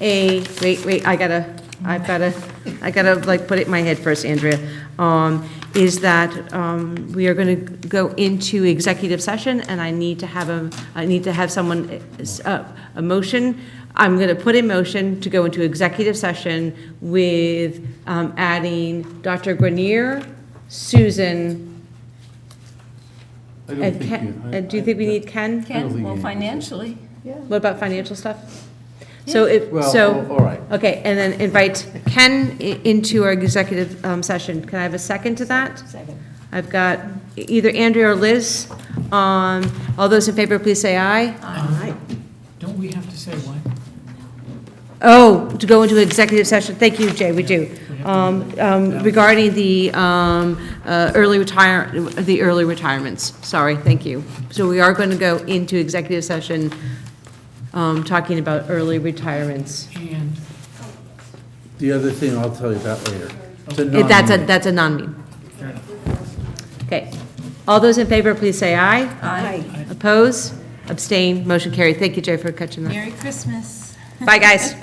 B: a, wait, I gotta like put it in my head first, Andrea. Is that we are going to go into executive session, and I need to have someone, a motion. I'm going to put in motion to go into executive session with adding Dr. Grenier, Susan, and Ken. Do you think we need Ken?
I: Ken, well, financially.
B: What about financial stuff?
I: Yeah.
B: So
E: all right.
B: Okay, and then invite Ken into our executive session. Can I have a second to that?
S: Second.
B: I've got either Andrea or Liz. All those in favor, please say aye.
C: Aye. Don't we have to say what?
B: Oh, to go into executive session. Thank you, Jay, we do. Regarding the early retirements. Sorry, thank you. So we are going to go into executive session talking about early retirements.
C: And
E: The other thing I'll tell you about later.
B: That's a non-meeting.
C: fair enough.
B: Okay. All those in favor, please say aye.
S: Aye.
B: Oppose? Abstain? Motion carried. Thank you, Jay, for catching that.
I: Merry Christmas.
B: Bye, guys.